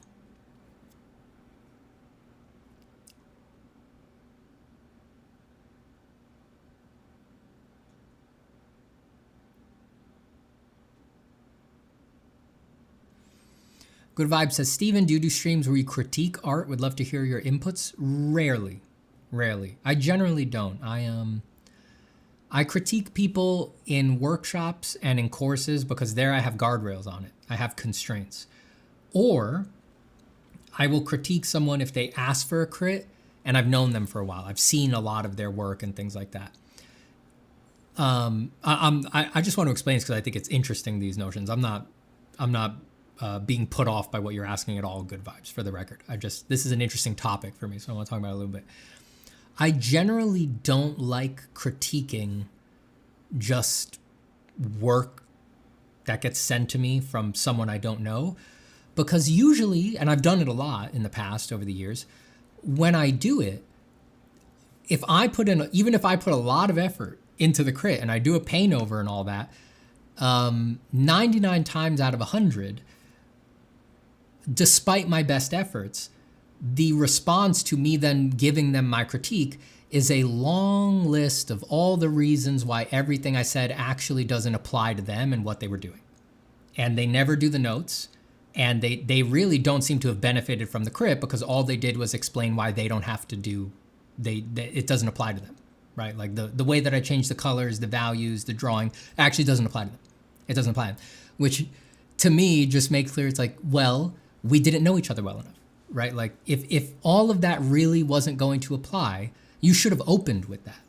Good Vibe says, Steven, do you do streams where you critique art? Would love to hear your inputs. Rarely. I generally don't. I critique people in workshops and in courses because there I have guardrails on it. I have constraints. Or I will critique someone if they ask for a crit and I've known them for a while. I've seen a lot of their work and things like that. I just want to explain this because I think it's interesting, these notions. I'm not being put off by what you're asking at all. Good Vibes, for the record. This is an interesting topic for me, so I want to talk about it a little bit. I generally don't like critiquing just work that gets sent to me from someone I don't know. Because usually, and I've done it a lot in the past over the years, when I do it, even if I put a lot of effort into the crit and I do a paint over and all that, 99 times out of 100, despite my best efforts, the response to me then giving them my critique is a long list of all the reasons why everything I said actually doesn't apply to them and what they were doing. And they never do the notes. And they really don't seem to have benefited from the crit because all they did was explain why they don't have to do, it doesn't apply to them, right? Like the way that I changed the colors, the values, the drawing actually doesn't apply to them. It doesn't apply to them, which to me just makes clear it's like, well, we didn't know each other well enough, right? Like if all of that really wasn't going to apply, you should have opened with that,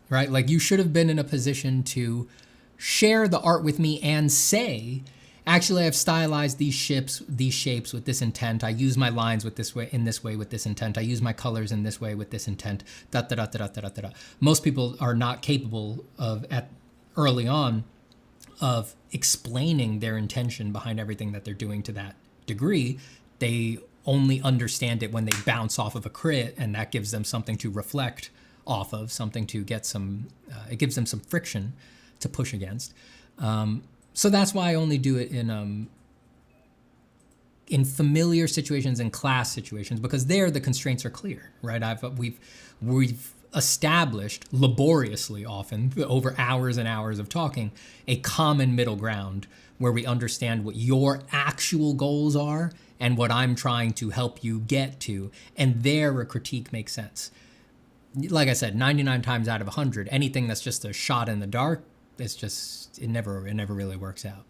right? Like you should have been in a position to share the art with me and say, actually, I've stylized these shapes with this intent. I use my lines with this way, with this intent. I use my colors in this way with this intent. Da da da da da da da. Most people are not capable of early on of explaining their intention behind everything that they're doing to that degree. They only understand it when they bounce off of a crit, and that gives them something to reflect off of, something to get some. It gives them some friction to push against. So that's why I only do it in familiar situations and class situations, because there the constraints are clear, right? We've established laboriously often over hours and hours of talking a common middle ground where we understand what your actual goals are and what I'm trying to help you get to, and there a critique makes sense. Like I said, 99 times out of 100, anything that's just a shot in the dark, it never really works out.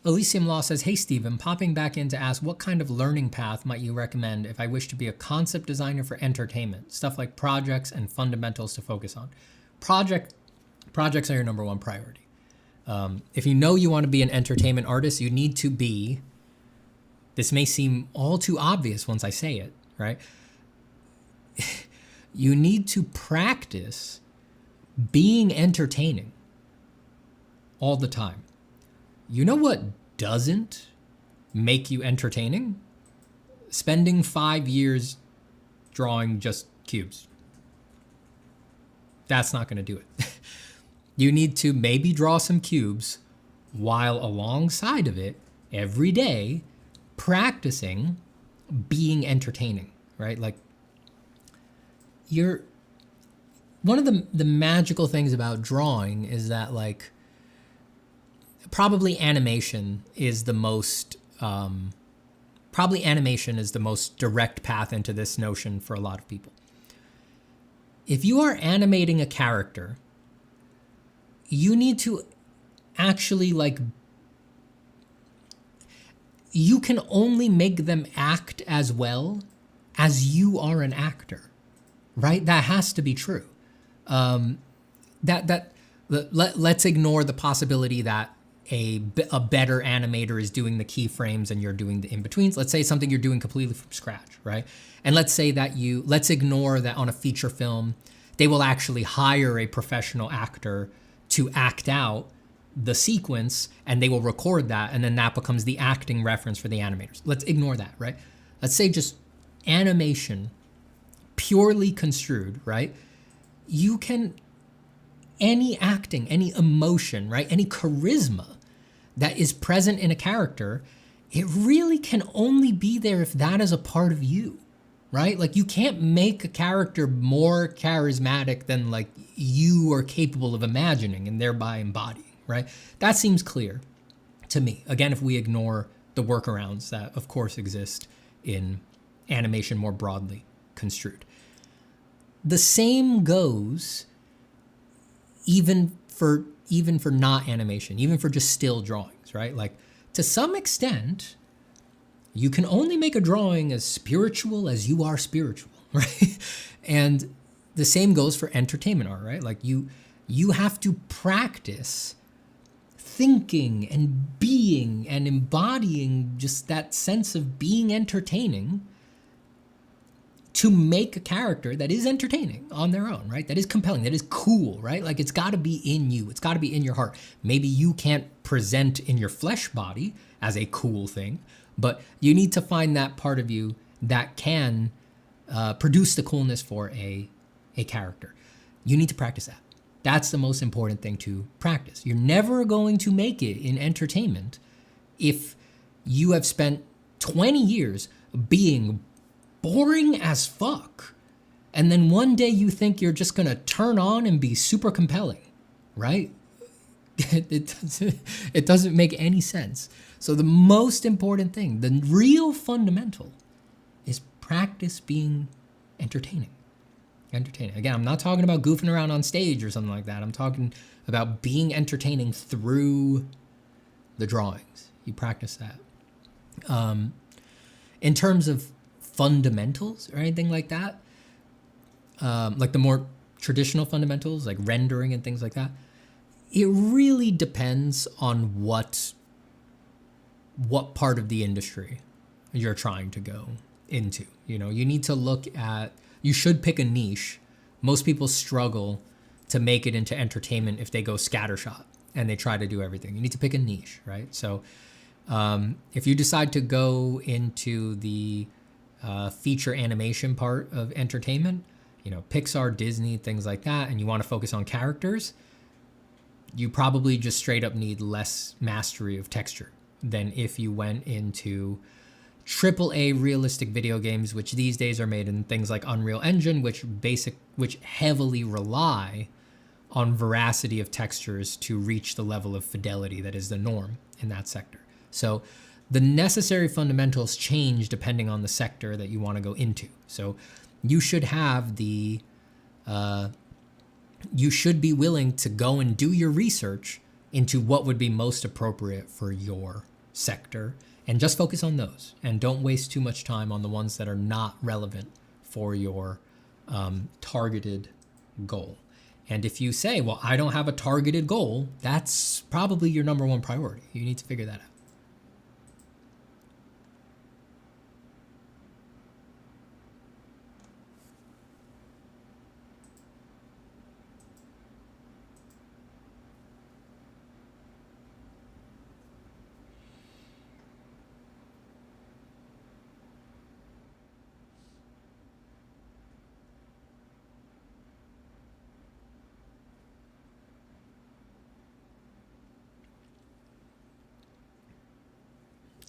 Elysium Law says, hey, Stephen, popping back in to ask what kind of learning path might you recommend if I wish to be a concept designer for entertainment, stuff like projects and fundamentals to focus on. Projects are your number one priority. If you know you want to be an entertainment artist, you need to be, this may seem all too obvious once I say it, right? You need to practice being entertaining all the time. You know what doesn't make you entertaining? Spending 5 years drawing just cubes. That's not going to do it. You need to maybe draw some cubes while alongside of it every day practicing being entertaining, right? Like one of the magical things about drawing is that like probably animation is the most direct path into this notion for a lot of people. If you are animating a character, you need to actually you can only make them act as well as you are an actor, right? That has to be true. Let's ignore the possibility that a better animator is doing the keyframes and you're doing the in-betweens. Let's say something you're doing completely from scratch, right? And let's say that let's ignore that on a feature film, they will actually hire a professional actor to act out the sequence and they will record that, and then that becomes the acting reference for the animators. Let's ignore that, right? Let's say just animation, purely construed, right? You can, any acting, any emotion, right? Any charisma that is present in a character, it really can only be there if that is a part of you, right? Like you can't make a character more charismatic than like you are capable of imagining and thereby embodying, right? That seems clear to me. Again, if we ignore the workarounds that of course exist in animation more broadly construed. The same goes even even for not animation, even for just still drawings, right? Like to some extent, you can only make a drawing as spiritual as you are spiritual, right? And the same goes for entertainment art, right? Like you have to practice thinking and being and embodying just that sense of being entertaining to make a character that is entertaining on their own, right? That is compelling, that is cool, right? Like it's got to be in you. It's got to be in your heart. Maybe you can't present in your flesh body as a cool thing, but you need to find that part of you that can produce the coolness for a character. You need to practice that. That's the most important thing to practice. You're never going to make it in entertainment if you have spent 20 years being boring as fuck, and then one day you think you're just gonna turn on and be super compelling, right? It doesn't make any sense. So the most important thing, the real fundamental, is practice being entertaining. Entertaining. Again, I'm not talking about goofing around on stage or something like that. I'm talking about being entertaining through the drawings. You practice that. In terms of fundamentals or anything like that, like the more traditional fundamentals, like rendering and things like that, it really depends on what part of the industry you're trying to go into. You know, you need to look at, you should pick a niche. Most people struggle to make it into entertainment if they go scattershot and they try to do everything. You need to pick a niche, right? So if you decide to go into the feature animation part of entertainment, you know, Pixar, Disney, things like that, and you want to focus on characters, you probably just straight up need less mastery of texture than if you went into AAA realistic video games, which these days are made in things like Unreal Engine, which heavily rely on veracity of textures to reach the level of fidelity that is the norm in that sector. So the necessary fundamentals change depending on the sector that you want to go into. So you should have you should be willing to go and do your research into what would be most appropriate for your sector and just focus on those, and don't waste too much time on the ones that are not relevant for your targeted goal. And if you say, well, I don't have a targeted goal, that's probably your number one priority. You need to figure that out.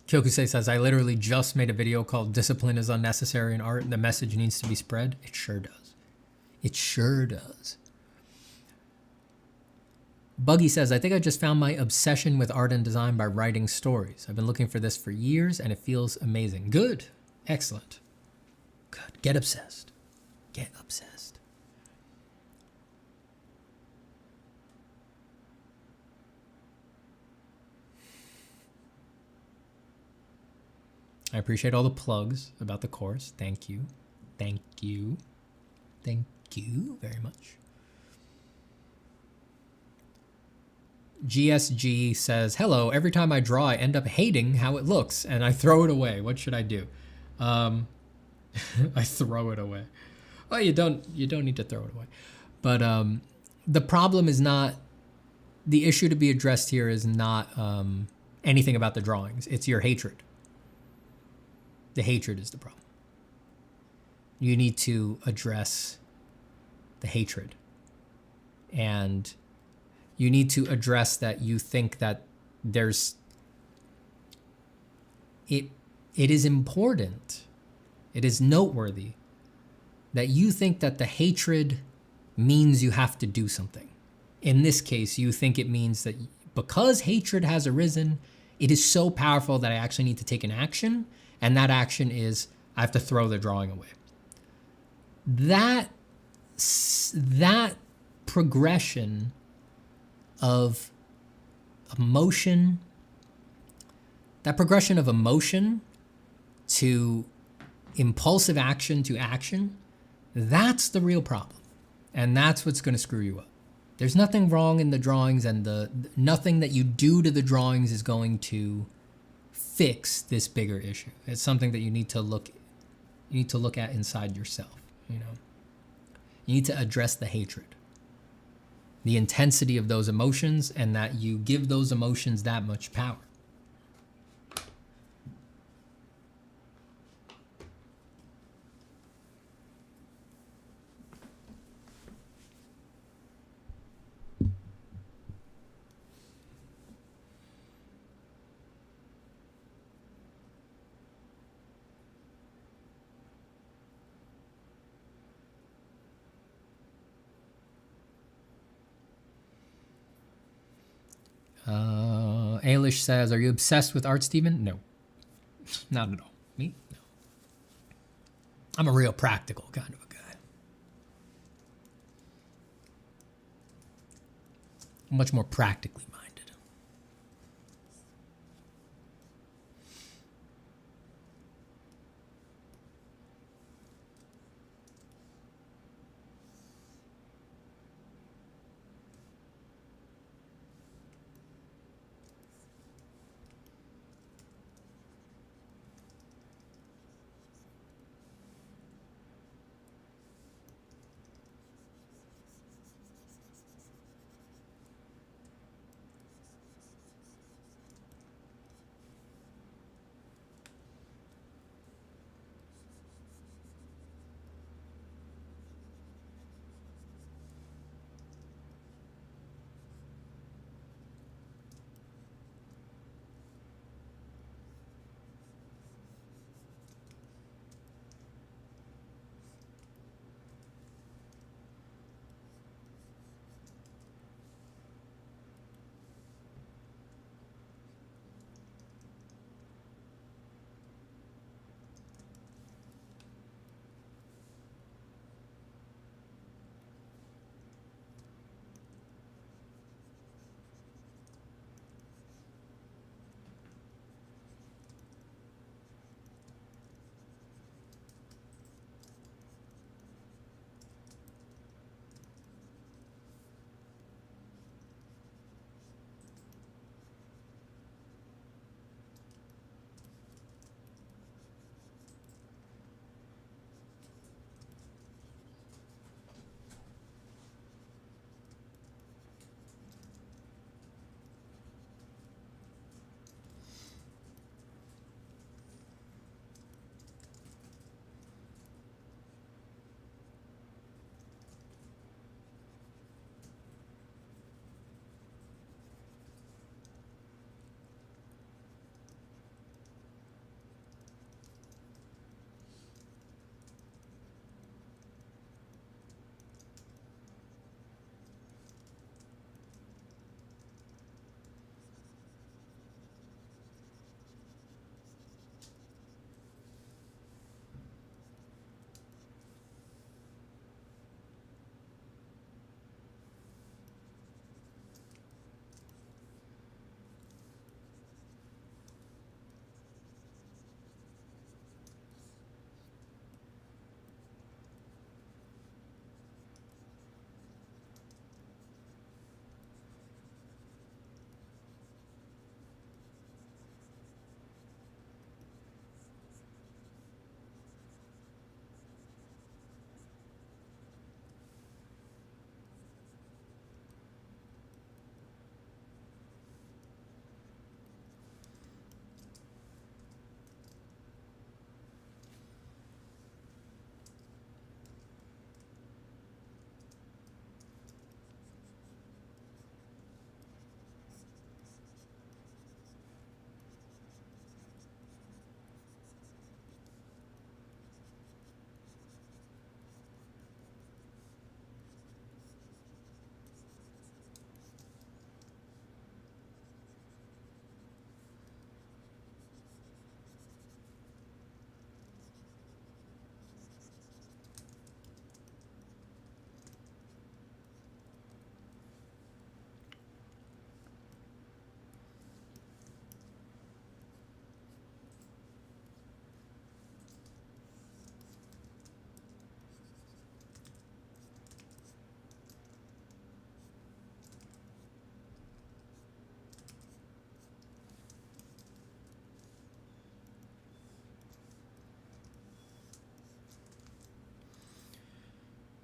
Kyokusei says, I literally just made a video called Discipline is Unnecessary in Art. The message needs to be spread. It sure does. It sure does. Buggy says, I think I just found my obsession with art and design by writing stories. I've been looking for this for years and it feels amazing. Good. Excellent. Good. Get obsessed. Get obsessed. I appreciate all the plugs about the course. Thank you. Thank you. Thank you very much. GSG says, hello, every time I draw, I end up hating how it looks and I throw it away. What should I do? I throw it away. Well, you don't need to throw it away. But the problem is not, the issue to be addressed here is not anything about the drawings. It's your hatred. The hatred is the problem. You need to address the hatred. And you need to address that you think that it is important, it is noteworthy that you think that the hatred means you have to do something. In this case, you think it means that because hatred has arisen, it is so powerful that I actually need to take an action. And that action is, I have to throw the drawing away. That progression of emotion, that progression of emotion to impulsive action to action, that's the real problem. And that's what's going to screw you up. There's nothing wrong in the drawings, and nothing that you do to the drawings is going to fix this bigger issue. It's something that you need to look at inside yourself, you know. You need to address the hatred, the intensity of those emotions, and that you give those emotions that much power. Ailish says, are you obsessed with art, Stephen? No, not at all. Me? No. I'm a real practical kind of a guy. I'm much more practically minded.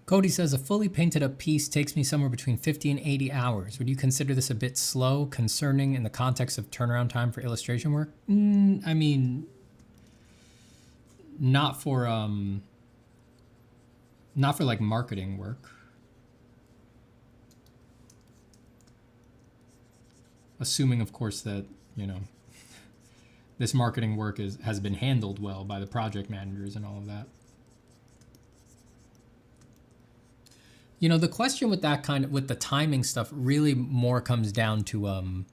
Cody says, a fully painted up piece takes me somewhere between 50 and 80 hours. Would you consider this a bit slow, concerning in the context of turnaround time for illustration work? I mean, not for like marketing work. Assuming, of course, that, you know, this marketing work has been handled well by the project managers and all of that. You know, the question with that kind of, with the timing stuff really more comes down to,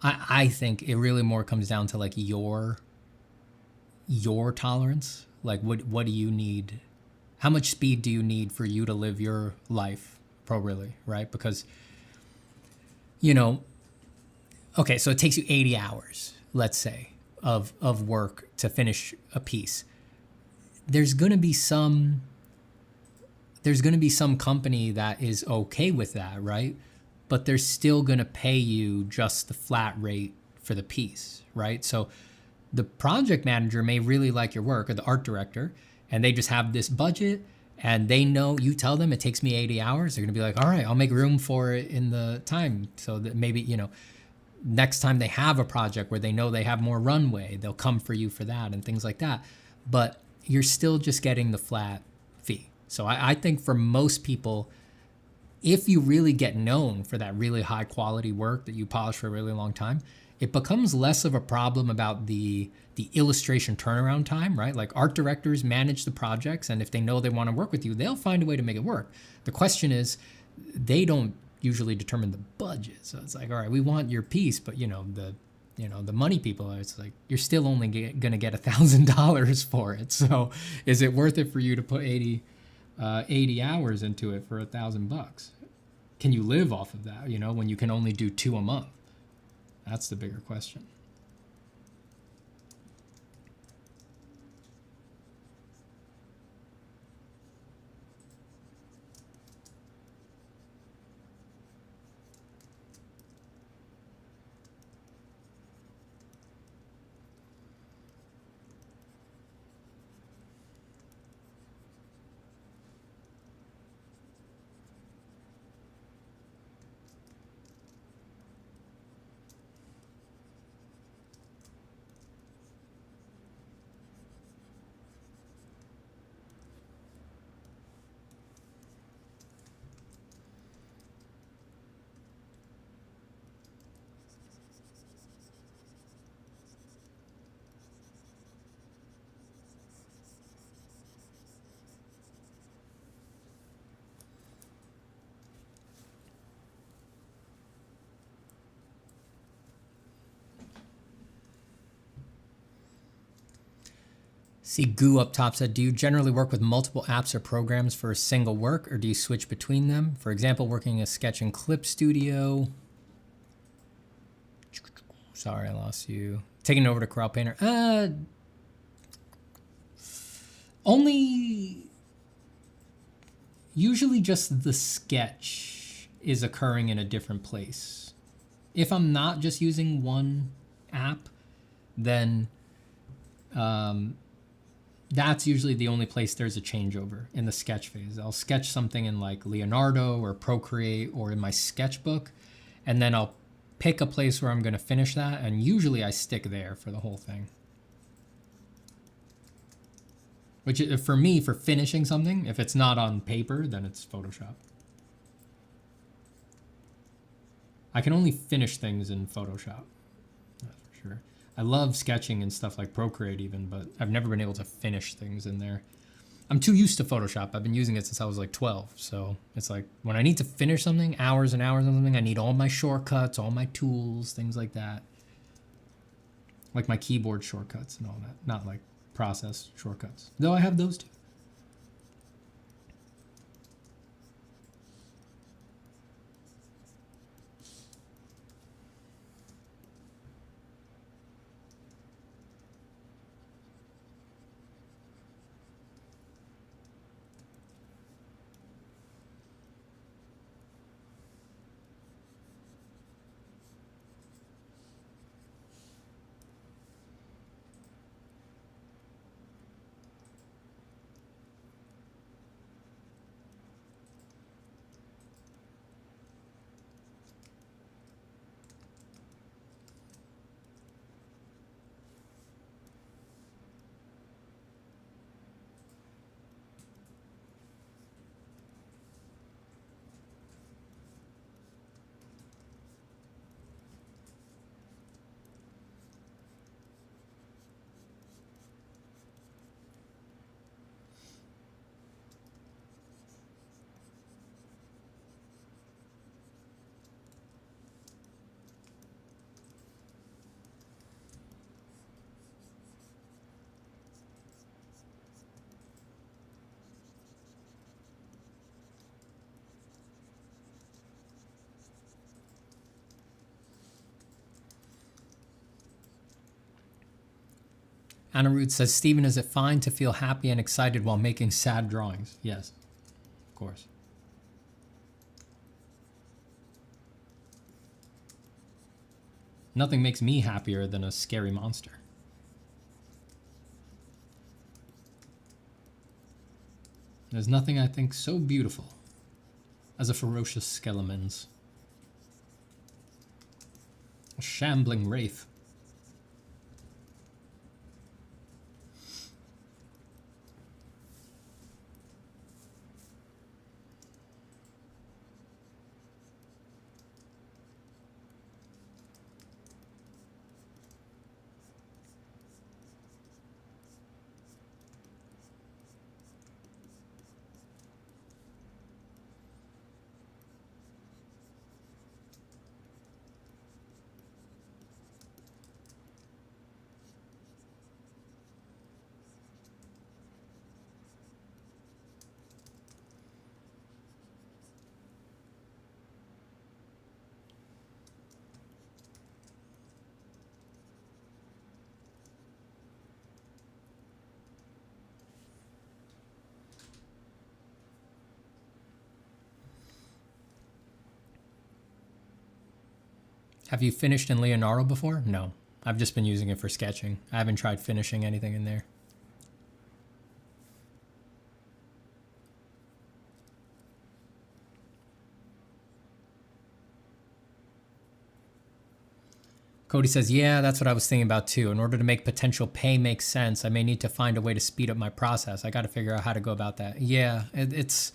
I think it really more comes down to like your tolerance. Like what do you need? How much speed do you need for you to live your life appropriately, right? Because, you know, okay, so it takes you 80 hours, let's say, of work to finish a piece. There's going to be some company that is okay with that, right? But they're still going to pay you just the flat rate for the piece, right? So the project manager may really like your work, or the art director, and they just have this budget, and they know, you tell them it takes me 80 hours, they're going to be like, all right, I'll make room for it in the time. So that maybe, you know, next time they have a project where they know they have more runway, they'll come for you for that and things like that. But you're still just getting the flat fee. So I think for most people, if you really get known for that really high quality work that you polish for a really long time, it becomes less of a problem about the illustration turnaround time, right? Like art directors manage the projects, and if they know they want to work with you, they'll find a way to make it work. The question is, they don't usually determine the budget. So it's like, all right, we want your piece, but the money people, it's like, you're still only going to get $1,000 for it. So is it worth it for you to put 80 hours into it for $1,000? Can you live off of that, when you can only do 2 a month? That's the bigger question. See, Goo up top said, do you generally work with multiple apps or programs for a single work, or do you switch between them? For example, working in a sketch and clip studio. Sorry, I lost you. Taking it over to Corel Painter. Only usually just the sketch is occurring in a different place. If I'm not just using one app, then that's usually the only place there's a changeover in the sketch phase. I'll sketch something in like Leonardo or Procreate or in my sketchbook, and then I'll pick a place where I'm going to finish that, and usually I stick there for the whole thing. Which, for me, for finishing something, if it's not on paper, then it's Photoshop. I can only finish things in Photoshop, that's for sure. I love sketching and stuff like Procreate even, but I've never been able to finish things in there. I'm too used to Photoshop. I've been using it since I was like 12. So it's like when I need to finish something, hours and hours on something, I need all my shortcuts, all my tools, things like that. Like my keyboard shortcuts and all that. Not like process shortcuts, though I have those too. Anna Root says, Stephen, is it fine to feel happy and excited while making sad drawings? Yes, of course. Nothing makes me happier than a scary monster. There's nothing I think so beautiful as a ferocious skelemons. A shambling wraith. Have you finished in Leonardo before? No. I've just been using it for sketching. I haven't tried finishing anything in there. Cody says, yeah, that's what I was thinking about too. In order to make potential pay make sense, I may need to find a way to speed up my process. I got to figure out how to go about that. Yeah, it's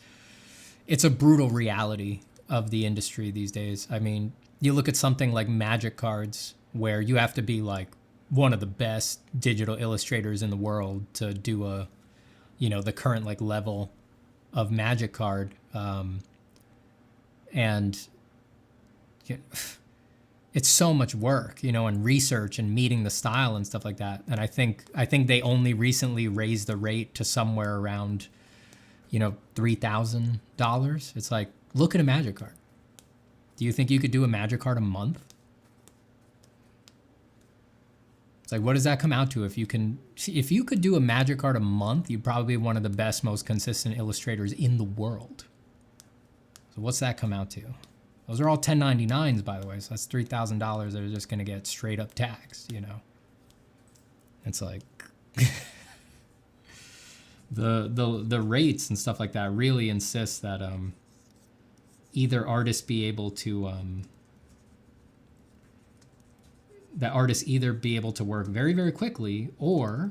a brutal reality of the industry these days. I mean, you look at something like Magic cards, where you have to be like one of the best digital illustrators in the world to do a, you know, the current like level of Magic card. And it's so much work, you know, and research and meeting the style and stuff like that. And I think they only recently raised the rate to somewhere around, you know, $3,000. It's like, look at a Magic card. Do you think you could do a Magic card a month? It's like, what does that come out to? If you could do a Magic card a month, you'd probably be one of the best, most consistent illustrators in the world. So what's that come out to? Those are all 1099s, by the way. So that's $3,000 that are just going to get straight up taxed, you know? It's like the rates and stuff like that really insist that either artists be able to work very, very quickly, or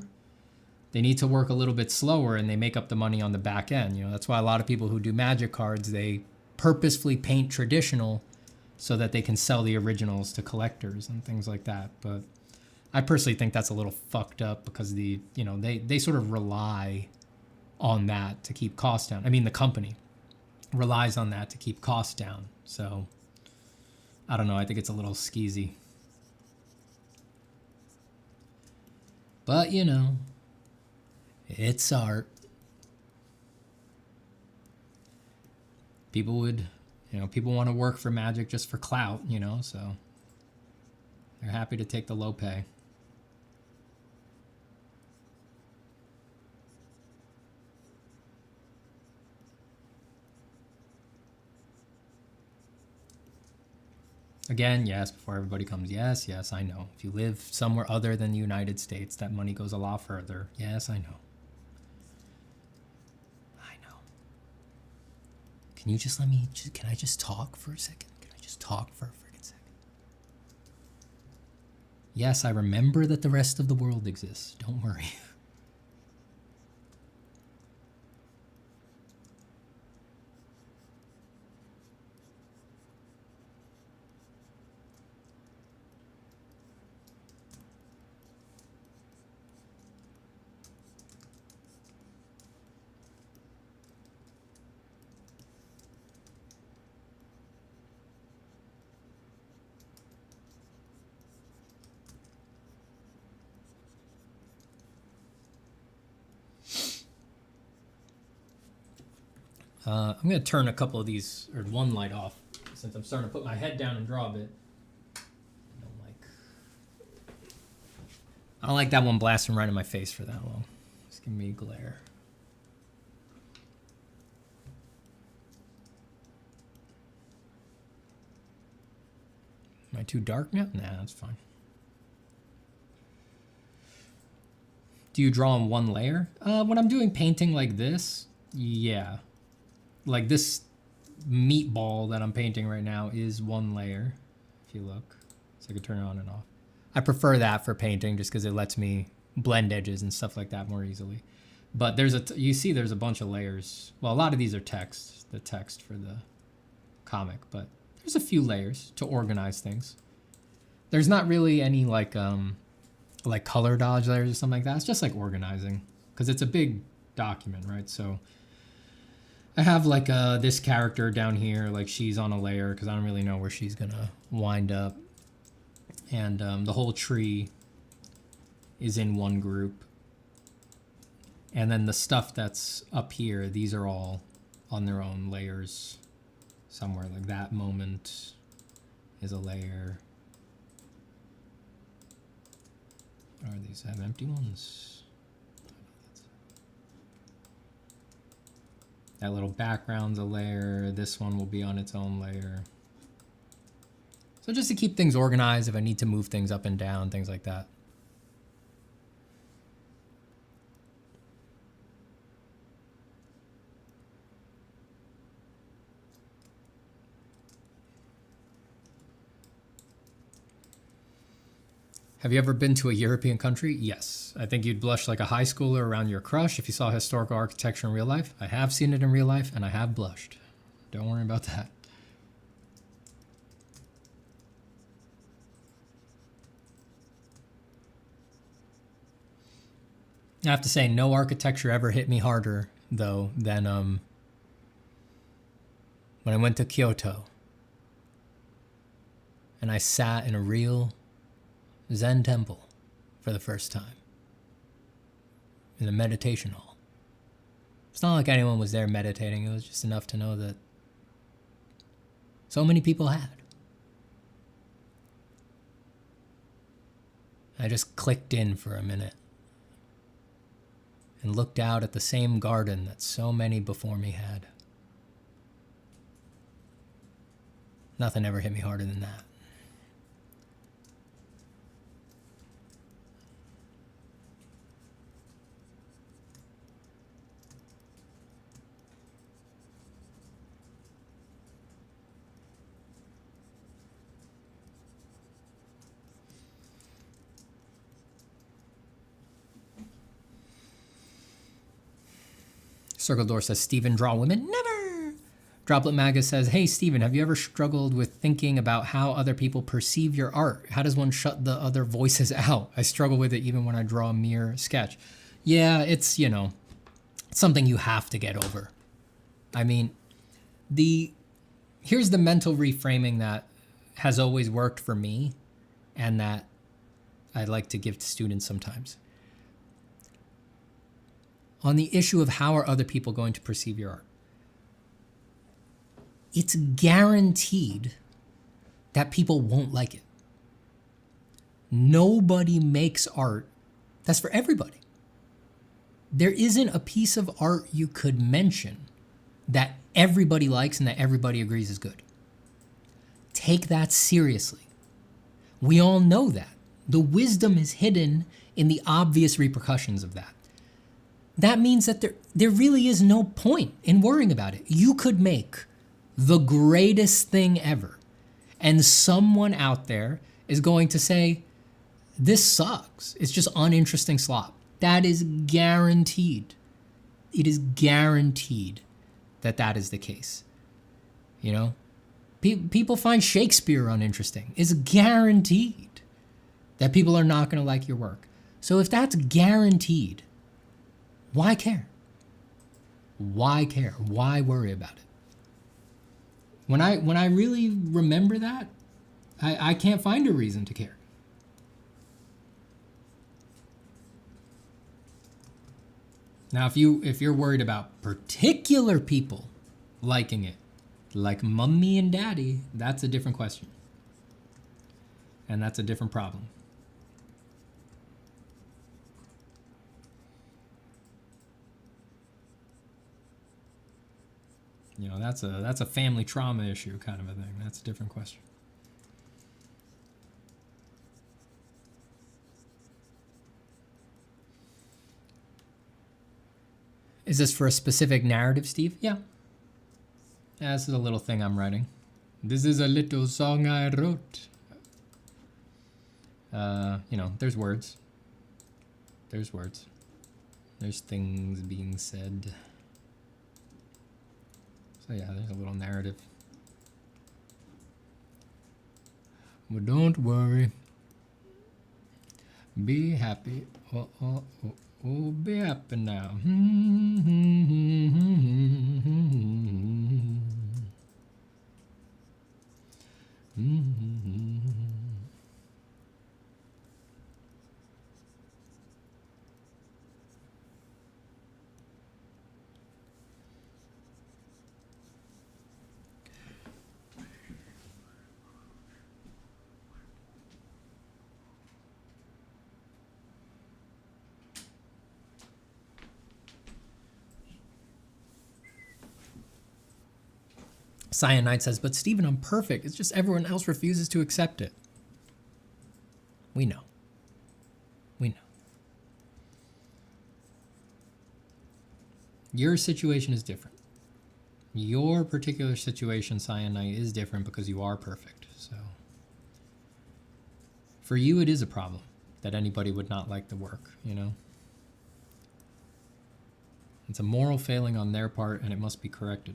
they need to work a little bit slower and they make up the money on the back end. You know, that's why a lot of people who do Magic cards, they purposefully paint traditional so that they can sell the originals to collectors and things like that. But I personally think that's a little fucked up because they sort of rely on that to keep costs down. I mean, the company relies on that to keep costs down. So I don't know. I think it's a little skeezy. But, you know, it's art. People want to work for Magic just for clout, you know, so they're happy to take the low pay. Again, yes, before everybody comes, yes, I know. If you live somewhere other than the United States, that money goes a lot further. Yes, I know. Can you just can I just talk for a second? Can I just talk for a freaking second? Yes, I remember that the rest of the world exists. Don't worry. I'm going to turn a couple of these, or one light off, since I'm starting to put my head down and draw a bit. I don't like that one blasting right in my face for that long. Just give me glare. Am I too dark now? Nah, that's fine. Do you draw on one layer? When I'm doing painting like this, yeah. Like this meatball that I'm painting right now is one layer, if you look. So I can turn it on and off. I prefer that for painting just because it lets me blend edges and stuff like that more easily. But there's you see there's a bunch of layers. Well, a lot of these are text, the text for the comic, but there's a few layers to organize things. There's not really any like color dodge layers or something like that. It's just like organizing because it's a big document, right? So I have like this character down here, like she's on a layer because I don't really know where she's gonna wind up. And the whole tree is in one group. And then the stuff that's up here, these are all on their own layers somewhere. Like that moment is a layer. Or these have empty ones. That little background's a layer. This one will be on its own layer. So just to keep things organized, if I need to move things up and down, things like that. Have you ever been to a European country? Yes. I think you'd blush like a high schooler around your crush if you saw historical architecture in real life. I have seen it in real life, and I have blushed. Don't worry about that. I have to say, no architecture ever hit me harder, though, than when I went to Kyoto. And I sat in a real Zen temple for the first time in a meditation hall. It's not like anyone was there meditating. It was just enough to know that so many people had. I just clicked in for a minute and looked out at the same garden that so many before me had. Nothing ever hit me harder than that. Circle Door says, Steven, draw women? Never! Droplet Maga says, hey, Steven, have you ever struggled with thinking about how other people perceive your art? How does one shut the other voices out? I struggle with it even when I draw a mere sketch. Yeah, it's, you know, something you have to get over. I mean, here's the mental reframing that has always worked for me and that I like to give to students sometimes. On the issue of how are other people going to perceive your art, it's guaranteed that people won't like it. Nobody makes art that's for everybody. There isn't a piece of art you could mention that everybody likes and that everybody agrees is good. Take that seriously. We all know that. The wisdom is hidden in the obvious repercussions of that. That means that there really is no point in worrying about it. You could make the greatest thing ever, and someone out there is going to say, this sucks. It's just uninteresting slop. That is guaranteed. It is guaranteed that that is the case. You know? People find Shakespeare uninteresting. It's guaranteed that people are not going to like your work. So if that's guaranteed, why care? Why care? Why worry about it? When I really remember that, I can't find a reason to care. Now, if you're worried about particular people liking it, like mommy and daddy, that's a different question. And that's a different problem. You know, that's a family trauma issue kind of a thing. That's a different question. Is this for a specific narrative, Steve? Yeah. Yeah, this is a little thing I'm writing. This is a little song I wrote. You know, there's words. There's words. There's things being said. So yeah, there's a little narrative. But don't worry. Be happy. Oh, oh, oh, oh, be happy now. Cyanide says, but Stephen, I'm perfect. It's just everyone else refuses to accept it. We know. We know. Your situation is different. Your particular situation, Cyanide, is different because you are perfect. So for you, it is a problem that anybody would not like the work, you know? It's a moral failing on their part, and it must be corrected.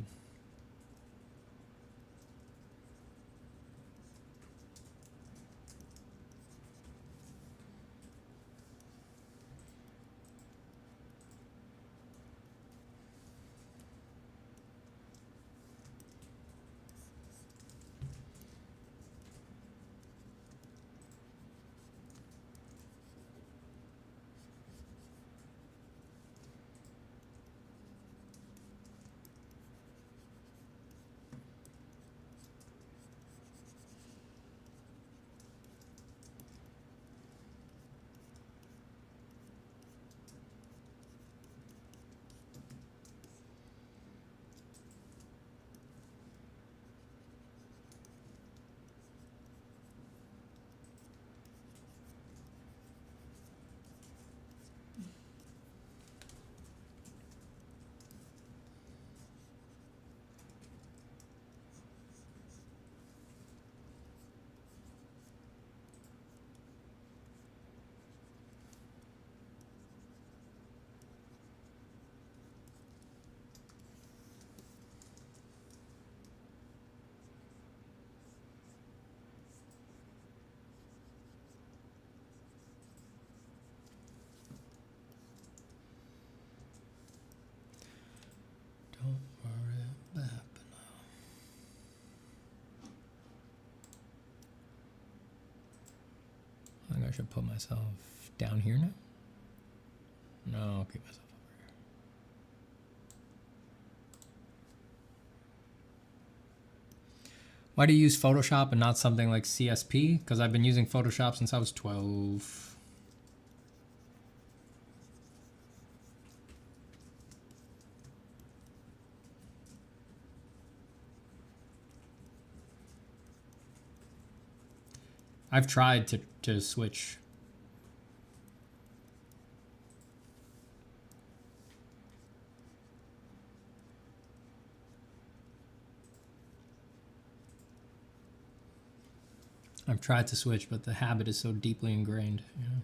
Don't worry about it. I think I should put myself down here now. No, I'll keep myself over here. Why do you use Photoshop and not something like CSP? Because I've been using Photoshop since I was 12. I've tried to switch. I've tried to switch, but the habit is so deeply ingrained. You know?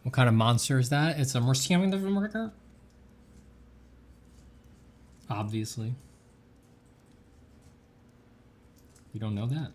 What kind of monster is that? It's a Mercier. Obviously. You don't know that?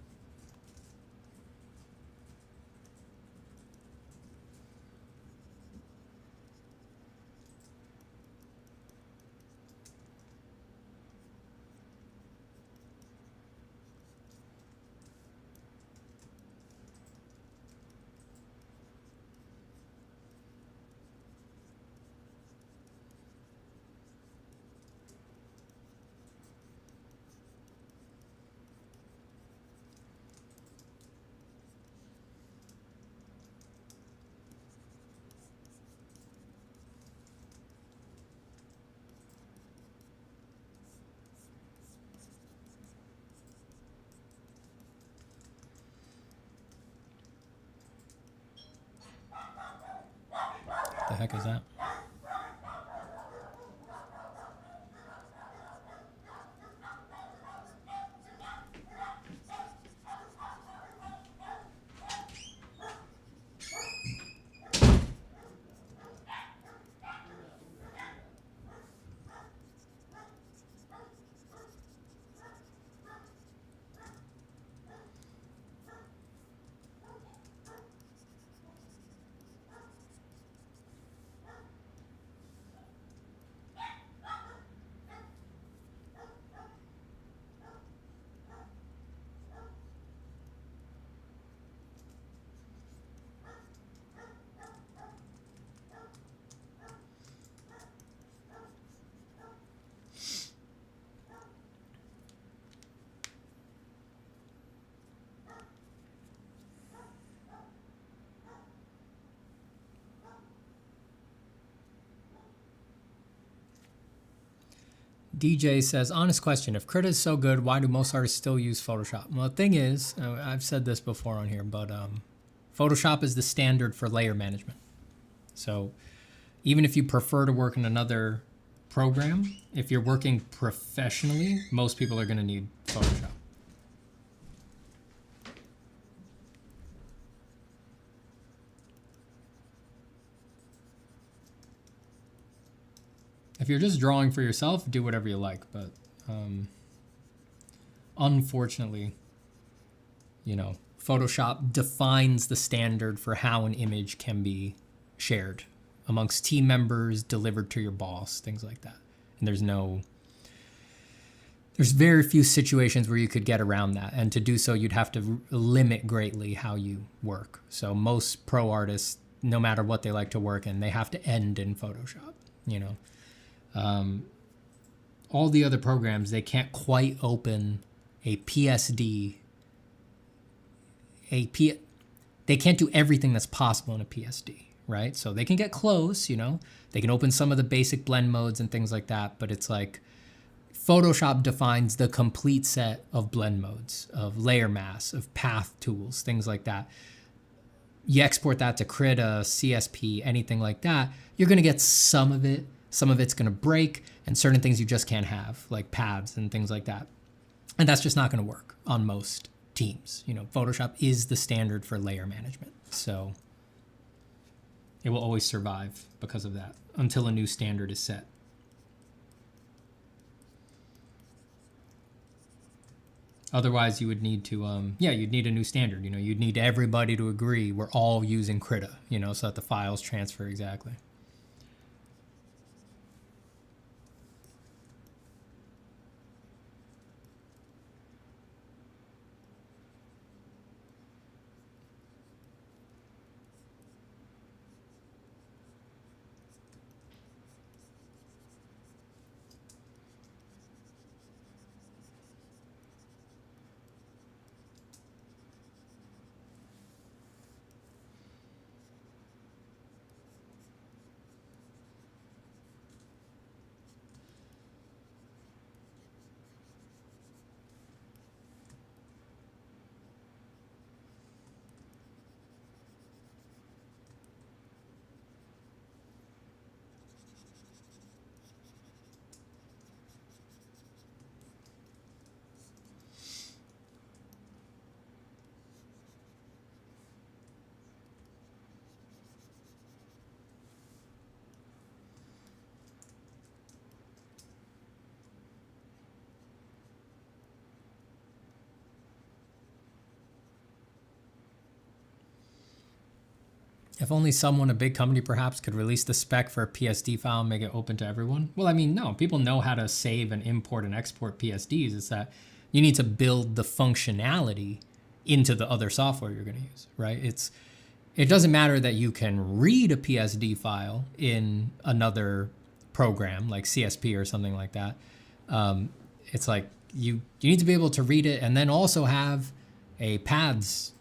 heck is that? DJ says, honest question, if Krita is so good, why do most artists still use Photoshop? Well, the thing is, I've said this before on here, but Photoshop is the standard for layer management. So even if you prefer to work in another program, if you're working professionally, most people are going to need Photoshop. If you're just drawing for yourself, do whatever you like. But unfortunately, you know, Photoshop defines the standard for how an image can be shared amongst team members, delivered to your boss, things like that. And there's very few situations where you could get around that. And to do so, you'd have to limit greatly how you work. So most pro artists, no matter what they like to work in, they have to end in Photoshop, you know. All the other programs, they can't quite open a PSD. They can't do everything that's possible in a PSD, right? So they can get close, you know. They can open some of the basic blend modes and things like that, but it's like Photoshop defines the complete set of blend modes, of layer mask, of path tools, things like that. You export that to Krita, CSP, anything like that, you're going to get some of it. Some of it's going to break, and certain things you just can't have, like paths and things like that. And that's just not going to work on most teams. You know, Photoshop is the standard for layer management. So it will always survive because of that until a new standard is set. Otherwise, you would need to, you'd need a new standard. You know, you'd need everybody to agree we're all using Krita, you know, so that the files transfer exactly. If only someone, a big company perhaps, could release the spec for a PSD file and make it open to everyone. Well, I mean, no, people know how to save and import and export PSDs. It's that you need to build the functionality into the other software you're going to use, right? It doesn't matter that you can read a PSD file in another program like CSP or something like that. It's like you need to be able to read it and then also have a paths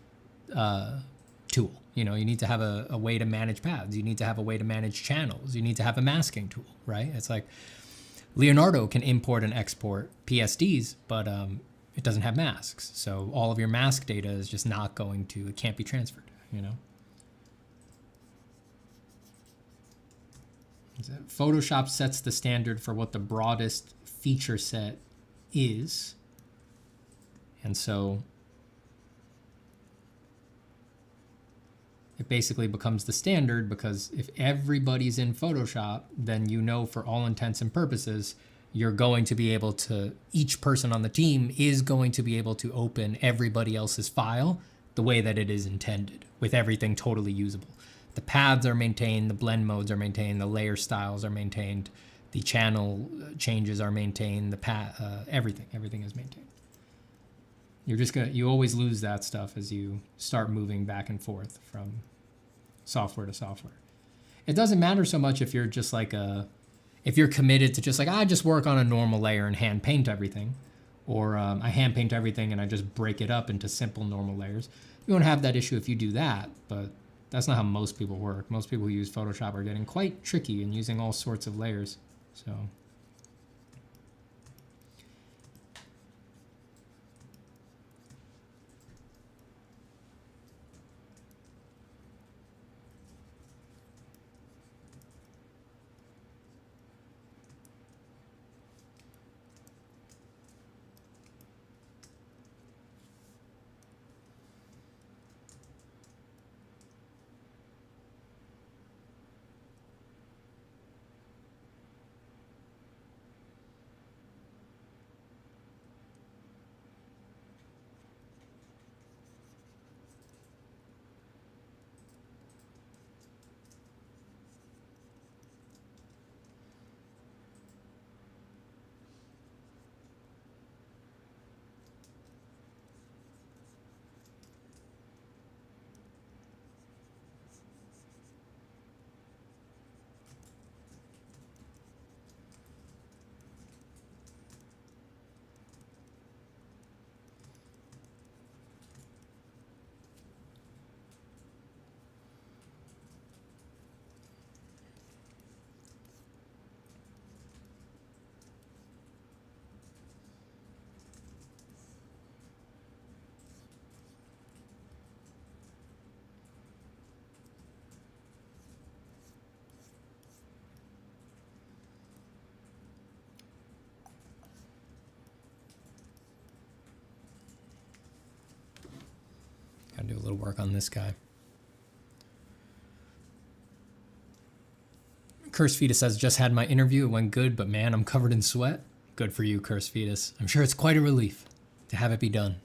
tool. You know, you need to have a way to manage paths. You need to have a way to manage channels. You need to have a masking tool, right? It's like Leonardo can import and export PSDs, but it doesn't have masks. So all of your mask data is just not going to, it can't be transferred, you know? Photoshop sets the standard for what the broadest feature set is. And so it basically becomes the standard, because if everybody's in Photoshop, then you know for all intents and purposes, you're going to be able to, each person on the team is going to be able to open everybody else's file the way that it is intended, with everything totally usable. The paths are maintained, the blend modes are maintained, the layer styles are maintained, the channel changes are maintained, the everything is maintained. You always lose that stuff as you start moving back and forth from software to software. It doesn't matter so much if you're just like if you're committed to just like, I just work on a normal layer and hand paint everything, or I hand paint everything and I just break it up into simple normal layers. You won't have that issue if you do that, but that's not how most people work. Most people who use Photoshop are getting quite tricky and using all sorts of layers. So gotta do a little work on this guy. Curse Fetus says, just had my interview. It went good, but man, I'm covered in sweat. Good for you, Curse Fetus. I'm sure it's quite a relief to have it be done.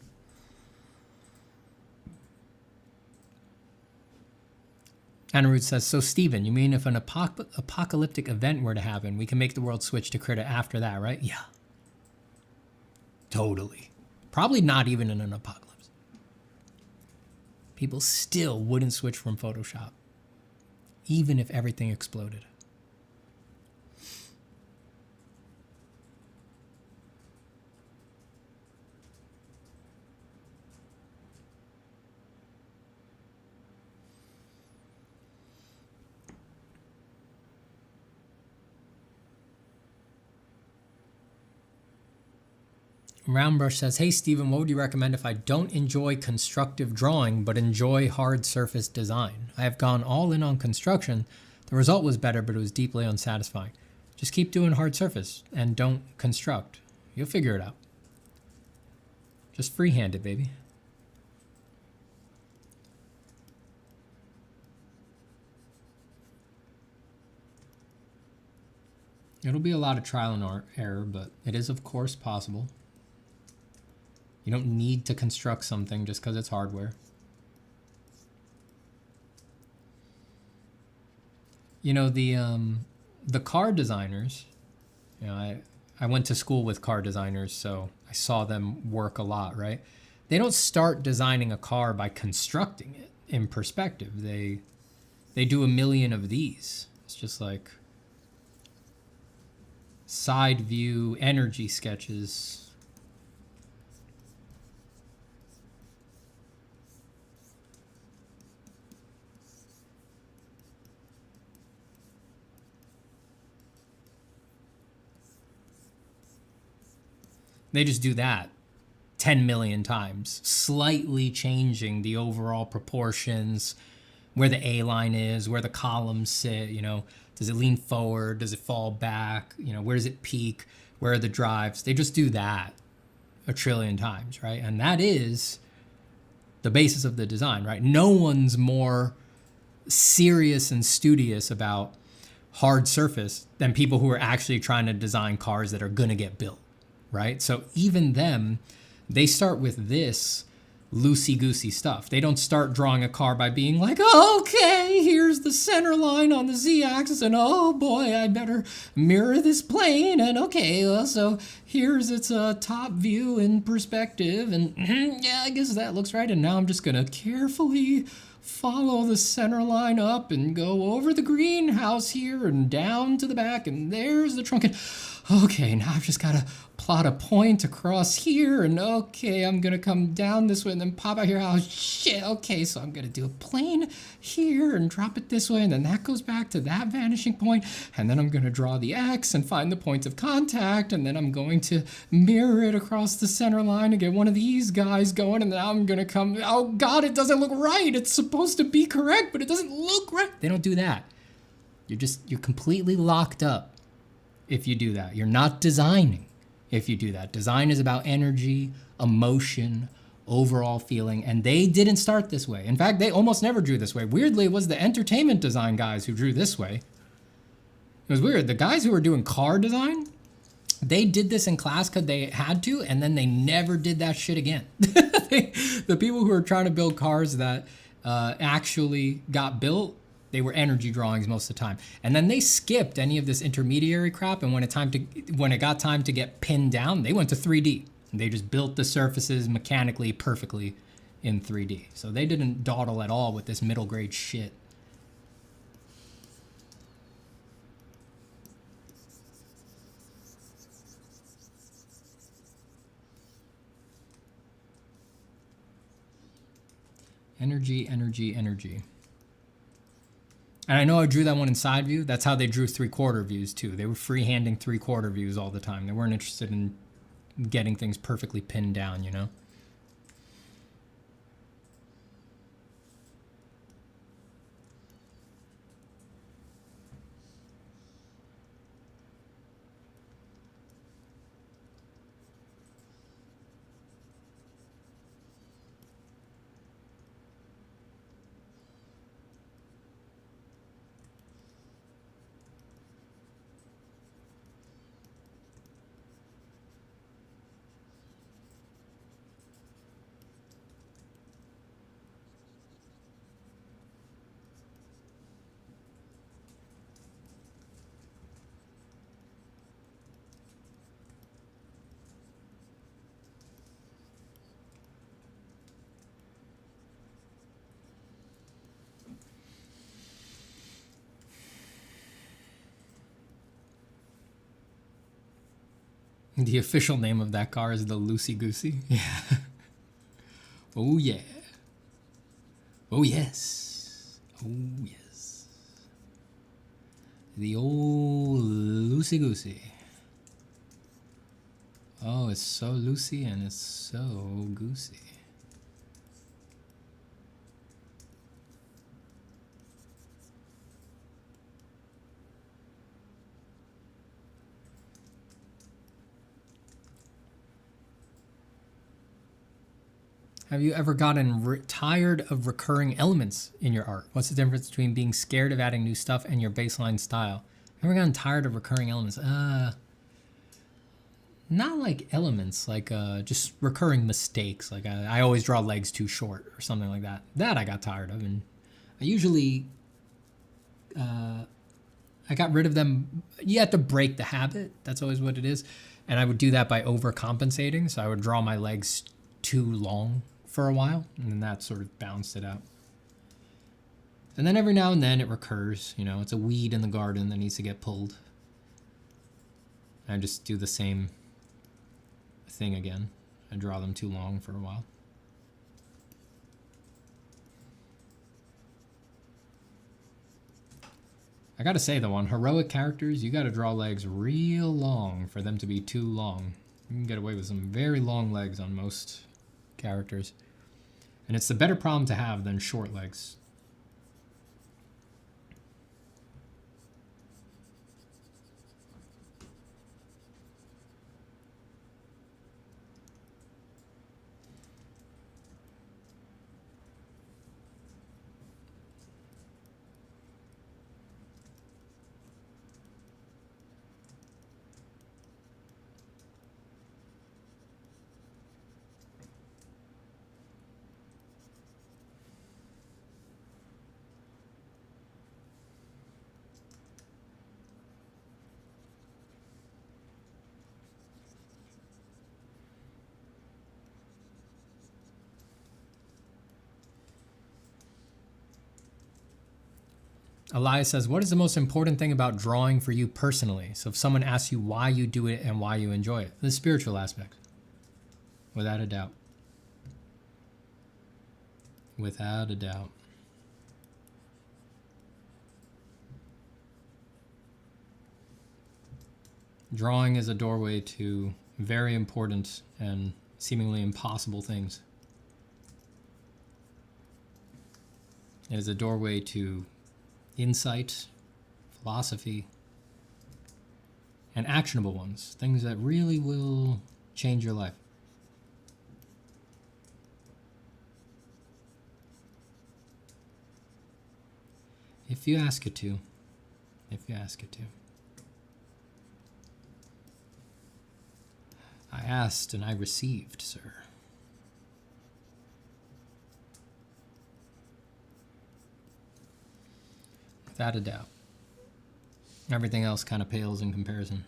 Anirudh says, so Steven, you mean if an apocalyptic event were to happen, we can make the world switch to Krita after that, right? Yeah. Totally. Probably not even in an apocalypse. People still wouldn't switch from Photoshop, even if everything exploded. Roundbrush says, hey, Steven, what would you recommend if I don't enjoy constructive drawing but enjoy hard surface design? I have gone all in on construction. The result was better, but it was deeply unsatisfying. Just keep doing hard surface and don't construct. You'll figure it out. Just freehand it, baby. It'll be a lot of trial and error, but it is, of course, possible. You don't need to construct something just because it's hardware. You know, the car designers, you know, I went to school with car designers, so I saw them work a lot, right? They don't start designing a car by constructing it in perspective. They do a million of these. It's just like side view, energy sketches. They just do that 10 million times, slightly changing the overall proportions, where the A line is, where the columns sit, you know, Does it lean forward? Does it fall back? You know, where does it peak? Where are the drives? They just do that a trillion times, right? And that is the basis of the design, right? No one's more serious and studious about hard surface than people who are actually trying to design cars that are going to get built, right? So even them, they start with this loosey-goosey stuff. They don't start drawing a car by being like, oh, okay, here's the center line on the z-axis, and oh boy, I better mirror this plane, and okay, well, so here's its top view in perspective, and yeah, I guess that looks right, and now I'm just gonna carefully follow the center line up and go over the greenhouse here and down to the back, and there's the trunk, and okay, now I've just gotta plot a point across here, and okay, I'm gonna come down this way and then pop out here. Oh shit, okay, so I'm gonna do a plane here and drop it this way, and then that goes back to that vanishing point, and then I'm gonna draw the X and find the points of contact, and then I'm going to mirror it across the center line and get one of these guys going, and then I'm gonna come, oh god, it doesn't look right. It's supposed to be correct, but it doesn't look right. They don't do that. You're completely locked up if you do that. You're not designing if you do that. Design is about energy, emotion, overall feeling, and they didn't start this way. In fact, they almost never drew this way. Weirdly, it was the entertainment design guys who drew this way. It was weird. The guys who were doing car design, they did this in class because they had to, and then they never did that shit again. The people who were trying to build cars that actually got built, they were energy drawings most of the time. And then they skipped any of this intermediary crap, and when it got time to get pinned down, they went to 3D. They just built the surfaces mechanically perfectly in 3D. So they didn't dawdle at all with this middle grade shit. Energy, energy, energy. And I know I drew that one in side view. That's how they drew 3/4 views too. They were freehanding 3/4 views all the time. They weren't interested in getting things perfectly pinned down, you know? The official name of that car is the Loosey Goosey. Yeah. Oh yeah. Oh yes. Oh yes. The old Loosey Goosey. Oh, it's so loosey and it's so goosey. Have you ever gotten tired of recurring elements in your art? What's the difference between being scared of adding new stuff and your baseline style? Ever gotten tired of recurring elements? Not like elements, like just recurring mistakes. Like I always draw legs too short or something like that. That I got tired of, and I usually I got rid of them. You have to break the habit. That's always what it is. And I would do that by overcompensating. So I would draw my legs too long for a while, and then that sort of balanced it out. And then every now and then it recurs, you know, it's a weed in the garden that needs to get pulled. I just do the same thing again. I draw them too long for a while. I gotta say though, on heroic characters, you gotta draw legs real long for them to be too long. You can get away with some very long legs on most characters. And it's the better problem to have than short legs. Elias says, what is the most important thing about drawing for you personally? So if someone asks you why you do it and why you enjoy it, the spiritual aspect, without a doubt. Without a doubt. Drawing is a doorway to very important and seemingly impossible things. It is a doorway to insight, philosophy, and actionable ones, things that really will change your life. If you ask it to. If you ask it to. I asked and I received, sir. Without a doubt. Everything else kind of pales in comparison.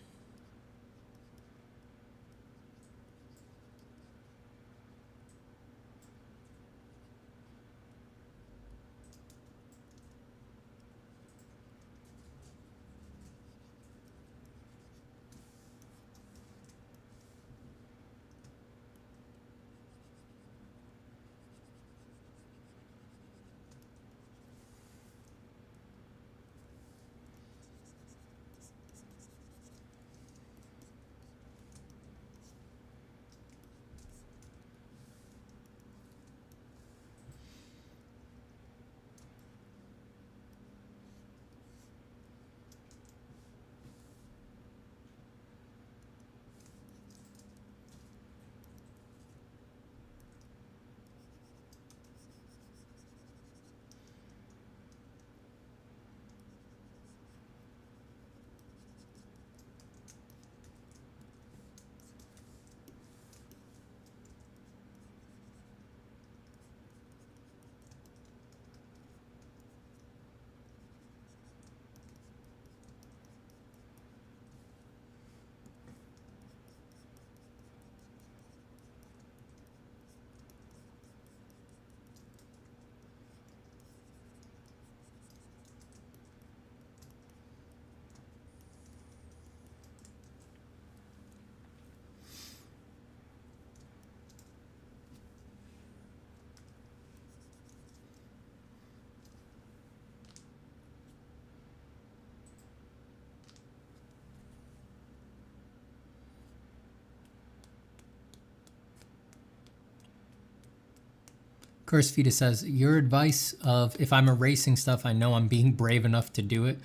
Curse Fetus says, your advice of if I'm erasing stuff, I know I'm being brave enough to do it.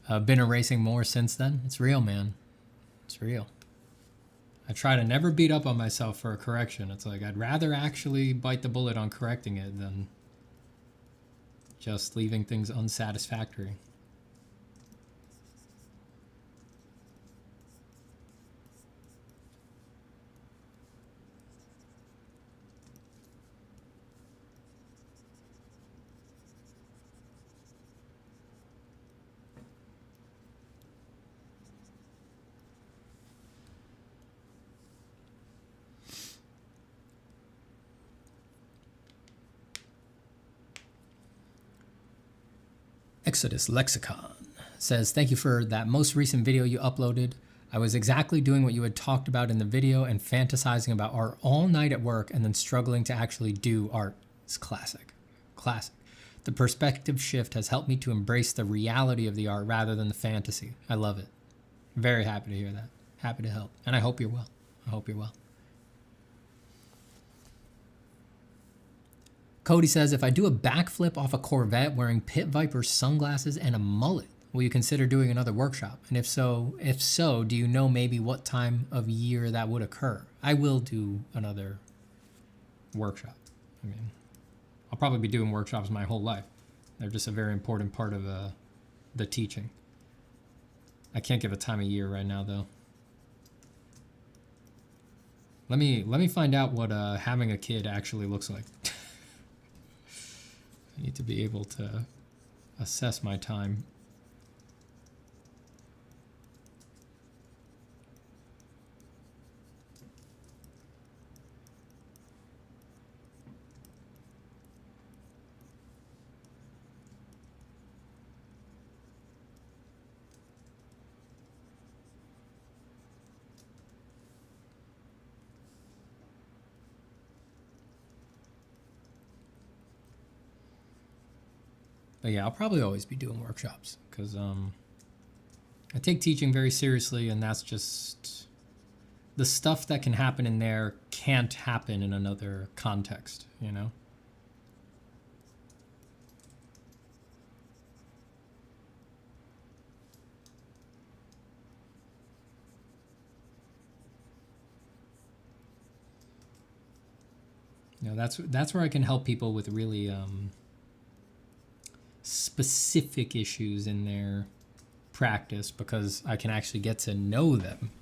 I've been erasing more since then. It's real, man. It's real. I try to never beat up on myself for a correction. It's like I'd rather actually bite the bullet on correcting it than just leaving things unsatisfactory. Exodus Lexicon says, thank you for that most recent video you uploaded. I was exactly doing what you had talked about in the video and fantasizing about art all night at work and then struggling to actually do art. It's classic. Classic. The perspective shift has helped me to embrace the reality of the art rather than the fantasy. I love it. Very happy to hear that. Happy to help. And I hope you're well. I hope you're well. Cody says, if I do a backflip off a Corvette wearing Pit Viper sunglasses and a mullet, will you consider doing another workshop? And if so, do you know maybe what time of year that would occur? I will do another workshop. I mean, I'll probably be doing workshops my whole life. They're just a very important part of the teaching. I can't give a time of year right now, though. Let me find out what having a kid actually looks like. I need to be able to assess my time. But yeah, I'll probably always be doing workshops because I take teaching very seriously, and that's just the stuff that can happen in there can't happen in another context, you know? You know, that's where I can help people with really specific issues in their practice, because I can actually get to know them.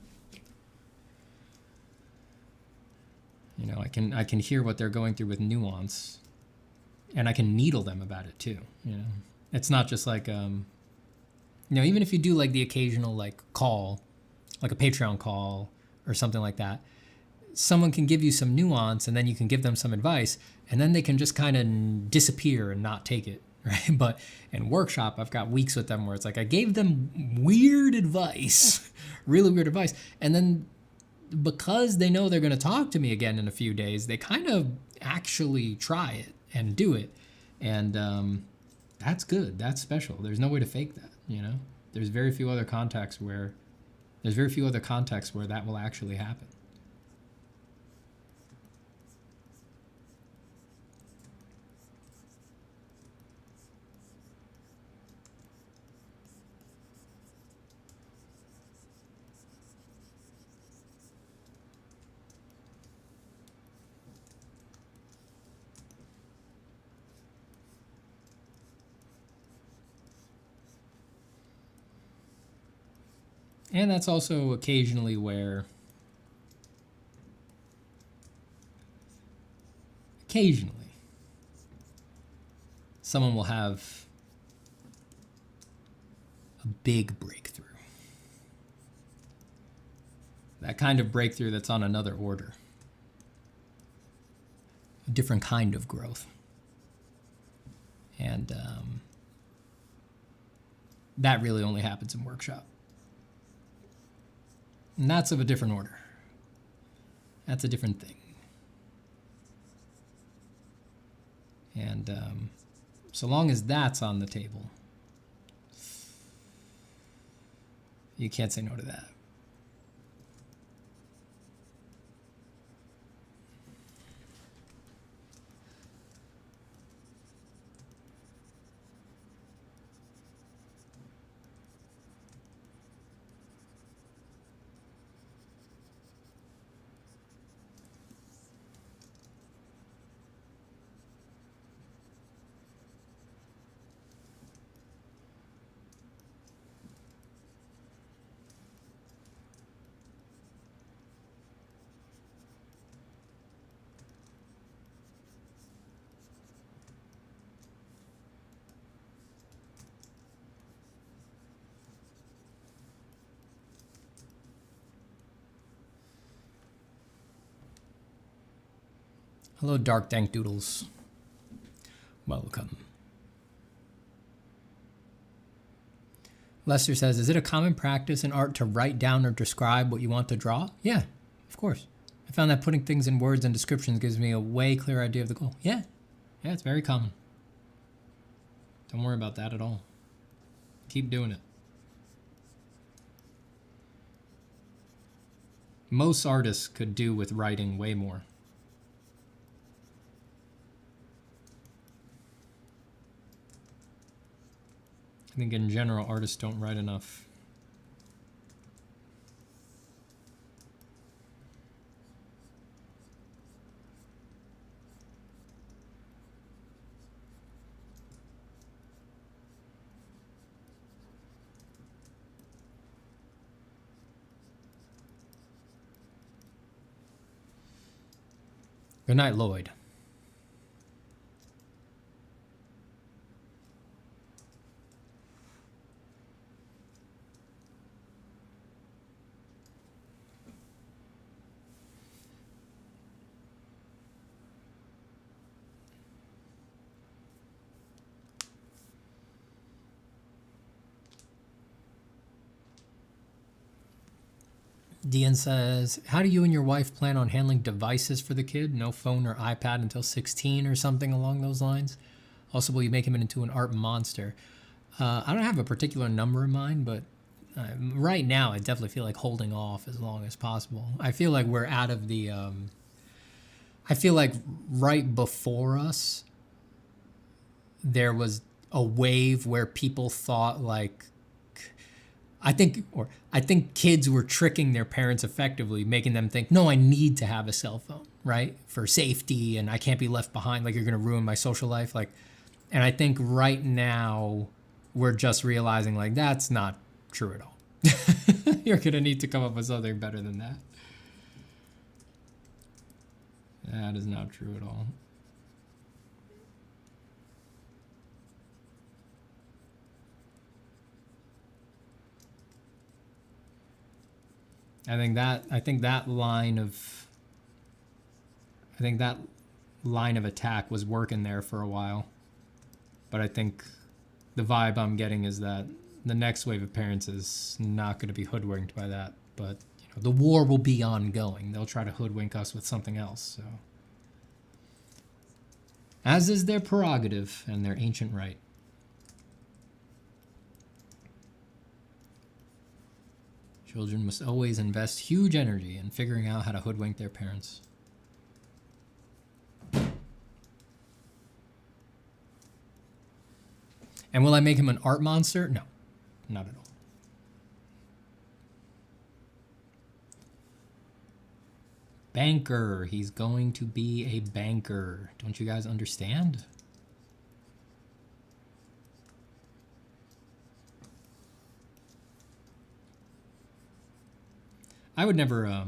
You know, I can hear what they're going through with nuance, and I can needle them about it too. You know, it's not just like you know, even if you do like the occasional like call, like a Patreon call or something like that, someone can give you some nuance, and then you can give them some advice, and then they can just kind of disappear and not take it, right? But in workshop, I've got weeks with them where it's like I gave them weird advice, really weird advice, and then because they know they're going to talk to me again in a few days, they kind of actually try it and do it, and that's good. That's special. There's no way to fake that, you know? There's very few other contexts where that will actually happen. And that's also occasionally where someone will have a big breakthrough. That kind of breakthrough that's on another order. A different kind of growth. And that really only happens in workshop. And that's of a different order. That's a different thing. And so long as that's on the table, you can't say no to that. Hello, Dark Dank Doodles. Welcome. Lester says, is it a common practice in art to write down or describe what you want to draw? Yeah, of course. I found that putting things in words and descriptions gives me a way clearer idea of the goal. Yeah, it's very common. Don't worry about that at all. Keep doing it. Most artists could do with writing way more. I think in general, artists don't write enough. Good night, Lloyd. Dean says, how do you and your wife plan on handling devices for the kid? No phone or iPad until 16 or something along those lines? Also, will you make him into an art monster? I don't have a particular number in mind, but right now I definitely feel like holding off as long as possible. I feel like we're out of the... I feel like right before us, there was a wave where people thought like... I think kids were tricking their parents effectively, making them think, no, I need to have a cell phone, right? For safety, and I can't be left behind, like you're going to ruin my social life. Like, and I think right now we're just realizing like that's not true at all. You're going to need to come up with something better than that. That is not true at all. I think that line of attack was working there for a while. But I think the vibe I'm getting is that the next wave of parents is not going to be hoodwinked by that. But the war will be ongoing. They'll try to hoodwink us with something else. So, as is their prerogative and their ancient right. Children must always invest huge energy in figuring out how to hoodwink their parents. And will I make him an art monster? No, not at all. Banker. He's going to be a banker. Don't you guys understand? I would never,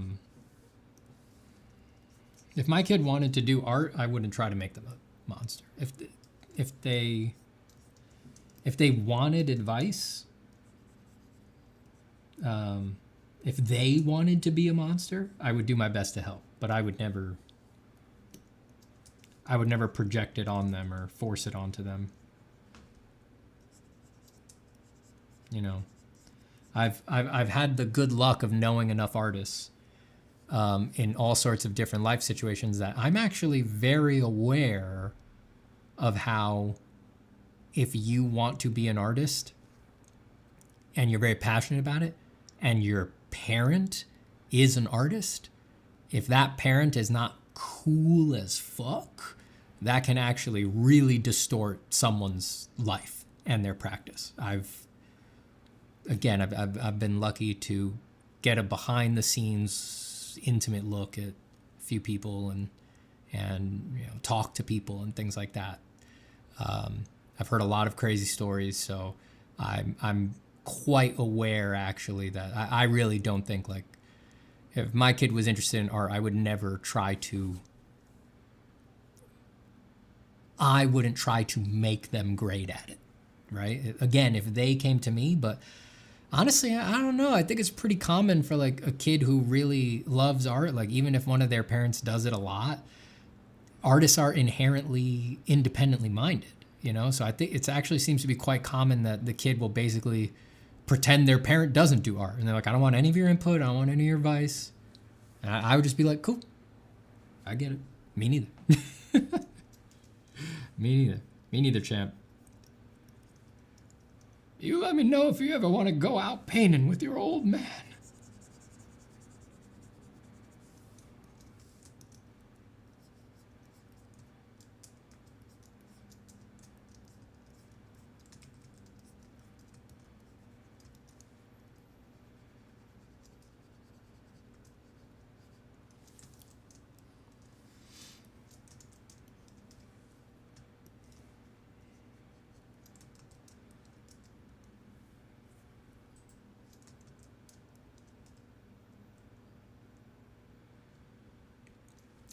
if my kid wanted to do art, I wouldn't try to make them a monster. If they wanted advice, if they wanted to be a monster, I would do my best to help, but I would never project it on them or force it onto them. I've had the good luck of knowing enough artists in all sorts of different life situations that I'm actually very aware of how, if you want to be an artist and you're very passionate about it and your parent is an artist, if that parent is not cool as fuck, that can actually really distort someone's life and their practice. I've been lucky to get a behind the scenes intimate look at a few people and talk to people and things like that. I've heard a lot of crazy stories, so I'm quite aware actually that I really don't think, like, if my kid was interested in art, I wouldn't try to make them great at it, right? Again, if they came to me, but honestly, I don't know. I think it's pretty common for like a kid who really loves art, like even if one of their parents does it a lot, artists are inherently independently minded, So I think it actually seems to be quite common that the kid will basically pretend their parent doesn't do art. And they're like, I don't want any of your input. I don't want any of your advice. And I would just be like, cool. I get it. Me neither. Me neither, champ. You let me know if you ever want to go out painting with your old man.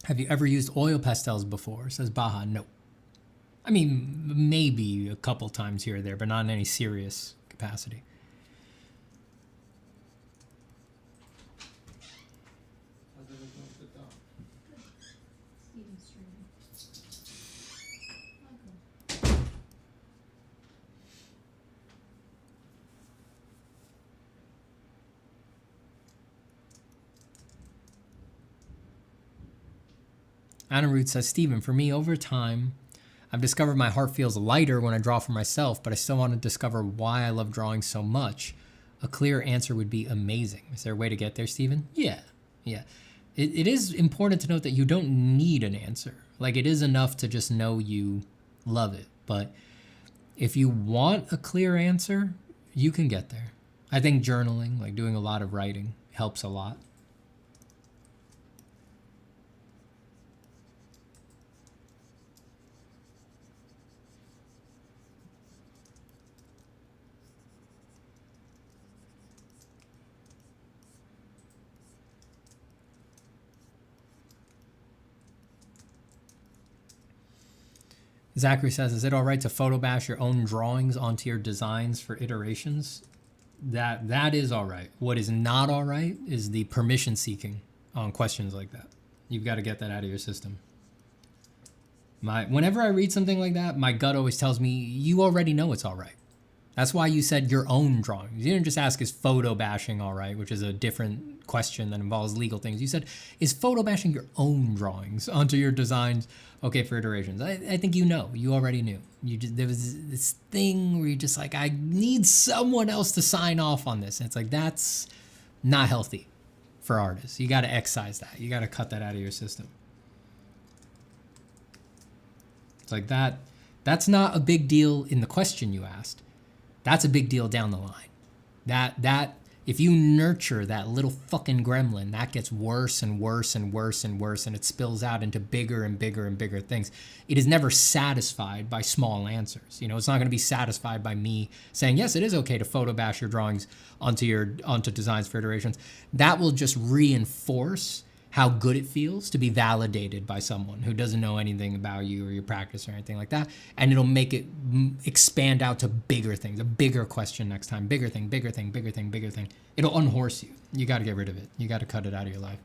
Have you ever used oil pastels before? Says Baha. No. I mean, maybe a couple times here or there, but not in any serious capacity. Steven's streaming. Welcome. Anna Root says, Stephen, for me, over time, I've discovered my heart feels lighter when I draw for myself, but I still want to discover why I love drawing so much. A clear answer would be amazing. Is there a way to get there, Stephen? Yeah. It is important to note that you don't need an answer. Like, it is enough to just know you love it. But if you want a clear answer, you can get there. I think journaling, like doing a lot of writing, helps a lot. Zachary says, is it all right to photo bash your own drawings onto your designs for iterations? That is all right. What is not all right is the permission seeking on questions like that. You've got to get that out of your system. Whenever I read something like that, my gut always tells me, you already know it's all right. That's why you said your own drawings. You didn't just ask, is photo bashing all right, which is a different question that involves legal things. You said, is photo bashing your own drawings onto your designs okay for iterations? I think you know. You already knew. There was this thing where you're just like, I need someone else to sign off on this. And it's like, that's not healthy for artists. You got to excise that. You got to cut that out of your system. It's like that. That's not a big deal in the question you asked. That's a big deal down the line. That if you nurture that little fucking gremlin, that gets worse and worse and worse and worse, and it spills out into bigger and bigger and bigger things. It is never satisfied by small answers. You know, it's not going to be satisfied by me saying, yes, it is okay to photo bash your drawings onto designs for iterations. That will just reinforce how good it feels to be validated by someone who doesn't know anything about you or your practice or anything like that. And it'll make it expand out to bigger things, a bigger question next time, bigger thing, bigger thing, bigger thing, bigger thing. It'll unhorse you. You got to get rid of it. You got to cut it out of your life.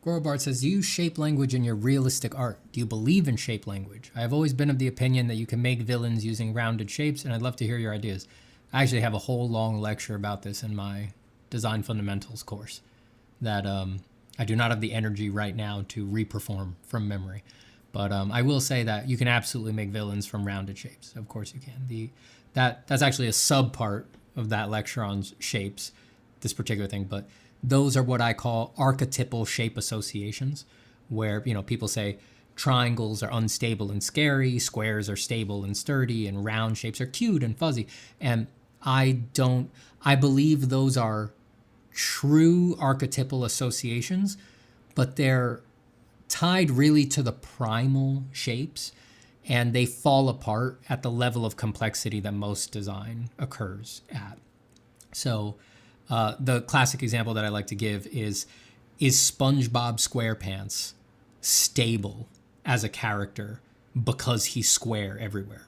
Gorobart says, do you use shape language in your realistic art? Do you believe in shape language? I have always been of the opinion that you can make villains using rounded shapes, and I'd love to hear your ideas. I actually have a whole long lecture about this in my Design Fundamentals course that I do not have the energy right now to reperform from memory. But I will say that you can absolutely make villains from rounded shapes. Of course you can. That's actually a sub part of that lecture on shapes, this particular thing, but those are what I call archetypal shape associations, where, you know, people say triangles are unstable and scary, squares are stable and sturdy, and round shapes are cute and fuzzy. And I believe those are true archetypal associations, but they're tied really to the primal shapes, and they fall apart at the level of complexity that most design occurs at. So the classic example that I like to give is SpongeBob SquarePants stable as a character because he's square everywhere?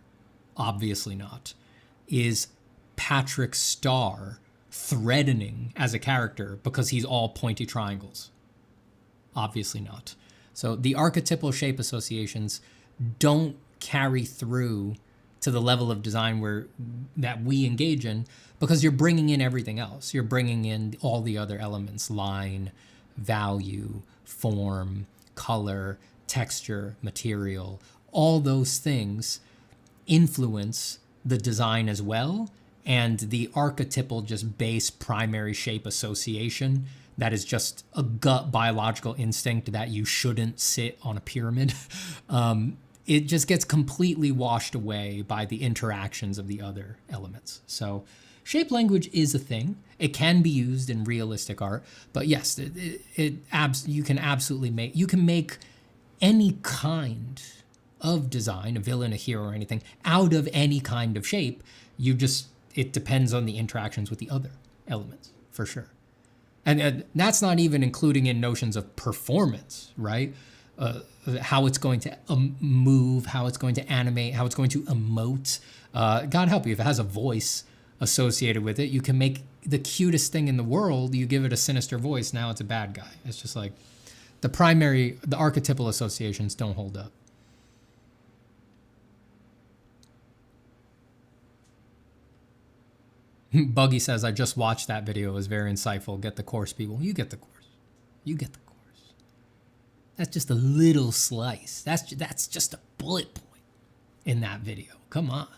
Obviously not. Is Patrick Star threatening as a character because he's all pointy triangles? Obviously not. So the archetypal shape associations don't carry through to the level of design that we engage in, because you're bringing in everything else. You're bringing in all the other elements: line, value, form, color, texture, material. All those things influence the design as well, and the archetypal just base primary shape association that is just a gut biological instinct that you shouldn't sit on a pyramid. It just gets completely washed away by the interactions of the other elements. So shape language is a thing. It can be used in realistic art, but yes, you can absolutely make any kind of design, a villain, a hero, or anything, out of any kind of shape. It depends on the interactions with the other elements, for sure. And that's not even including in notions of performance, right? How it's going to move, how it's going to animate, how it's going to emote. God help you, if it has a voice associated with it, you can make the cutest thing in the world, you give it a sinister voice, now it's a bad guy. It's just like the archetypal associations don't hold up. Buggy says, I just watched that video. It was very insightful. Get the course, people. You get the course. You get the course. That's just a little slice. That's just a bullet point in that video. Come on.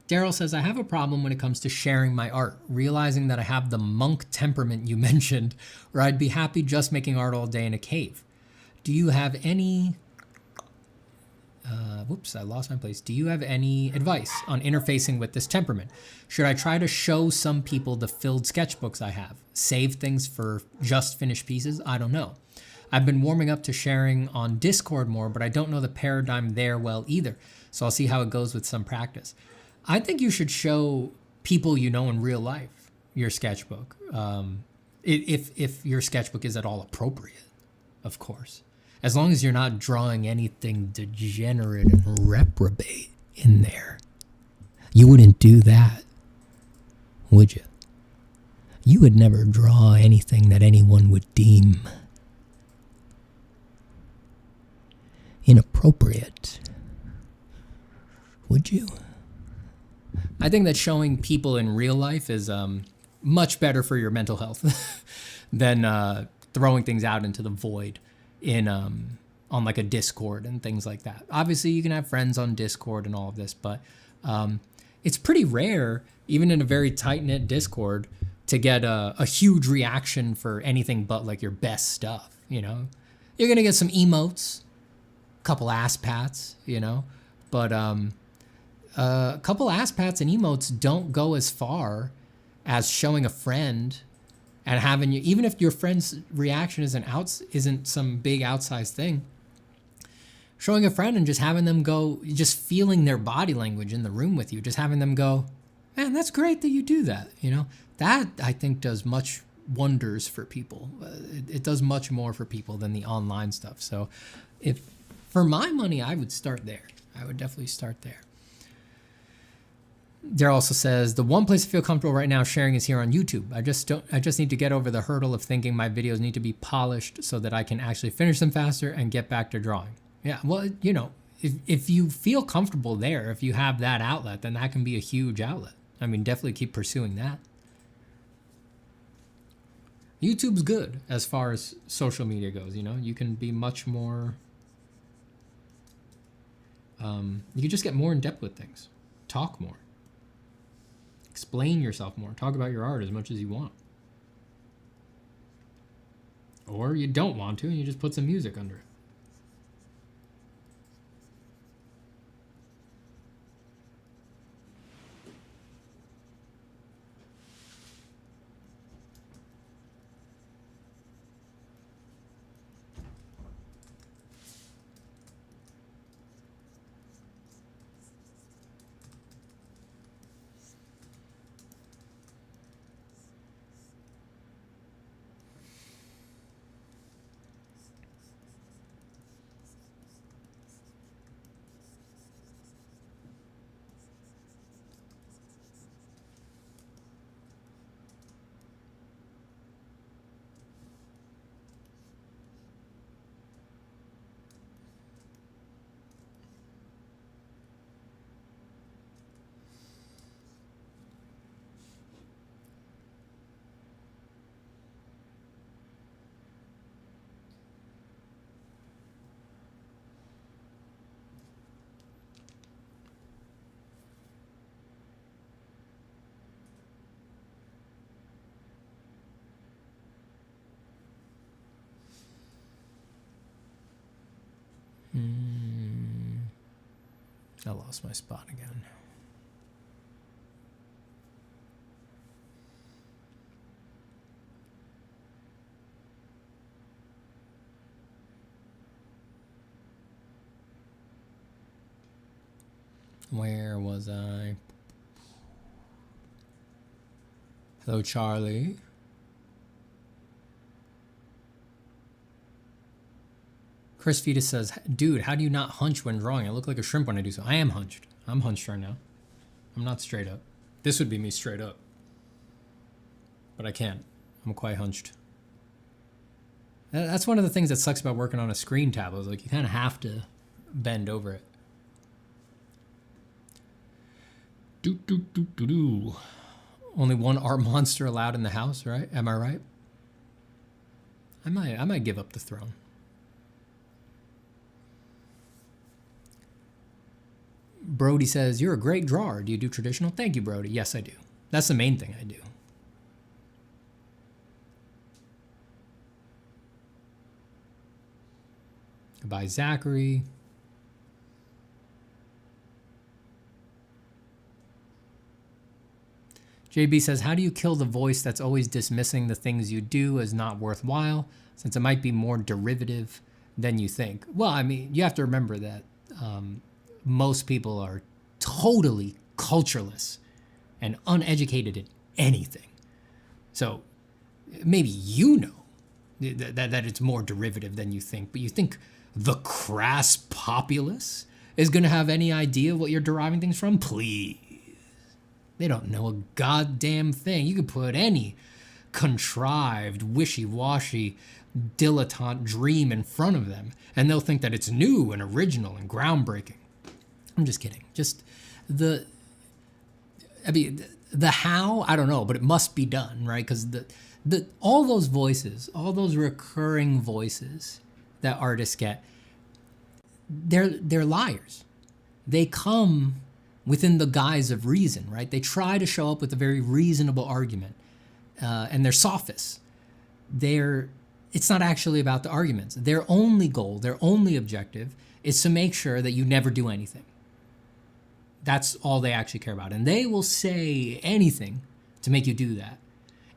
Daryl says, I have a problem when it comes to sharing my art, realizing that I have the monk temperament you mentioned, or I'd be happy just making art all day in a cave. Do you have any... whoops, I lost my place. Do you have any advice on interfacing with this temperament? Should I try to show some people the filled sketchbooks I have? Save things for just finished pieces? I don't know. I've been warming up to sharing on Discord more, but I don't know the paradigm there well either. So I'll see how it goes with some practice. I think you should show people you know in real life your sketchbook. If your sketchbook is at all appropriate, of course. As long as you're not drawing anything degenerate and reprobate in there. You wouldn't do that, would you? You would never draw anything that anyone would deem inappropriate, would you? I think that showing people in real life is much better for your mental health than throwing things out into the void on like a Discord and things like that. Obviously, you can have friends on Discord and all of this, but it's pretty rare, even in a very tight-knit Discord, to get a huge reaction for anything but like your best stuff, you know? You're gonna get some emotes, a couple ass pats, you know? But a couple ass pats and emotes don't go as far as showing a friend And having you, even if your friend's reaction isn't some big outsized thing, showing a friend and just having them go, just feeling their body language in the room with you, just having them go, man, that's great that you do that. You know, that I think does much wonders for people. It does much more for people than the online stuff. So if for my money, I would start there. I would definitely start there. Dare also says, the one place I feel comfortable right now sharing is here on YouTube. I just need to get over the hurdle of thinking my videos need to be polished so that I can actually finish them faster and get back to drawing. Yeah, well, you know, if you feel comfortable there, if you have that outlet, then that can be a huge outlet. I mean, definitely keep pursuing that. YouTube's good as far as social media goes, you know? You can be much more... you can just get more in depth with things. Talk more. Explain yourself more. Talk about your art as much as you want. Or you don't want to, and you just put some music under it. I lost my spot again. Where was I? Hello, Charlie. Chris Fetus says, dude, how do you not hunch when drawing? I look like a shrimp when I do so. I am hunched. I'm hunched right now. I'm not straight up. This would be me straight up. But I can't. I'm quite hunched. That's one of the things that sucks about working on a screen tablet. Like, you kind of have to bend over it. Only one art monster allowed in the house, right? Am I right? I might give up the throne. Brody says, you're a great drawer. Do you do traditional? Thank you, Brody. Yes, I do. That's the main thing I do. Goodbye, Zachary. JB says, how do you kill the voice that's always dismissing the things you do as not worthwhile, since it might be more derivative than you think? Well, I mean, you have to remember that most people are totally cultureless and uneducated in anything. So maybe you know that it's more derivative than you think, but you think the crass populace is going to have any idea what you're deriving things from? Please. They don't know a goddamn thing. You could put any contrived, wishy-washy, dilettante dream in front of them, and they'll think that it's new and original and groundbreaking. I'm just kidding. Just the how, I don't know, but it must be done, right? Because all those voices, all those recurring voices that artists get, they're liars. They come within the guise of reason, right? They try to show up with a very reasonable argument, and they're sophists. It's not actually about the arguments. Their only goal, their only objective is to make sure that you never do anything. That's all they actually care about. And they will say anything to make you do that.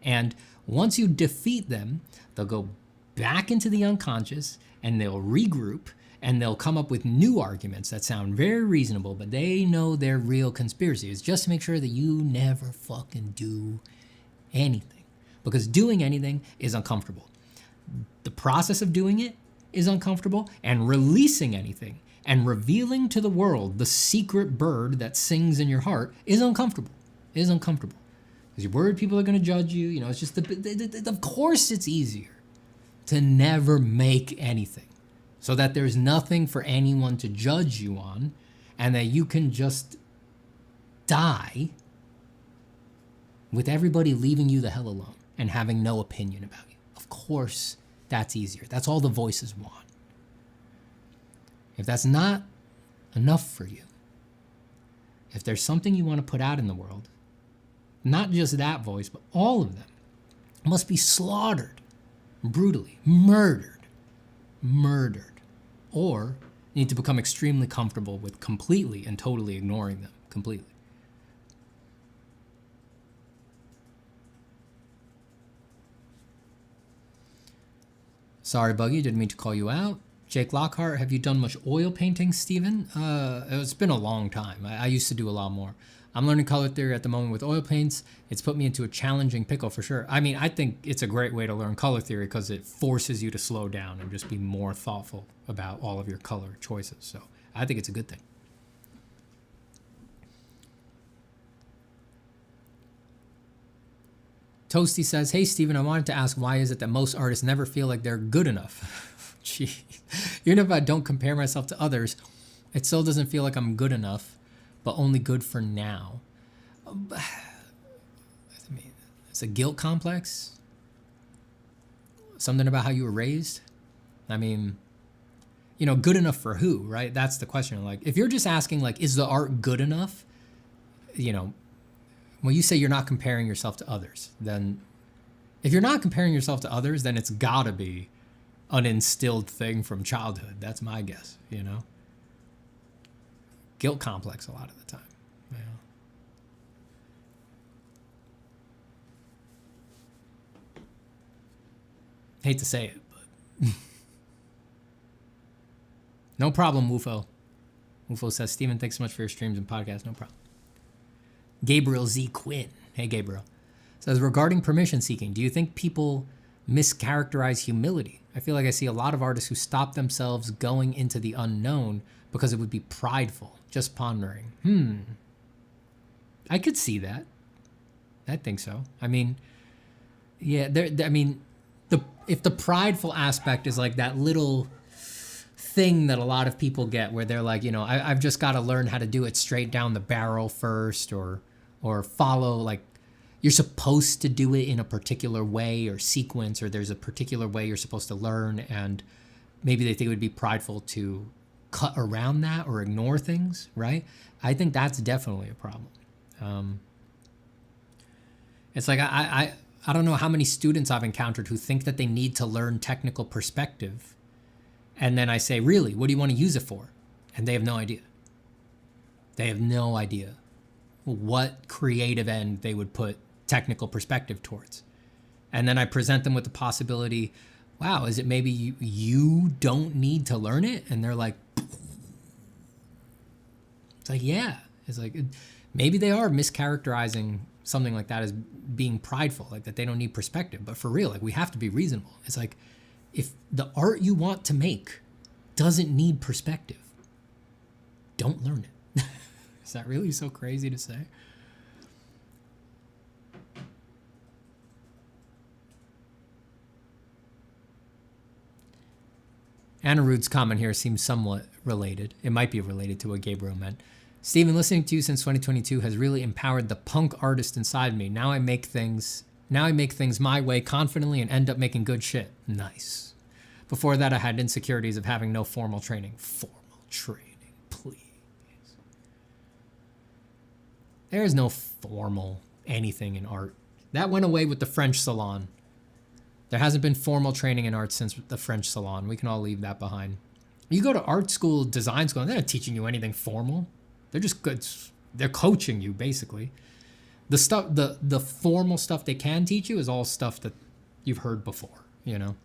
And Once you defeat them, they'll go back into the unconscious and they'll regroup and they'll come up with new arguments that sound very reasonable, but they know their real conspiracy is just to make sure that you never fucking do anything. Because doing anything is uncomfortable. The process of doing it is uncomfortable, and releasing anything and revealing to the world the secret bird that sings in your heart is uncomfortable. It is uncomfortable. Because you're worried people are going to judge you. You know, it's just, of course it's easier to never make anything so that there's nothing for anyone to judge you on and that you can just die with everybody leaving you the hell alone and having no opinion about you. Of course, that's easier. That's all the voices want. If that's not enough for you, if there's something you want to put out in the world, not just that voice, but all of them must be slaughtered, brutally, murdered, or need to become extremely comfortable with completely and totally ignoring them completely. Sorry, Buggy, didn't mean to call you out. Jake Lockhart, have you done much oil painting, Steven? It's been a long time. I used to do a lot more. I'm learning color theory at the moment with oil paints. It's put me into a challenging pickle for sure. I mean, I think it's a great way to learn color theory because it forces you to slow down and just be more thoughtful about all of your color choices. So I think it's a good thing. Toasty says, hey, Steven, I wanted to ask, why is it that most artists never feel like they're good enough? Gee, even if I don't compare myself to others, it still doesn't feel like I'm good enough, but only good for now. I mean, it's a guilt complex. Something about how you were raised. I mean, you know, good enough for who, right? That's the question. Like, if you're just asking, like, is the art good enough? You know, when you say you're not comparing yourself to others, then if you're not comparing yourself to others, then it's gotta be an instilled thing from childhood. That's my guess, you know? Guilt complex a lot of the time. Yeah. Hate to say it, but no problem, Woofo. Woofo says, Steven, thanks so much for your streams and podcasts. No problem. Gabriel Z. Quinn. Hey, Gabriel. Says, regarding permission seeking, do you think people mischaracterize humility? I feel like I see a lot of artists who stop themselves going into the unknown because it would be prideful. Just pondering. I could see that. I think so. I mean, yeah, if the prideful aspect is like that little thing that a lot of people get where they're like, you know, I've just got to learn how to do it straight down the barrel first, or follow, like, you're supposed to do it in a particular way or sequence, or there's a particular way you're supposed to learn, and maybe they think it would be prideful to cut around that or ignore things, right? I think that's definitely a problem. It's like I don't know how many students I've encountered who think that they need to learn technical perspective, and then I say, really, what do you want to use it for? And they have no idea. They have no idea what creative end they would put technical perspective towards. And then I present them with the possibility, wow, is it maybe you don't need to learn it? And they're like, it's like, yeah. It's like, maybe they are mischaracterizing something like that as being prideful, like that they don't need perspective. But for real, like, we have to be reasonable. It's like, if the art you want to make doesn't need perspective, don't learn it. Is that really so crazy to say? Anirudh's comment here seems somewhat related. It might be related to what Gabriel meant. Steven, listening to you since 2022 has really empowered the punk artist inside me. Now I make things my way confidently and end up making good shit. Nice. Before that, I had insecurities of having no formal training. Formal training, please. There is no formal anything in art. That went away with the French Salon. There hasn't been formal training in art since the French Salon. We can all leave that behind. You go to art school, design school, and they're not teaching you anything formal. They're just good. They're coaching you, basically. The stuff, the formal stuff they can teach you is all stuff that you've heard before, you know?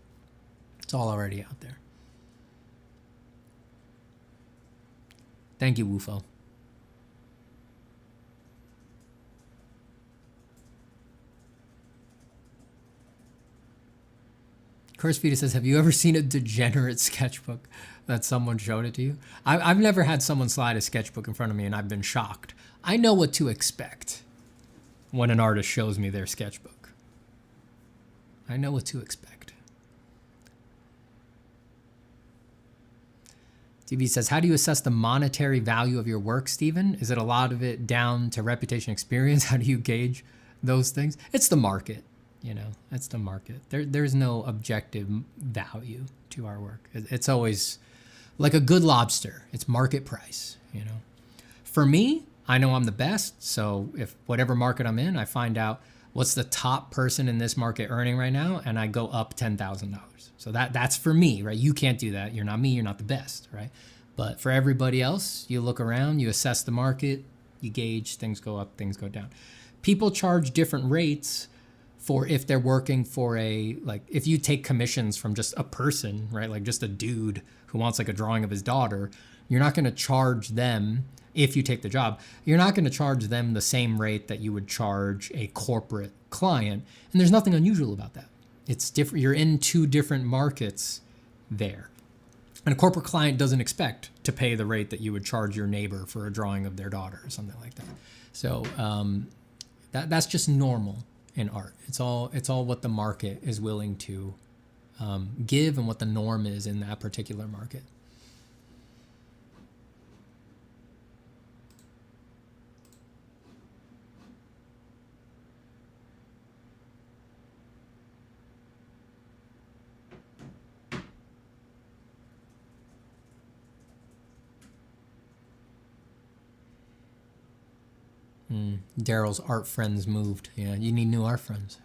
It's all already out there. Thank you, Wufo. Curse Vita says, have you ever seen a degenerate sketchbook that someone showed it to you? I've never had someone slide a sketchbook in front of me and I've been shocked. I know what to expect when an artist shows me their sketchbook. I know what to expect. DB says, how do you assess the monetary value of your work, Stephen? Is it a lot of it down to reputation experience? How do you gauge those things? It's the market. You know, it's the market. There's no objective value to our work. It's always like a good lobster. It's market price, you know. For me, I know I'm the best. So if whatever market I'm in, I find out what's the top person in this market earning right now, and I go up $10,000. So that's for me, right? You can't do that. You're not me. You're not the best, right? But for everybody else, you look around, you assess the market, you gauge, things go up, things go down. People charge different rates for if they're working for like if you take commissions from just a person, right? Like just a dude who wants like a drawing of his daughter, you're not going to charge them, if you take the job, you're not going to charge them the same rate that you would charge a corporate client. And there's nothing unusual about that. It's different. You're in two different markets there. And a corporate client doesn't expect to pay the rate that you would charge your neighbor for a drawing of their daughter or something like that. So that's just normal in art. It's all what the market is willing to give and what the norm is in that particular market. Daryl's art friends moved. Yeah, you need new art friends.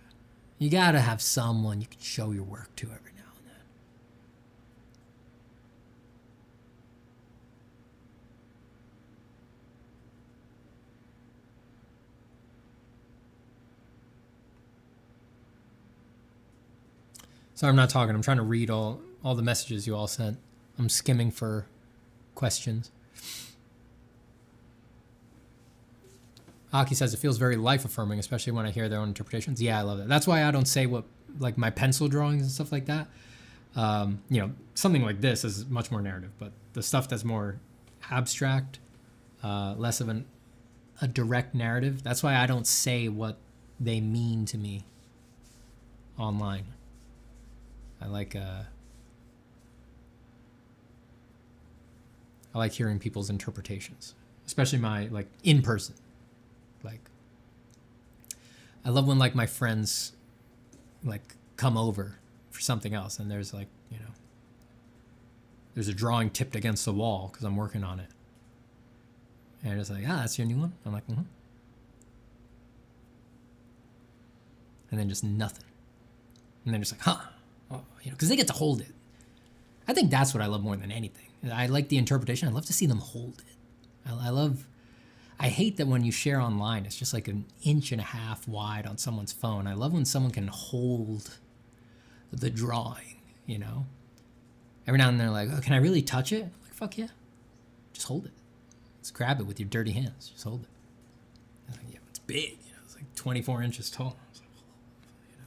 You gotta have someone you can show your work to every now and then. Sorry, I'm not talking. I'm trying to read all the messages you all sent. I'm skimming for questions. Aki says it feels very life-affirming, especially when I hear their own interpretations. Yeah, I love that. That's why I don't say what, like my pencil drawings and stuff like that. You know, something like this is much more narrative, but the stuff that's more abstract, less of a direct narrative, that's why I don't say what they mean to me online. I like hearing people's interpretations, especially my, like, in person. Like, I love when, like, my friends, like, come over for something else and there's, like, you know, there's a drawing tipped against the wall because I'm working on it. And it's like, that's your new one? I'm like, mm-hmm. And then just nothing. And then just like, oh, you know, because they get to hold it. I think that's what I love more than anything. I like the interpretation. I love to see them hold it. I hate that when you share online, it's just like 1.5 inches wide on someone's phone. I love when someone can hold the drawing, you know? Every now and then they're like, oh, can I really touch it? I'm like, fuck yeah. Just hold it. Just grab it with your dirty hands. Just hold it. And like, yeah, it's big. You know, it's like 24 inches tall. It's like, you know,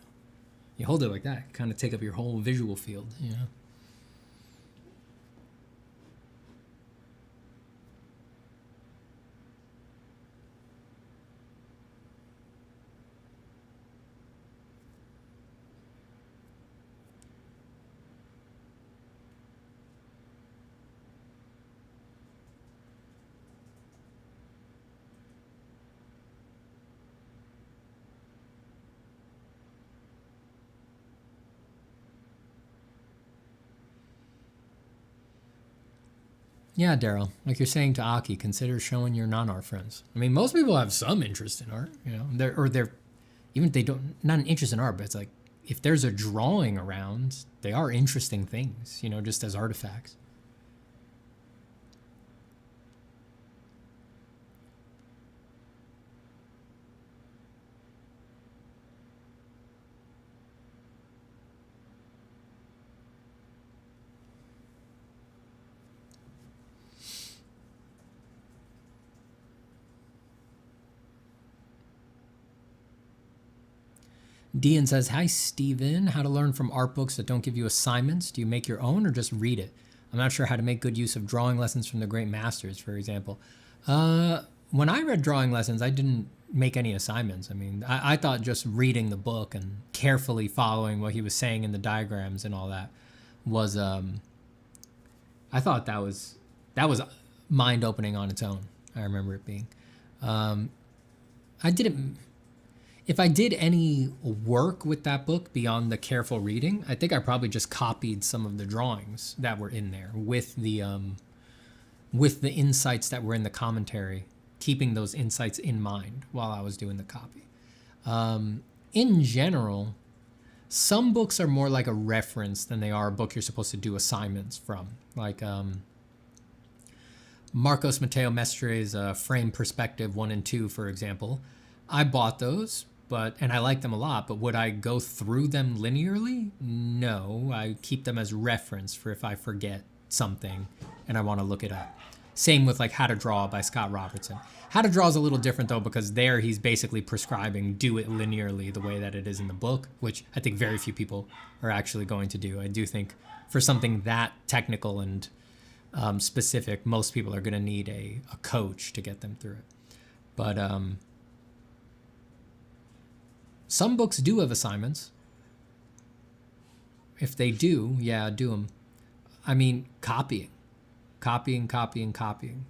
you hold it like that, kind of take up your whole visual field, you know? Yeah, Daryl, like you're saying to Aki, consider showing your non-art friends. I mean, most people have some interest in art, you know, they're even if they don't, not an interest in art, but it's like, if there's a drawing around, they are interesting things, you know, just as artifacts. Dean says, hi, Steven. How to learn from art books that don't give you assignments? Do you make your own or just read it? I'm not sure how to make good use of drawing lessons from the great masters, for example. When I read drawing lessons, I didn't make any assignments. I mean, I thought just reading the book and carefully following what he was saying in the diagrams and all that was, I thought that was mind-opening on its own. I remember it being. I didn't... If I did any work with that book beyond the careful reading, I think I probably just copied some of the drawings that were in there with the insights that were in the commentary, keeping those insights in mind while I was doing the copy. In general, some books are more like a reference than they are a book you're supposed to do assignments from. Like Marcos Mateo Mestre's Frame Perspective 1 and 2, for example. I bought those. And I like them a lot, but would I go through them linearly? No, I keep them as reference for if I forget something and I want to look it up. Same with like How to Draw by Scott Robertson. How to Draw is a little different though, because there he's basically prescribing do it linearly the way that it is in the book, which I think very few people are actually going to do. I do think for something that technical and specific, most people are going to need a coach to get them through it. But some books do have assignments. If they do, yeah, do them. I mean, copying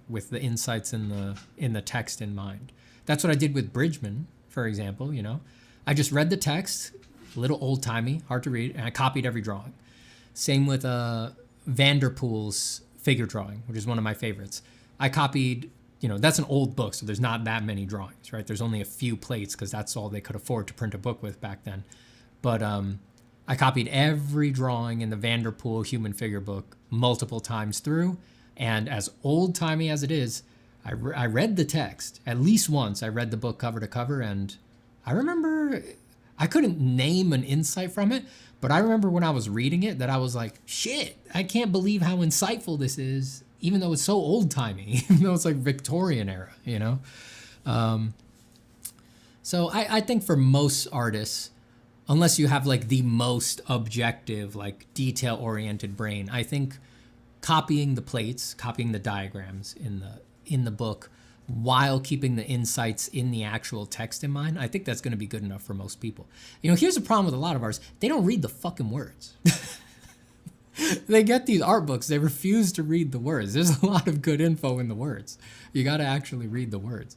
with the insights in the text in mind. That's what I did with Bridgman, for example. You know, I just read the text, a little old timey, hard to read, and I copied every drawing. Same with Vanderpool's figure drawing, which is one of my favorites. I copied. You know, that's an old book, so there's not that many drawings, right? There's only a few plates because that's all they could afford to print a book with back then. But I copied every drawing in the Vanderpool human figure book multiple times through. And as old-timey as it is, I read the text. At least once I read the book cover to cover, and I remember I couldn't name an insight from it, but I remember when I was reading it that I was like, shit, I can't believe how insightful this is. Even though it's so old-timey, even though it's like Victorian era, you know? So I think for most artists, unless you have like the most objective, like detail-oriented brain, I think copying the plates, copying the diagrams in the book while keeping the insights in the actual text in mind, I think that's going to be good enough for most people. You know, here's the problem with a lot of artists. They don't read the fucking words. They get these art books, they refuse to read the words. There's a lot of good info in the words. You got to actually read the words.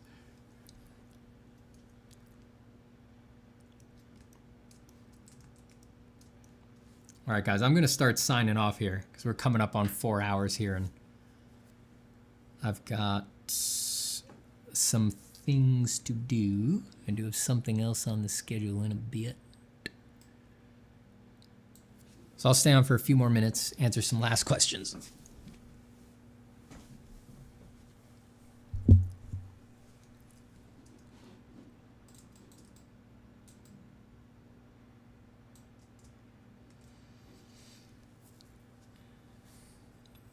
All right, guys, I'm going to start signing off here because we're coming up on 4 hours here, and I've got some things to do. I do have something else on the schedule in a bit. So I'll stay on for a few more minutes, answer some last questions.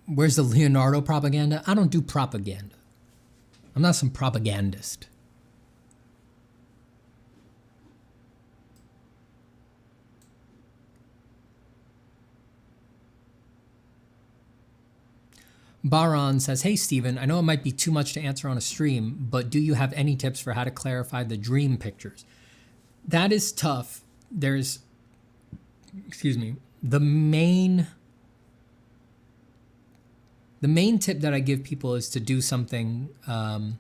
Where's the Leonardo propaganda? I don't do propaganda. I'm not some propagandist. Baron says, hey, Steven, I know it might be too much to answer on a stream, but do you have any tips for how to clarify the dream pictures? That is tough. There's, the main tip that I give people is to do something, I've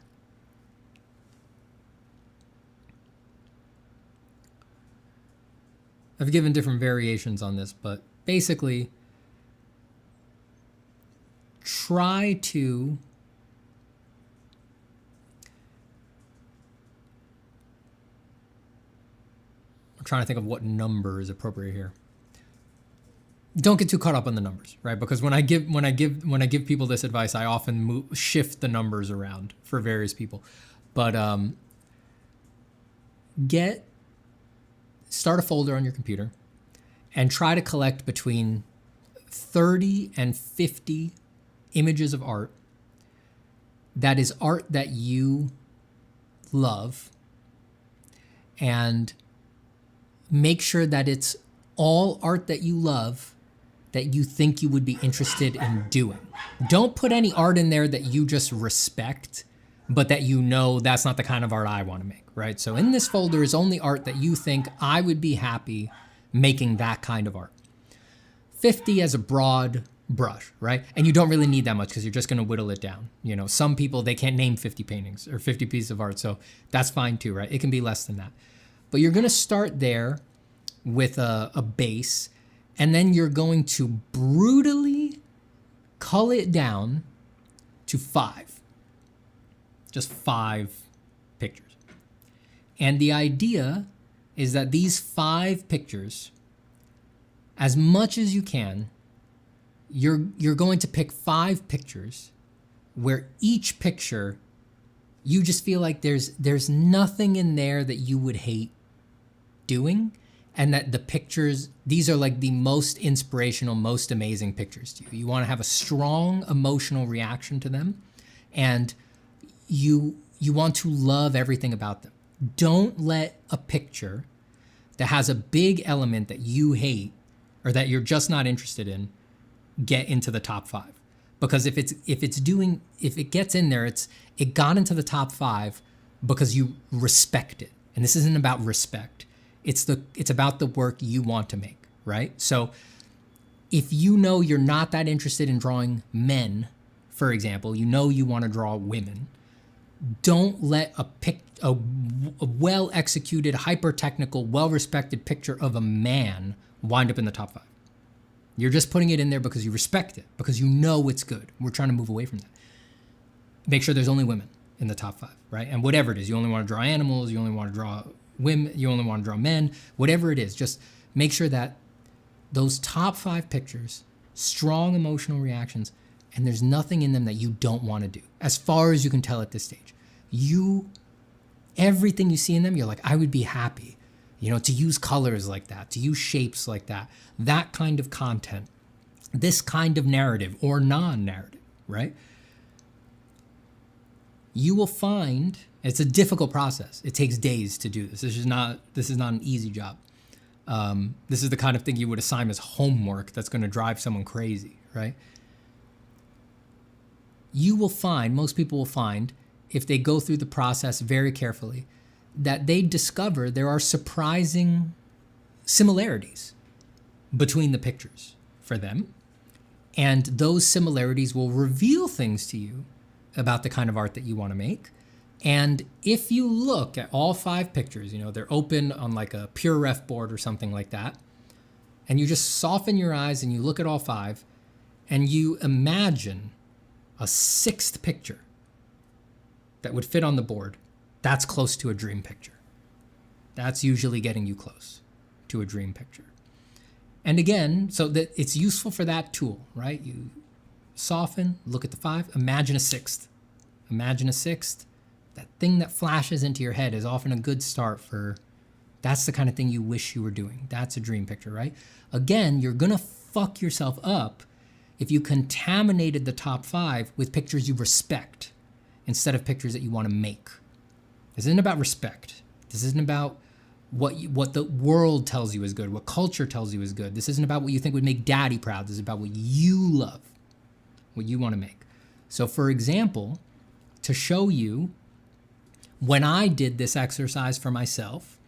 given different variations on this, but basically, try to I'm trying to think of what number is appropriate here. Don't get too caught up on the numbers, right? Because when I give people this advice, I often shift the numbers around for various people. But start a folder on your computer and try to collect between 30 and 50 images of art that is art that you love, and make sure that it's all art that you love that you think you would be interested in doing. Don't put any art in there that you just respect, but that you know that's not the kind of art I want to make, right? So in this folder is only art that you think I would be happy making that kind of art. 50 as a broad brush, right? And you don't really need that much because you're just going to whittle it down. You know, some people, they can't name 50 paintings or 50 pieces of art, so that's fine too, right? It can be less than that. But you're going to start there with a base, and then you're going to brutally cull it down to 5. Just 5 pictures. And the idea is that these 5 pictures, as much as you can, you're going to pick 5 pictures where each picture, you just feel like there's nothing in there that you would hate doing, and that the pictures, these are like the most inspirational, most amazing pictures to you. You want to have a strong emotional reaction to them, and you want to love everything about them. Don't let a picture that has a big element that you hate or that you're just not interested in get into the top 5. Because if it gets in there, it got into the top 5 because you respect it. And this isn't about respect. It's about the work you want to make, right? So if you know you're not that interested in drawing men, for example, you know you want to draw women, don't let a well-executed, hyper-technical, well-respected picture of a man wind up in the top 5. You're just putting it in there because you respect it, because you know it's good. We're trying to move away from that. Make sure there's only women in the top 5, right? And whatever it is, you only want to draw animals, you only want to draw women, you only want to draw men, whatever it is, just make sure that those top 5 pictures, strong emotional reactions, and there's nothing in them that you don't want to do, as far as you can tell at this stage. Everything you see in them, you're like, I would be happy, to use colors like that, to use shapes like that kind of content, this kind of narrative or non-narrative, right? You will find it's a difficult process. It takes days to do this. This is not an easy job. This is the kind of thing you would assign as homework that's going to drive someone crazy, right? Most people will find, if they go through the process very carefully, that they discover there are surprising similarities between the pictures for them. And those similarities will reveal things to you about the kind of art that you want to make. And if you look at all 5 pictures, they're open on like a pure ref board or something like that, and you just soften your eyes and you look at all 5 and you imagine a 6th picture that would fit on the board, that's close to a dream picture. That's usually getting you close to a dream picture. And again, so that it's useful for that tool, right? You soften, look at the 5, imagine a 6th. Imagine a 6th. That thing that flashes into your head is often a good start for, that's the kind of thing you wish you were doing. That's a dream picture, right? Again, you're gonna fuck yourself up if you contaminated the top 5 with pictures you respect instead of pictures that you want to make. This isn't about respect. This isn't about what the world tells you is good, what culture tells you is good. This isn't about what you think would make daddy proud. This is about what you love, what you want to make. So for example, to show you, when I did this exercise for myself,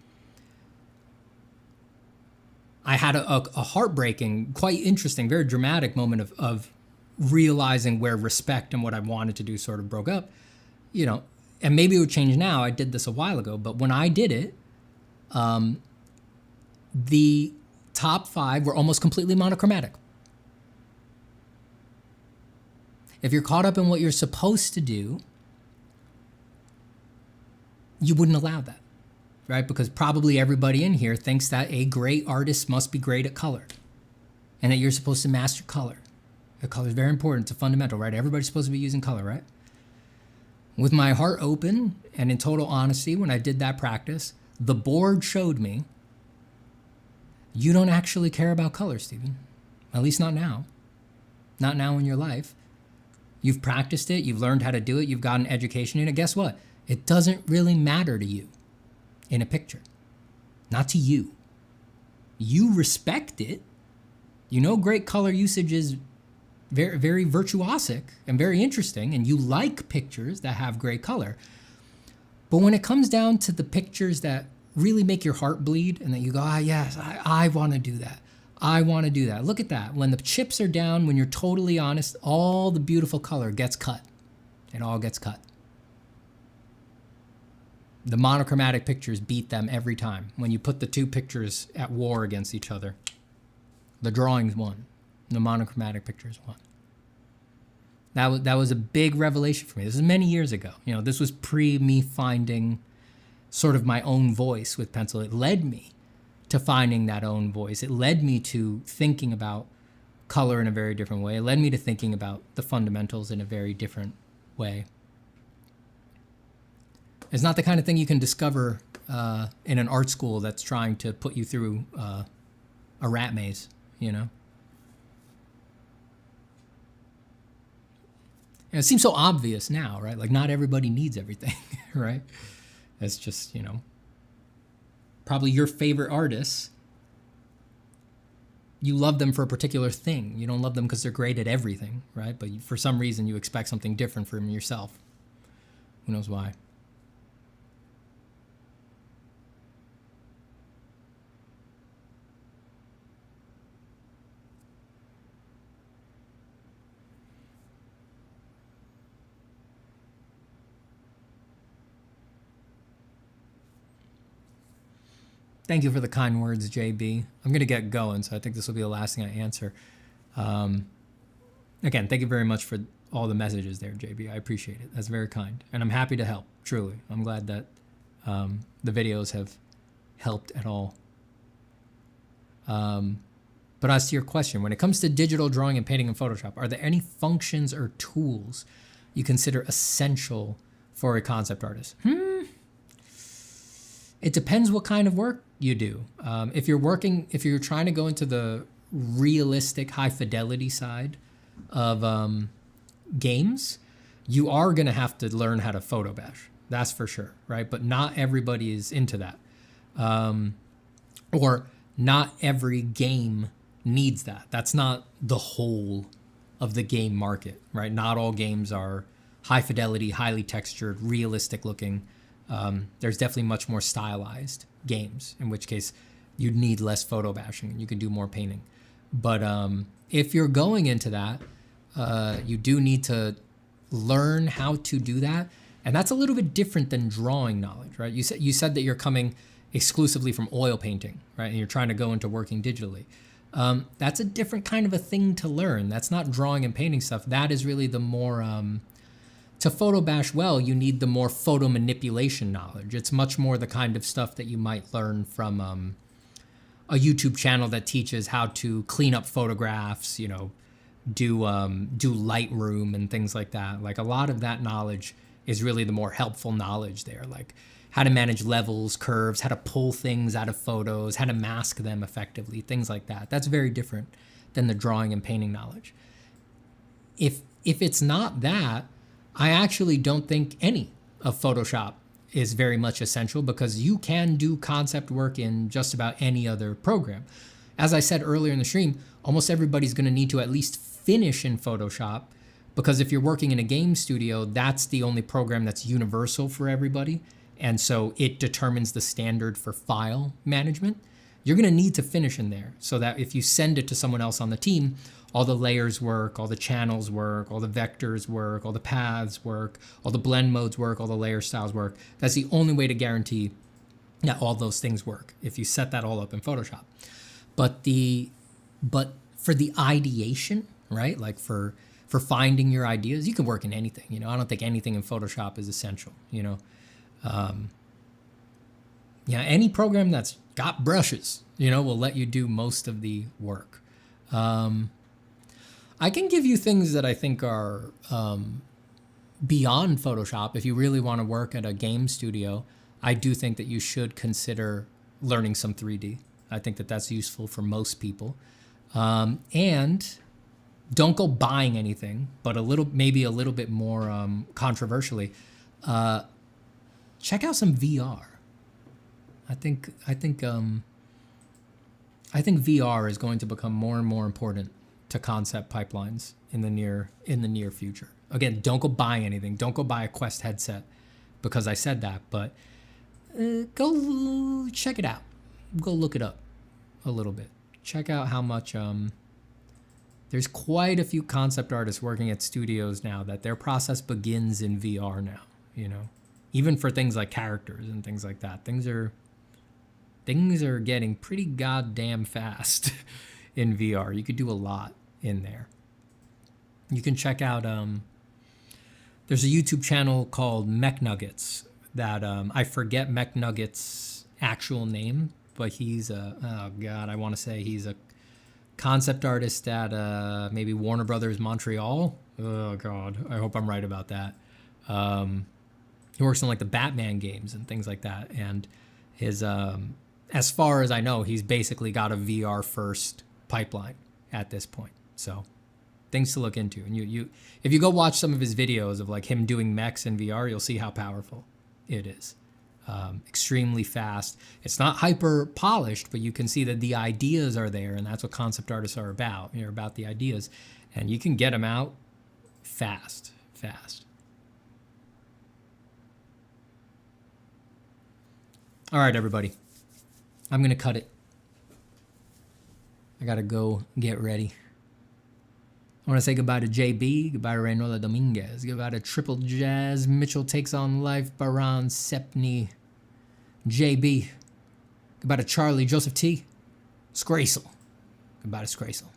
I had a heartbreaking, quite interesting, very dramatic moment of realizing where respect and what I wanted to do sort of broke up, and maybe it would change now. I did this a while ago, but when I did it, the top 5 were almost completely monochromatic. If you're caught up in what you're supposed to do, you wouldn't allow that, right? Because probably everybody in here thinks that a great artist must be great at color and that you're supposed to master color. The color is very important. It's a fundamental, right? Everybody's supposed to be using color, right? With my heart open and in total honesty, when I did that practice, the board showed me you don't actually care about color, Stephen. At least not now. Not now in your life. You've practiced it. You've learned how to do it. You've gotten education in it. Guess what? It doesn't really matter to you in a picture. Not to you. you respect it, you know great color usage is very, very virtuosic and very interesting, and you like pictures that have great color. But when it comes down to the pictures that really make your heart bleed and that you go, yes, I want to do that. I want to do that. Look at that. When the chips are down, when you're totally honest, all the beautiful color gets cut. It all gets cut. The monochromatic pictures beat them every time. When you put the two pictures at war against each other, the drawings won. The monochromatic pictures won. That was a big revelation for me. This is many years ago. This was pre me finding sort of my own voice with pencil. It led me to finding that own voice. It led me to thinking about color in a very different way. It led me to thinking about the fundamentals in a very different way. It's not the kind of thing you can discover in an art school that's trying to put you through a rat maze, And it seems so obvious now, right? Like not everybody needs everything, right? It's just, probably your favorite artists, you love them for a particular thing. You don't love them because they're great at everything, right? But for some reason you expect something different from yourself. Who knows why? Thank you for the kind words, JB. I'm going to get going, so I think this will be the last thing I answer. Again, thank you very much for all the messages there, JB. I appreciate it. That's very kind. And I'm happy to help, truly. I'm glad that the videos have helped at all. But as to your question, when it comes to digital drawing and painting in Photoshop, are there any functions or tools you consider essential for a concept artist? It depends what kind of work you do. If you're trying to go into the realistic, high fidelity side of games, you are going to have to learn how to photo bash. That's for sure, right? But not everybody is into that. Or not every game needs that. That's not the whole of the game market, right? Not all games are high fidelity, highly textured, realistic looking. There's definitely much more stylized games, in which case you'd need less photo bashing and you could do more painting. But if you're going into that, you do need to learn how to do that. And that's a little bit different than drawing knowledge, right? You said that you're coming exclusively from oil painting, right? And you're trying to go into working digitally. That's a different kind of a thing to learn. That's not drawing and painting stuff. That is really the more... to photo bash well, you need the more photo manipulation knowledge. It's much more the kind of stuff that you might learn from a YouTube channel that teaches how to clean up photographs, do Lightroom and things like that. Like a lot of that knowledge is really the more helpful knowledge there, like how to manage levels, curves, how to pull things out of photos, how to mask them effectively, things like that. That's very different than the drawing and painting knowledge. If it's not that, I actually don't think any of Photoshop is very much essential, because you can do concept work in just about any other program. As I said earlier in the stream, almost everybody's going to need to at least finish in Photoshop, because if you're working in a game studio, that's the only program that's universal for everybody. And so it determines the standard for file management. You're going to need to finish in there so that if you send it to someone else on the team, all the layers work, all the channels work, all the vectors work, all the paths work, all the blend modes work, all the layer styles work. That's the only way to guarantee that all those things work, if you set that all up in Photoshop. But for the ideation, right? Like for finding your ideas, you can work in anything. I don't think anything in Photoshop is essential. Any program that's got brushes, will let you do most of the work. I can give you things that I think are beyond Photoshop. If you really want to work at a game studio, I do think that you should consider learning some 3D. I think that that's useful for most people. And don't go buying anything, but maybe a little bit more controversially, check out some VR. I think I think VR is going to become more and more important to concept pipelines in the near future. Again, don't go buy anything. Don't go buy a Quest headset because I said that, but go check it out. Go look it up a little bit. Check out how much there's quite a few concept artists working at studios now that their process begins in VR now, you know. Even for things like characters and things like that. Things are getting pretty goddamn fast in VR. You could do a lot in there. You can check out there's a YouTube channel called Mech Nuggets that I forget Mech Nuggets' actual name, but he's I want to say he's a concept artist at maybe Warner Brothers Montreal. Oh God, I hope I'm right about that. He works on like the Batman games and things like that, and his as far as I know, he's basically got a VR first pipeline at this point. So things to look into. And you if you go watch some of his videos of like him doing mechs in VR, you'll see how powerful it is. Extremely fast. It's not hyper polished, but you can see that the ideas are there, and that's what concept artists are about. You're about the ideas, and you can get them out fast. All right, everybody. I'm going to cut it. I got to go get ready. I want to say goodbye to JB, goodbye to Reynola Dominguez, goodbye to Triple Jazz, Mitchell Takes on Life, Baran, Sepni, JB, goodbye to Charlie, Joseph T, Scrasel, goodbye to Scrasel.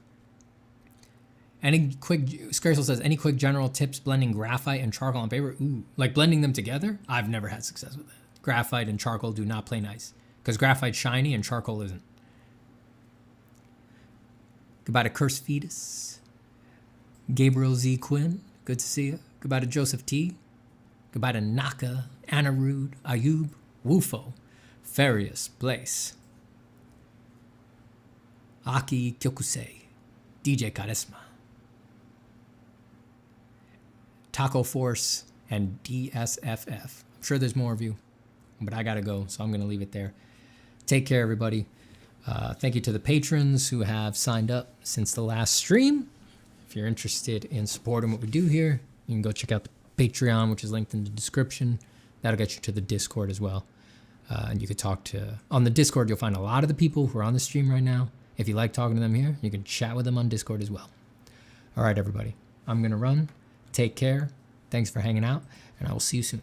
Scrasel says, any quick general tips blending graphite and charcoal on paper? Ooh, like blending them together? I've never had success with that. Graphite and charcoal do not play nice because graphite's shiny and charcoal isn't. Goodbye to Cursed Fetus. Gabriel Z. Quinn, good to see you. Goodbye to Joseph T. Goodbye to Naka, Anirud, Ayub, Wufo, Farius, Blaze, Aki Kyokusei, DJ Charisma, Taco Force, and DSFF. I'm sure there's more of you, but I gotta go, so I'm gonna leave it there. Take care, everybody. Thank you to the patrons who have signed up since the last stream. If you're interested in supporting what we do here, you can go check out the Patreon, which is linked in the description. That'll get you to the Discord as well. And you could talk to, on the Discord, you'll find a lot of the people who are on the stream right now. If you like talking to them here, you can chat with them on Discord as well. All right, everybody. I'm going to run. Take care. Thanks for hanging out, and I will see you soon.